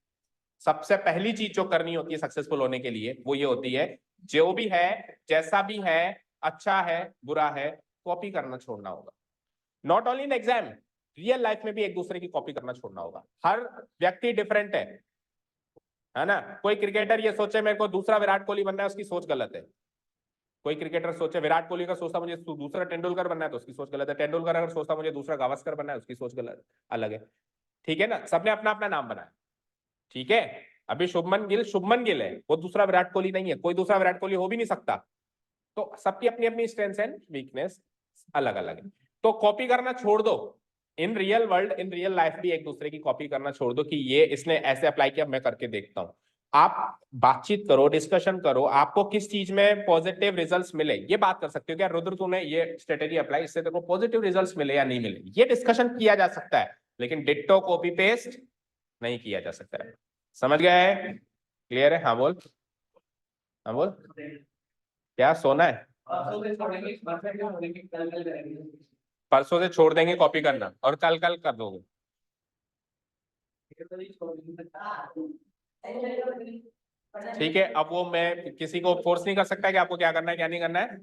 सबसे पहली चीज जो करनी होती है सक्सेसफुल होने के लिए वो ये होती है, जो भी है जैसा भी है, अच्छा है बुरा है, कॉपी करना छोड़ना होगा। Not only in exam, real life में भी एक दूसरे की कॉपी करना छोड़ना होगा। हर व्यक्ति डिफरेंट है ना। कोई क्रिकेटर ये सोचे मेरे को दूसरा विराट कोहली बनना है, उसकी सोच गलत है। कोई क्रिकेटर सोचे विराट कोहली का सोचता मुझे दूसरा तेंदुलकर बनना है, तो उसकी सोच गलत है। तेंदुलकर अगर सोचता मुझे दूसरा गावस्कर बनना है, उसकी सोच गलत अलग है। ठीक है ना, सबने अपना अपना नाम बनाया। ठीक है, अभी शुभमन गिल है, वो दूसरा विराट कोहली नहीं है, कोई दूसरा विराट कोहली हो भी नहीं सकता। तो सबकी अपनी अपनी स्ट्रेंथ एंड वीकनेस अलग अलग है। तो कॉपी करना छोड़ दो, in real world in real life भी एक दूसरे की कॉपी करना छोड़ दो, कि ये इसने ऐसे अप्लाई किया मैं करके देखता हूं। आप बातचीत करो, डिस्कशन करो, आपको किस चीज में पॉजिटिव रिजल्ट्स मिले ये बात कर सकते हो। क्या रुद्र तूने ये स्ट्रेटेजी अप्लाई, इससे तेरे को पॉजिटिव रिजल्ट्स मिले या नहीं मिले, ये डिस्कशन किया जा सकता है, लेकिन डिट्टो कॉपी पेस्ट नहीं किया जा सकता है। समझ गए? क्लियर है? हाँ बोल, हाँ बोल, क्या सोना है? परसों से छोड़ देंगे कॉपी करना और कल कल कर दोगे। ठीक है, अब वो मैं किसी को फोर्स नहीं कर सकता कि आपको क्या करना है क्या नहीं करना है,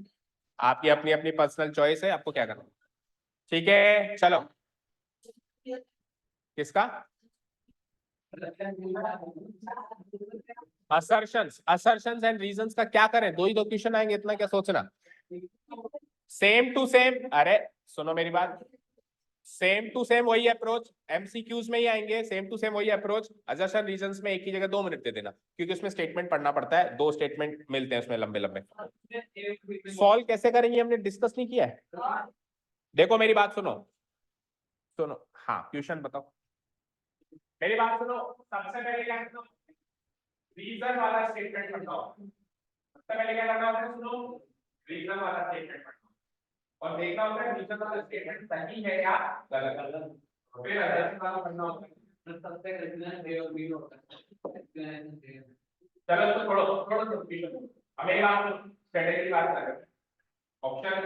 आपकी अपनी अपनी पर्सनल चॉइस है आपको क्या करना है। ठीक है चलो, किसका? असर्शंस एंड रीजंस का क्या करें? दो ही दो क्वेश्चन आएंगे, इतना क्या सोचना। सेम टू सेम, अरे सुनो मेरी बात, सेम टू सेम वही अप्रोच एमसीक्यूज में ही आएंगे, सेम टू सेम वही अप्रोच। असर्शन रीजंस में एक ही जगह 2 मिनट दे देना, क्योंकि उसमें स्टेटमेंट पढ़ना पड़ता है, 2 स्टेटमेंट मिलते हैं उसमें लंबे लंबे। सॉल्व कैसे करेंगे हमने डिस्कस नहीं किया है। देखो मेरी बात सुनो, सुनो, हाँ क्वेश्चन बताओ, मेरी बात सुनो। सबसे पहले क्या करना, रीजन वाला स्टेटमेंट पढ़ना हो। सबसे पहले क्या करना होता है, सुनो, रीजन वाला स्टेटमेंट पढ़ना और देखना होता है रीजन वाला स्टेटमेंट सही है या गलत। फिर असर्शन वाला पढ़ना होता है। चलो इसको छोड़ो, छोड़ो क्वेश्चन, अब मेरी बात स्ट्रेटेजी की बात कर रहे हैं। ऑप्शन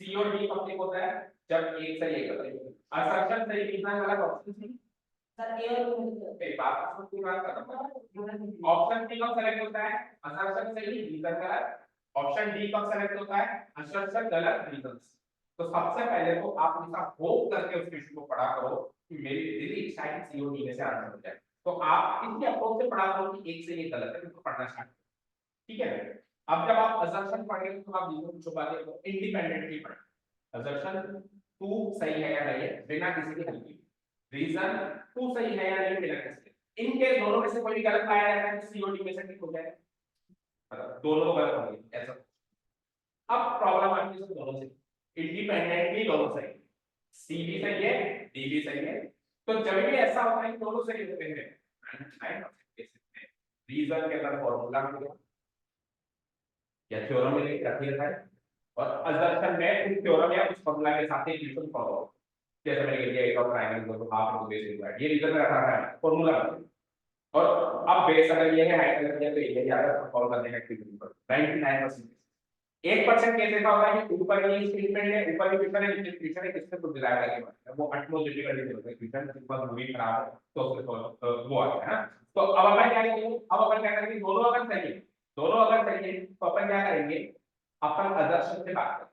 सी और डी कब होता है, जब एक सही एक गलत। असर्शन सही रीजन वाला ऑप्शन सी, एक बात की बात कर रहा हूं। ऑप्शन सी कब सेलेक्ट होता है, असर्शन सही रीजन गलत। ऑप्शन डी कब सेलेक्ट होता है, असर्शन गलत रीजन। तो सबसे पहले तो आप हमेशा होप करके उस क्वेश्चन को पढ़ा करो कि मेरी दिली इच्छा है सी और डी में से आंसर हो जाए। तो आप इसी अप्रोच से पढ़ा करो कि एक से ये गलत है, तो पढ़ना स्टार्ट। ठीक है, अब जब आप असर्शन पढ़ेंगे तो आप रीजन छुपा के इंडिपेंडेंटली पढ़ें। असर्शन टू सही है या नहीं है बिना किसी की हेल्प के, रीजन टू सही है या नहीं बिना किसी के। इन केस दोनों में से कोई भी गलत पाया जाता है तो सीओडी में से ठीक हो जाएगा, मतलब दोनों गलत होंगे ऐसा। अब प्रॉब्लम आती है दोनों से, इंडिपेंडेंटली दोनों सही, सी भी सही है डी भी सही है। तो जब भी ऐसा होता है कि दोनों सही होते हैं, 99% केसेस में रीजन के अंदर फॉर्मूला मिलेगा या थ्योरम मिलेगी, रखी रखा है, और असर्शन में उस थ्योरम या उस फॉर्मूला के साथ एक रिलेशन फॉलो, जैसे मैंने कह दिया एक और triangle equal to half into base square, ये रीजन में रखा है फॉर्मूला। और अब बेस अगर ये है हाइट अगर ये तो ये ज्यादा फॉलो करने का एक्टिविटी पर 99%। 1% केस ऐसा होता है कि ऊपर ये स्टेटमेंट है, ऊपर भी क्वेश्चन है, नीचे क्वेश्चन है, किससे कुछ डिराइव करके बनता है, वो अटमोस्ट डिफिकल्टी होता है क्वेश्चन, सिंपल मूवी खराब है तो उससे वो आता है ना। तो अब अपन क्या करेंगे, अब अपन क्या करेंगे, दोनों अगर सही है, दोनों अगर सही है तो अपन क्या करेंगे, अपन असर्शन से बात करेंगे।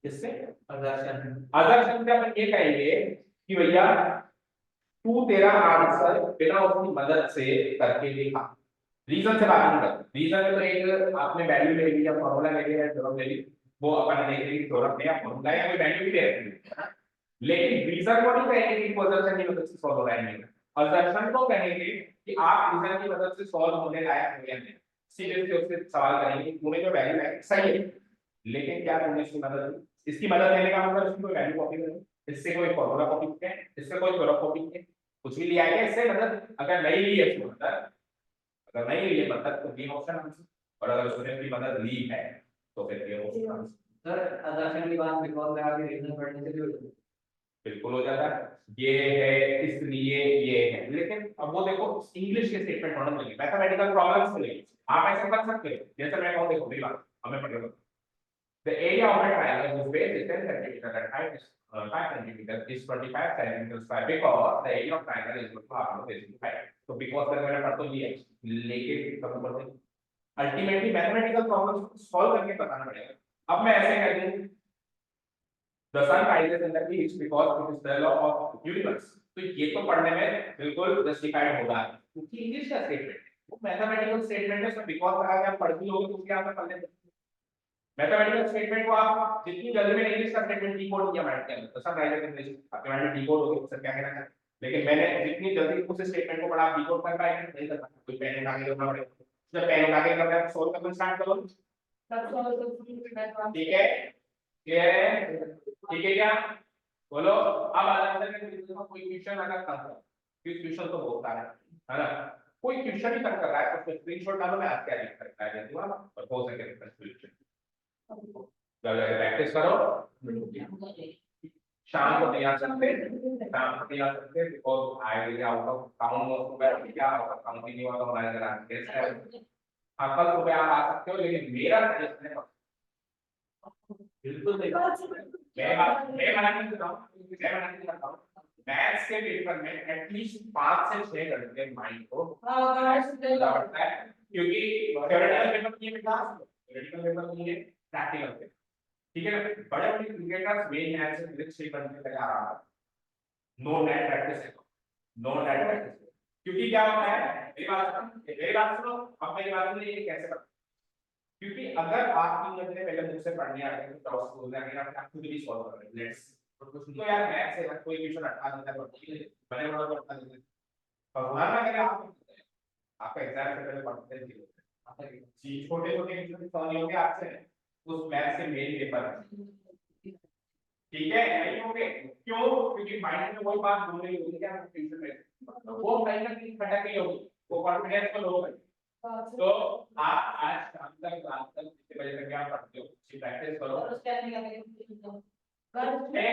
किससे? असर्शन से अपन ये कहेंगे कि भैया तू तेरा आंसर बिना उसकी मदद से करके दिखा। रीजन से बात नहीं करते, रीजन में तो एक आपने वैल्यू ले ली या फॉर्मूला ले लिया या थ्योरम ले ली, वो अपन देख रहे हैं थ्योरम है या फॉर्मूला या कोई वैल्यू भी ले रखी है, लेकिन रीजन को नहीं कहेंगे कि पोजीशन की मदद से सॉल्व हो रहा है, नहीं असर्शन को कहेंगे कि आप रीजन की मदद से सॉल्व होने लायक हो या नहीं, सीधे सीधे उससे सवाल करेंगे कि तूने जो वैल्यू है सही है, लेकिन क्या तूने इसकी मदद ली, इसकी मदद लेने का मतलब इसकी कोई वैल्यू कॉपी करो, इससे कोई फॉर्मूला कॉपी किया, इससे कोई थ्योरम कॉपी किया, कुछ भी लिया है इससे मदद, अगर नहीं ली है इसकी मदद, अगर नहीं ली है मदद तो ये ऑप्शन आंसर, और अगर उसने इसकी मदद ली है तो फिर ये ऑप्शन आंसर। सर असर्शन की बात बिकॉज़ लगा के रीजन पढ़ने से भी हो जाती है। बिल्कुल हो जाता है, ये है इसलिए ये है, लेकिन अब वो देखो इंग्लिश के स्टेटमेंट होने लगे, मैथमेटिकल प्रॉब्लम्स में नहीं, आप ऐसे कर सकते हो जैसे मैं कहूं देखो मेरी बात हमें पढ़ेगा, the area of a triangle whose base is 10 centimeter and height is 5 centimeter is 25 centimeters square because the area of triangle is equal to half of the base of 5, तो because का मैंने पढ़ तो लिया, लेकिन कब पढ़ते अल्टीमेटली मैथमेटिकल प्रॉब्लम्स को सॉल्व करके बताना पड़ेगा। अब मैं ऐसे कर दूं the sun rises in the east because it is the law of universe, तो ये तो पढ़ने में बिल्कुल जस्टिफाइड होगा क्योंकि इंग्लिश का स्टेटमेंट है, वो मैथमेटिकल स्टेटमेंट है, उसमें बिकॉज़ लगा के आप पढ़ भी लोगे तो क्या आप पढ़ लेते, मैथमेटिकल स्टेटमेंट को आप जितनी जल्दी में इंग्लिश का स्टेटमेंट डिकोड किया माइंड के अंदर तो सन राइजर इन द आपके माइंड में डिकोड हो गया सर क्या कहना है, लेकिन मैंने जितनी जल्दी उस स्टेटमेंट को पढ़ा आप डिकोड कर पाए नहीं कर पाए, कोई पेन उठा के करना पड़ेगा, जब पेन उठा के करना है सॉल्व करना स्टार्ट करो, ठीक है ठीक है क्या बोलो, अब अलग अलग कोई क्वेश्चन अगर कर रहा है क्वेश्चन तो बहुत सारे है ना, कोई क्वेश्चन ही कर रहा है तो स्क्रीनशॉट डालो मैं आज क्या लिख सकता है देखो और हो सके क्वेश्चन प्रैक्टिस करो, शाम को नहीं आ सकते, शाम को नहीं आ सकते because I will out of town most probably, क्या आउट ऑफ टाउन नहीं हुआ तो हमारे घर आके टेस्ट है, हाँ कल सुबह आप आ सकते हो, लेकिन मेरा सजेशन है बिल्कुल नहीं, मैं मना नहीं करता हूँ, मैं मना नहीं करता हूँ, मैथ्स के पेपर में एटलीस्ट 5 से 6 घंटे माइंड को पड़ता है, क्योंकि थ्योरेटिकल पेपर नहीं है क्लास, थ्योरेटिकल पेपर नहीं है प्रैक्टिकल पेपर, ठीक है ना, बड़े बड़े क्रिकेटर्स मेन मैच से फिजिक्स 6 घंटे तैयार आ रहा है, नो नेट प्रैक्टिस है, नो नेट प्रैक्टिस, क्योंकि क्या होता है मेरी बात सुनो, अब मेरी बात सुनिए ये कैसे करते, क्योंकि अगर आप 3 घंटे पहले मुझसे पढ़ने आ रहे हैं तो डॉट्स बोल रहे हैं आप खुद भी सॉल्व कर रहे हैं, लेट्स तो यार मैथ से कोई क्वेश्चन अटका देता है बने बड़ा तो अटका देता है, भगवान ना करे आप आपका एग्जाम से पहले पढ़ते थे जी, छोटे छोटे क्वेश्चन सॉल्व नहीं होंगे आपसे उस मैथ से मेन पेपर, ठीक है नहीं होंगे क्यों, क्योंकि माइंड में वही बात बोल रही होगी क्या ट्यूशन में वो कहीं ना कहीं खटक रही होगी, वो कॉन्फिडेंस को लो करेगी, तो आप आज शाम तक रात तक कितने बजे तक क्या पढ़ते हो अच्छी प्रैक्टिस करो, 6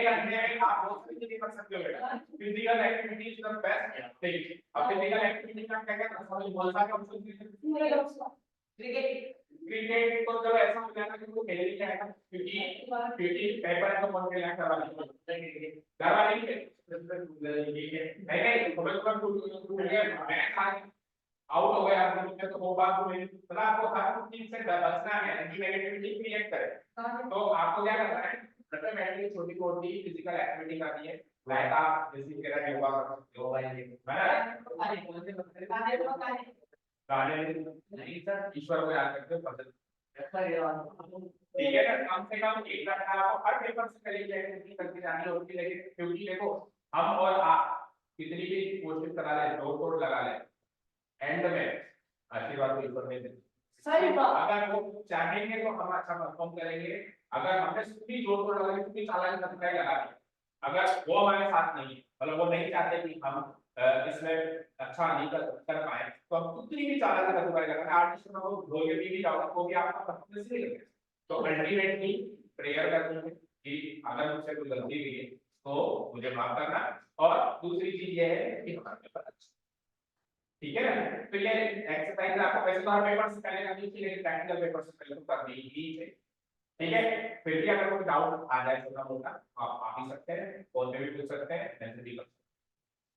घंटे में आप बहुत कुछ नहीं कर सकते हो बेटा, physical activity is the best thing, अब फिजिकल एक्टिविटी का क्या क्या समझ बोल सकते हो, क्रिकेट क्रिकेट तो चलो ऐसा हो जाएगा कि वो खेल ही जाएगा क्योंकि पेपर है तो कौन खेलना करवा करवा नहीं नहीं तुम्हें मैं आउट हो गया आपने तो वो बात हुई, मतलब आपको हर चीज से बचना है, एंटी नेगेटिविटी क्रिएट करें, तो आपको क्या करना है मैथमेटिकली छोटी छोटी फिजिकल एक्टिविटी करनी है, लाइक आप जैसे कह रहे योगा कर सकते हो गाने नहीं सर ईश्वर को याद करते हो भजन, ठीक है ना, कम से कम एक घंटा आपको हर पेपर से पहले एक्टिविटी करके जानी होगी, लेकिन क्योंकि देखो हम और आप कितनी भी कोशिश करा ले जोर तोड़ लगा ले एंड में आशीर्वाद तो ईश्वर ने दे, सही बात, अगर वो चाहेंगे तो हम अच्छा परफॉर्म करेंगे, अगर हमने कितनी जोर तोड़ लगा ली कितनी चालाकी लगा ली, अगर वो हमारे साथ नहीं है मतलब वो नहीं चाहते कि हम इसमें अच्छा नहीं कर पाए तो हम कितनी भी चालाकी लगा आर्टिस्ट में वो ढोल के भी जाओ वो भी आपका परफॉर्मेंस नहीं करेगा, तो अल्टीमेटली प्रेयर करनी है कि अगर मुझसे कोई गलती हुई है तो मुझे माफ करना, और दूसरी चीज ये है कि हमारे पेपर अच्छा, ठीक है ना, तो ये एक्सरसाइज आपको वैसे तो हर पेपर से पहले करनी चाहिए लेकिन प्रैक्टिकल पेपर से पहले तो करनी ही है, ठीक है, फिर भी अगर कोई डाउट आ जाए छोटा मोटा आप आ ही सकते हैं, फोन पे भी पूछ सकते हैं, मैसेज भी कर सकते हैं,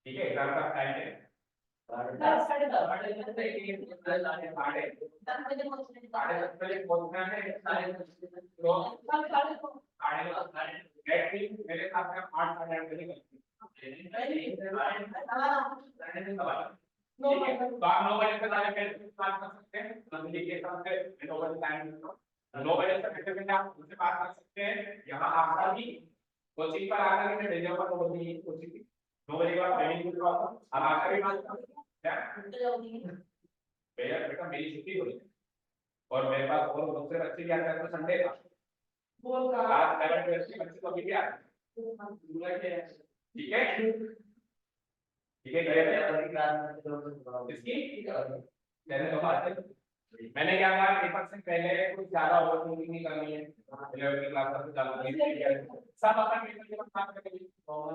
ठीक है, एग्जाम का टाइम है 10:30 बजे पहुंचना है, तो 8:30 मेरे साथ में 8 साढ़े 8 बजे ठीक है, तो आप 9 बजे से डायरेक्ट बात कर सकते हैं, नोटिफिकेशन से 9 बजे टाइम 9 बजे तक कैसे आप उनसे बात कर सकते हैं। यहाँ आपका भी कोचिंग पर आकर के भेजे पर 9 बजे कोचिंग 9 बजे के बाद ट्रेनिंग के बाद अब आकर भी बात कर सकते हैं। बेटा मेरी छुट्टी हुई और मेरे पास और दूसरे बच्चे भी आते हैं तो संडे था आज 7 बजे बच्चे तो अभी भी आ रहे हैं। ठीक है इसकी मैंने तो बात है मैंने क्या कहा पेपर से पहले कुछ ज्यादा ओवरथिंकिंग नहीं करनी है 11वीं क्लास तक ज्यादा सब अपन पेपर के बाद बात करेंगे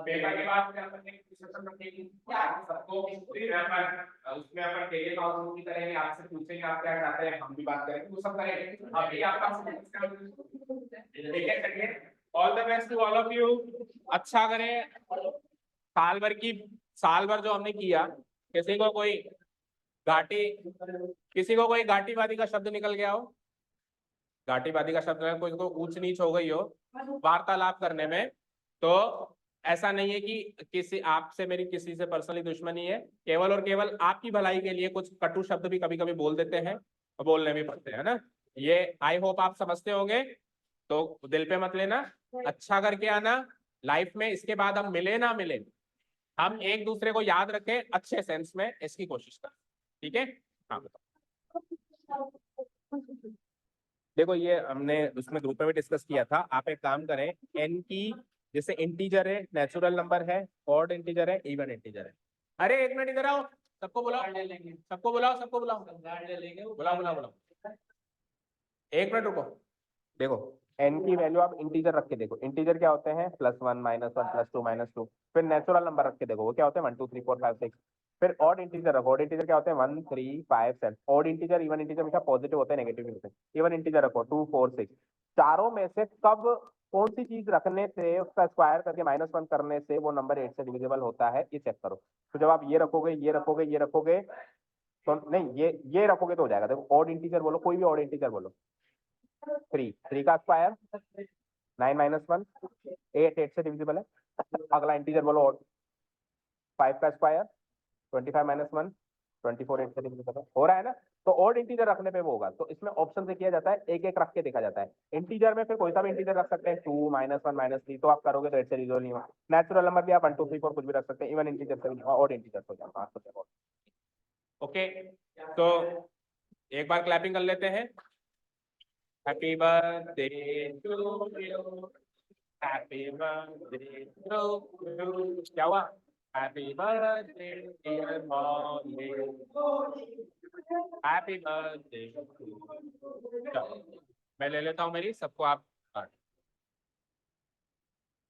पेपर के बाद क्या करने की डिस्कशन रखेंगे सबको उसमें अपन डेली काउंसलिंग भी करेंगे आपसे पूछेंगे आप क्या चाहते हैं हम भी बात करेंगे वो सब करेंगे अभी आपका ठीक है चलिए all the best to all of you अच्छा करें साल भर जो हमने किया किसी को कोई घाटी वादी का शब्द निकल गया हो घाटी वादी का शब्द कोई को ऊंच नीच हो गई हो वार्तालाप करने में तो ऐसा नहीं है कि किसी आपसे मेरी किसी से पर्सनली दुश्मनी है केवल और केवल आपकी भलाई के लिए कुछ कटु शब्द भी कभी कभी बोल देते हैं और बोलने भी पड़ते हैं ना ये आई होप आप समझते होंगे तो दिल पे मत लेना अच्छा करके आना लाइफ में इसके बाद हम मिले ना मिले हम एक दूसरे को याद रखें अच्छे सेंस में इसकी कोशिश करें ठीक है हाँ बताओ देखो ये हमने उसमें ग्रुप में भी डिस्कस किया था आप एक काम करें एन की जैसे इंटीजर है नेचुरल नंबर है ऑड इंटीजर है इवन इंटीजर है अरे एक मिनट इधर आओ सबको बुलाओ सबको बुलाओ बुलाओ एक मिनट रुको देखो एन की वैल्यू आप इंटीजर रख के देखो इंटीजर क्या होते हैं +1 -1 +2 -2 फिर नेचुरल नंबर रख के देखो वो क्या होते हैं 1 2 3 4 5 6 फिर ऑड इंटीजर रखो ऑड इंटीजर क्या होते हैं 1 3 5 7 ऑड इंटीजर इवन इंटीजर हमेशा पॉजिटिव होते हैं नेगेटिव नहीं होते इवन इंटीजर रखो 2 4 6 चारों में से कब कौन सी चीज रखने से उसका स्क्वायर करके -1 करने से वो नंबर 8 से डिविजिबल होता है ये चेक करो तो जब आप ये रखोगे तो नहीं ये रखोगे तो हो जाएगा देखो ऑड इंटीजर बोलो कोई भी ऑड इंटीजर बोलो 3 का स्क्वायर 9 -1 8 से डिविजिबल है अगला इंटीजर बोलो 5 का स्क्वायर 25 -1 24 8 से डिविजिबल है हो रहा है ना तो ऑड इंटीजर रखने पे वो होगा तो इसमें ऑप्शन से किया जाता है एक एक रख के देखा जाता है इंटीजर में फिर कोई सा भी इंटीजर रख सकते हैं 2 -1 -3 तो आप करोगे तो 8 से डिविजिबल नहीं होगा नेचुरल नंबर भी आप 1 2 3 4 कुछ भी रख सकते हैं इवन इंटीजर से भी ऑड इंटीजर हो जाएगा ओके तो एक बार क्लैपिंग कर लेते हैं Happy birthday to you. Happy birthday to you. क्या हुआ? Happy birthday dear Molly. Happy birthday to you. चलो मैं ले लेता हूँ मेरी सबको आप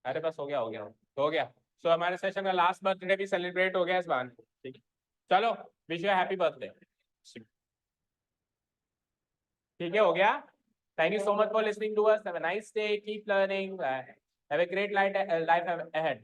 अरे बस हो गया सो हमारे सेशन का लास्ट बर्थडे भी सेलिब्रेट हो गया इस बार ठीक है चलो विश यू हैप्पी बर्थडे ठीक है हो गया Thank you so much for listening to us. Have a nice day. Keep learning. Have a great life ahead.